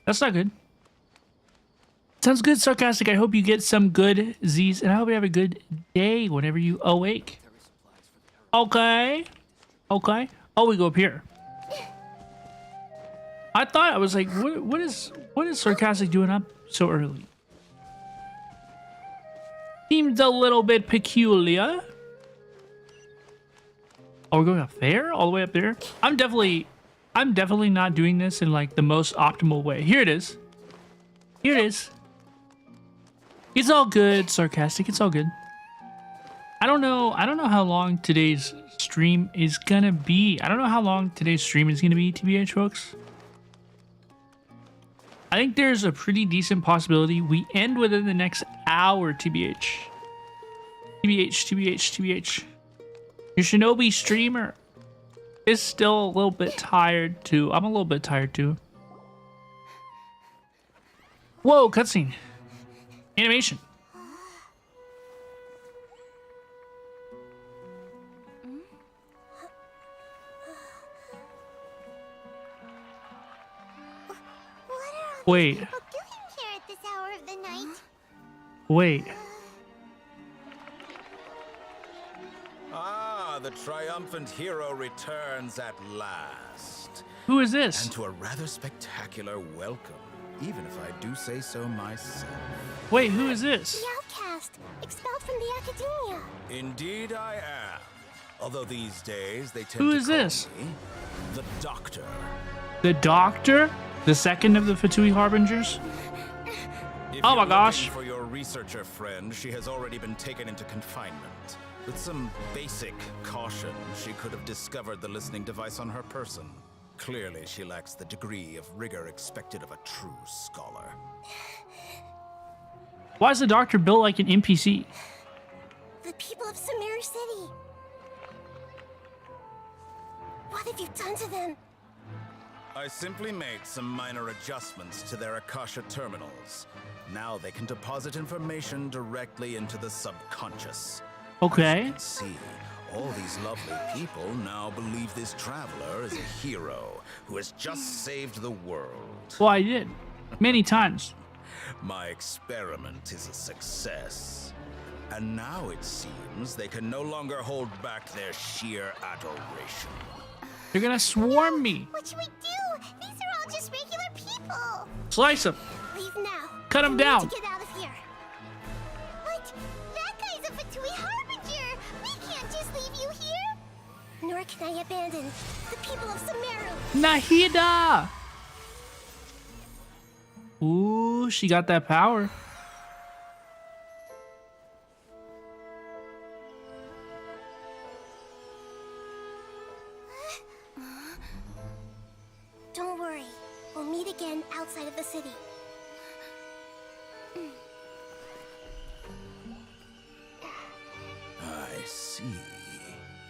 That's not good. Sounds good, Sarcastic. I hope you get some good Z's, and I hope you have a good day whenever you awake. Okay. Okay. Oh, we go up here. I thought, I was like, what is Sarcastic doing up so early? Seems a little bit peculiar. Oh, we're going up there? All the way up there? I'm definitely not doing this in like the most optimal way. Here it is. Here it is. It's all good, Sarcastic. It's all good. I don't know how long today's stream is gonna be. TBH, folks. I think there's a pretty decent possibility we end within the next hour, TBH. TBH. Your Shinobi streamer is still a little bit tired too. I'm a little bit tired too. Whoa, cutscene. Animation. Wait. What are all these people doing here at this hour of the night? Wait. Ah, the triumphant hero returns at last. Who is this? And to a rather spectacular welcome, even if I do say so myself. Wait, who is this? The outcast, expelled from the academia. Indeed I am. Although these days they tend Who to is call this? me the Doctor. The Doctor? The second of the Fatui Harbingers? If Oh my you're gosh. looking for your researcher friend, she has already been taken into confinement. With some basic caution, she could have discovered the listening device on her person. Clearly, she lacks the degree of rigor expected of a true scholar. Why is the Doctor built like an NPC? The people of Sumeru City. What have you done to them? I simply made some minor adjustments to their Akasha terminals. Now they can deposit information directly into the subconscious. As Okay. you can see, all these lovely people now believe this traveler is a hero who has just saved the world. Well, I did. Many times. My experiment is a success. And now it seems they can no longer hold back their sheer adoration. They're gonna swarm me. What should we do? These are all just regular people. Slice them. Leave now. Cut 'em We need down. to get out of here. What? That guy's a Fatui Harbinger. We can't just leave you here. Nor can I abandon the people of Sumeru. Nahida! Ooh, she got that power. Don't worry. We'll meet again outside of the city. I see.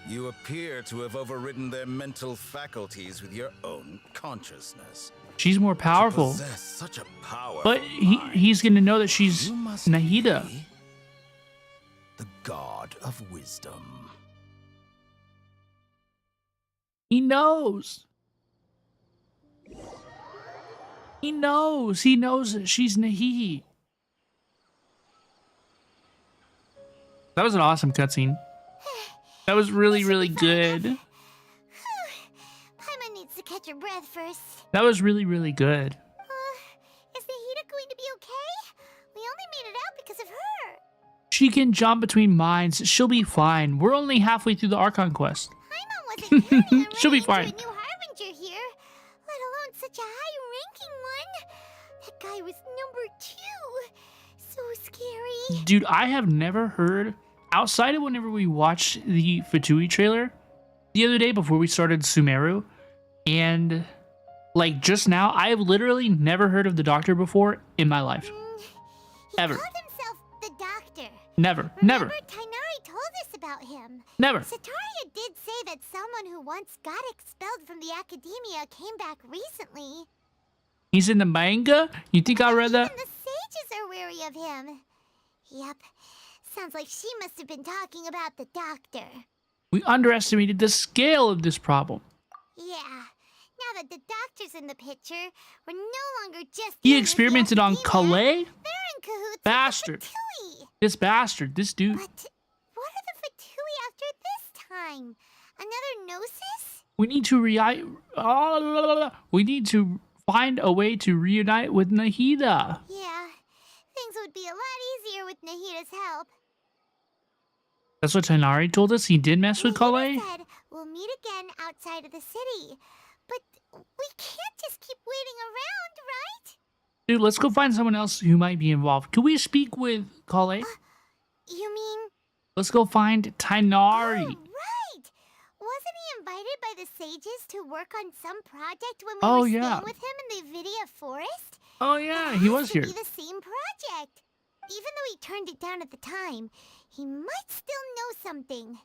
You appear to have overridden their mental faculties with your own consciousness. She's more powerful. Possess such a power. But he's gonna know that she's You must Nahida. be the god of wisdom. He knows. He knows. He knows that she's Nahihi. That was an awesome cutscene. That was really, really good. Paimon needs to catch her breath first. That was really, really good. Is Nahida going to be okay? We only made it out because of her. She can jump between minds. She'll be fine. We're only halfway through the Archon quest. Paimon wasn't counting on She'll be running fine. into a new Harbinger here, let alone such a high-ranking one. That guy was number 2. So scary. Dude, I have never heard, outside of whenever we watched the Fatui trailer the other day before we started Sumeru, and like just now, I have literally never heard of the Doctor before in my life. He Ever. called himself the Doctor. Never. Never. Remember, Tainari told us about him. Never. Sataria did say that someone who once got expelled from the academia came back recently. He's in the manga? You think I read that? Even the sages are wary of him. Yep. Sounds like she must have been talking about the Doctor. We underestimated the scale of this problem. Yeah. Now that the Doctor's in the picture, we're no longer just He dealing with the experimented on academia. Kalei? They're in cahoots Bastard. with the Fatui. This bastard, this dude. But what are the Fatui after this time? Another Gnosis? We need to we need to find a way to reunite with Nahida. Yeah. Things would be a lot easier with Nahida's help. That's what Tainari told us. He did mess with Nahida Kalei. said we'll meet again outside of the city. But we can't just keep waiting around, right? Dude, let's go find someone else who might be involved. Can we speak with Kalei? You mean... Let's go find Tainari. Oh, right! Wasn't he invited by the sages to work on some project when we Oh, were yeah. staying with him in the Vidia forest? Oh yeah, That he has was to here. be the same project. Even though he turned it down at the time, he might still know something.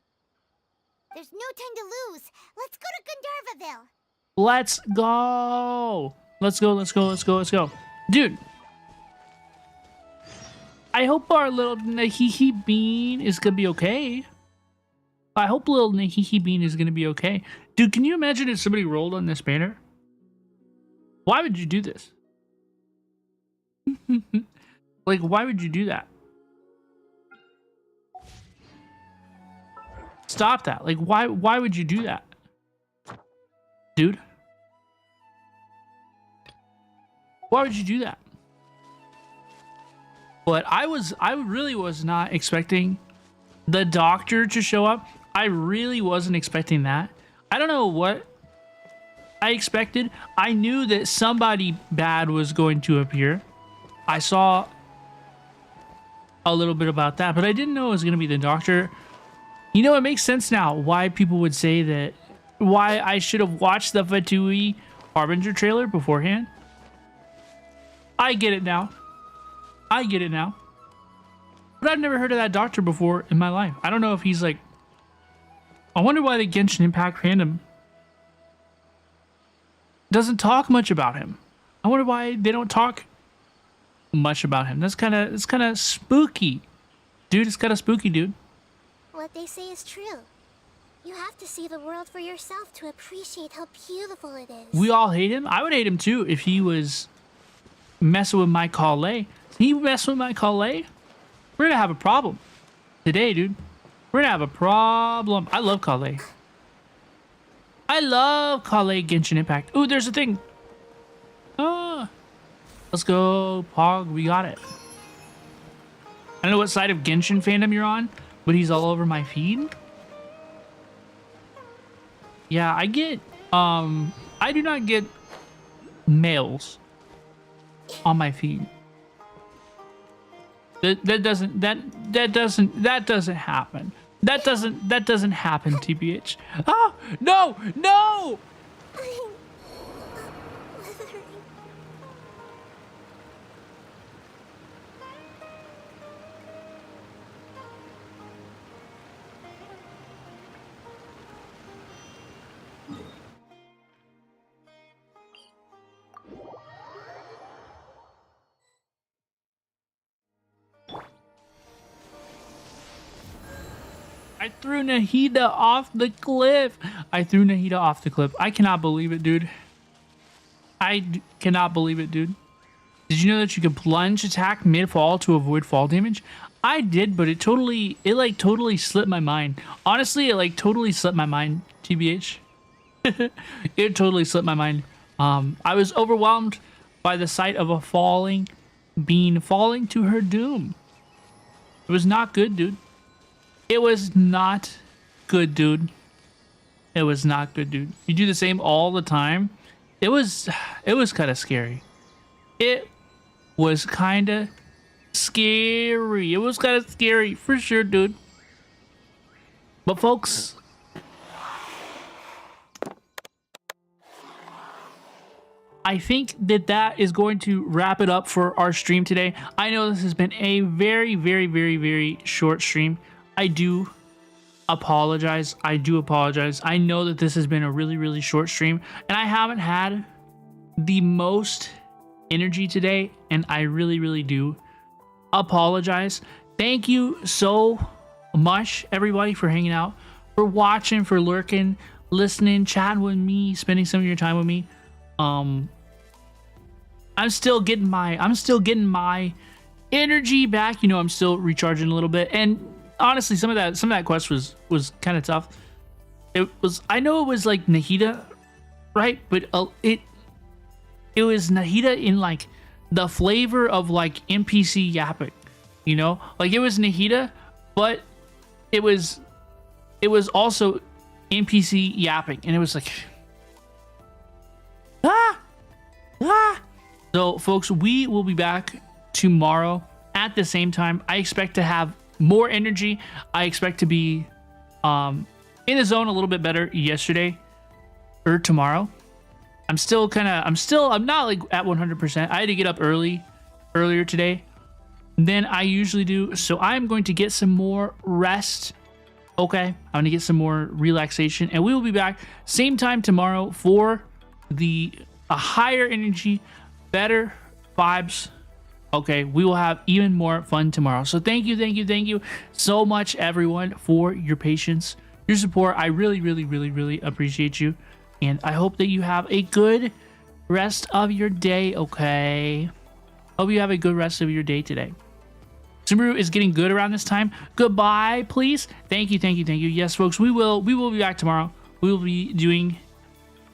There's no time to lose. Let's go to Gandharvaville. Let's go. Let's go, let's go, let's go, let's go. Dude. I hope our little Nahihi Bean is gonna be okay. I hope little Nahihi Bean is gonna be okay. Dude, can you imagine if somebody rolled on this banner? Why would you do this? Like, why would you do that? Stop that. Like, why would you do that? Dude? Why would you do that? But I really was not expecting the Doctor to show up. I really wasn't expecting that. I don't know what I expected. I knew that somebody bad was going to appear. I saw a little bit about that, but I didn't know it was going to be the Doctor. You know, it makes sense now why people would say that, why I should have watched the Fatui Harbinger trailer beforehand. I get it now. I get it now. But I've never heard of that Doctor before in my life. I don't know if he's like... I wonder why the Genshin Impact fandom doesn't talk much about him. I wonder why they don't talk much about him. It's kind of spooky. Dude, it's kind of spooky, dude. What they say is true. You have to see the world for yourself to appreciate how beautiful it is. We all hate him. I would hate him too if he was messing with my Calais. He messing with my Calais? We're gonna have a problem today, dude. We're gonna have a problem. I love Calais. I love Calais Genshin Impact. Ooh, there's a thing. Ah, let's go, Pog. We got it. I don't know what side of Genshin fandom you're on, but he's all over my feed. Yeah, I get, I do not get males on my feed. That doesn't happen. That doesn't happen, TBH. Ah, no, no! I threw Nahida off the cliff. I threw Nahida off the cliff. I cannot believe it, dude. Cannot believe it, dude. Did you know that you could plunge attack mid-fall to avoid fall damage? I did, but it totally slipped my mind. Honestly, it like totally slipped my mind, TBH. It totally slipped my mind. I was overwhelmed by the sight of a falling being falling to her doom. It was not good, dude. It was not good, dude. It was not good, dude. You do the same all the time. It was kind of scary. It was kind of scary. It was kind of scary for sure, dude. But folks, I think that is going to wrap it up for our stream today. I know this has been a very, very, very, very short stream. I do apologize. I know that this has been a really, really short stream, and I haven't had the most energy today, and I really, really do apologize. Thank you so much, everybody, for hanging out, for watching, for lurking, listening, chatting with me, spending some of your time with me. I'm still getting my energy back. You know, I'm still recharging a little bit, and honestly, some of that quest was kind of tough. I know it was like Nahida, right? But it was Nahida in like the flavor of like NPC yapping, you know? Like it was Nahida, but it was also NPC yapping, and it was like ah. So folks, we will be back tomorrow at the same time. I expect to have more energy. I expect to be in the zone a little bit better yesterday or tomorrow. I'm not like at 100%. I had to get up earlier today than I usually do. So I'm going to get some more rest. Okay. I'm going to get some more relaxation, and we will be back same time tomorrow for a higher energy, better vibes. Okay, we will have even more fun tomorrow. So thank you so much, everyone, for your patience, your support. I really, really, really, really appreciate you. And I hope that you have a good rest of your day, okay? Hope you have a good rest of your day today. Sumeru is getting good around this time. Goodbye, please. Thank you. Yes, folks, we will be back tomorrow. We will be doing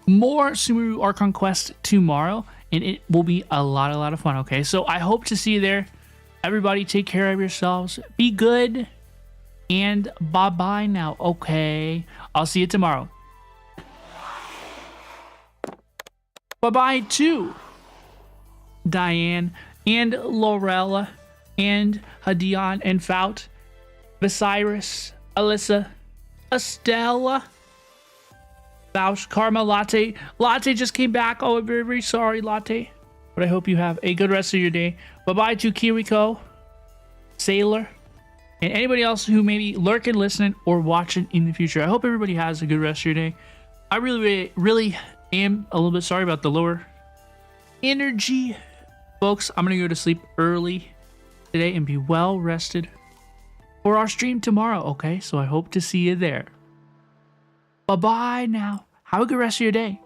more Sumeru Archon quest tomorrow, and it will be a lot of fun. Okay, so I hope to see you there. Everybody, take care of yourselves, be good, and bye now. Okay, I'll see you tomorrow. Bye to Diane and Lorella and Hadion and Faut, Visiris, Alyssa, Estella, Bausch, Karma, Latte. Latte just came back. Oh, I'm very, very sorry, Latte. But I hope you have a good rest of your day. Bye-bye to Kiriko, Sailor, and anybody else who may be lurking, listening, or watching in the future. I hope everybody has a good rest of your day. I really, really, really am a little bit sorry about the lower energy. Folks, I'm going to go to sleep early today and be well rested for our stream tomorrow, okay? So I hope to see you there. Bye-bye now. Have a good rest of your day.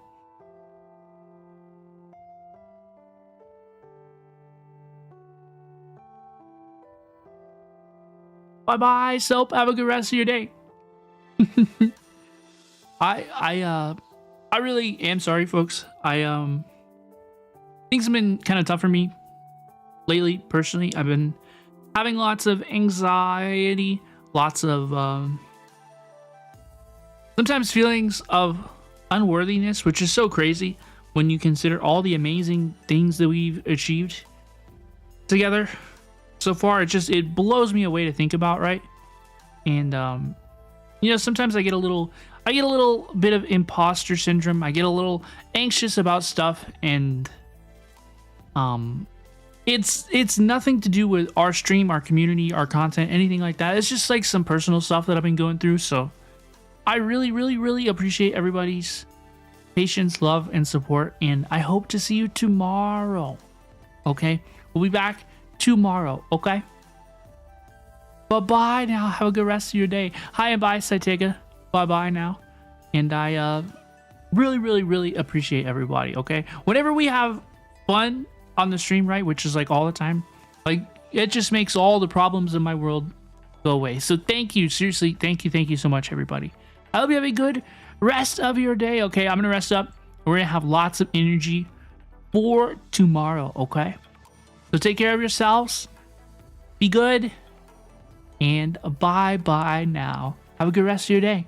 Bye-bye, Soap. Have a good rest of your day. I really am sorry, folks. Things have been kind of tough for me lately, personally. I've been having lots of anxiety, lots of sometimes feelings of unworthiness, which is so crazy when you consider all the amazing things that we've achieved together so far. It blows me away to think about, right? And you know, sometimes I get a little bit of imposter syndrome. I get a little anxious about stuff, and it's nothing to do with our stream, our community, our content, anything like that. It's just like some personal stuff that I've been going through. So I really appreciate everybody's patience, love, and support, and I hope to see you tomorrow. Okay, we'll be back tomorrow. Okay, bye now. Have a good rest of your day. Hi and bye, Saitega. Bye now. And I really appreciate everybody. Okay, whenever we have fun on the stream, right, which is like all the time, like it just makes all the problems in my world go away. So thank you, seriously, thank you so much, everybody. I hope you have a good rest of your day. Okay, I'm gonna rest up. We're gonna have lots of energy for tomorrow. Okay, so take care of yourselves, be good, and bye now. Have a good rest of your day.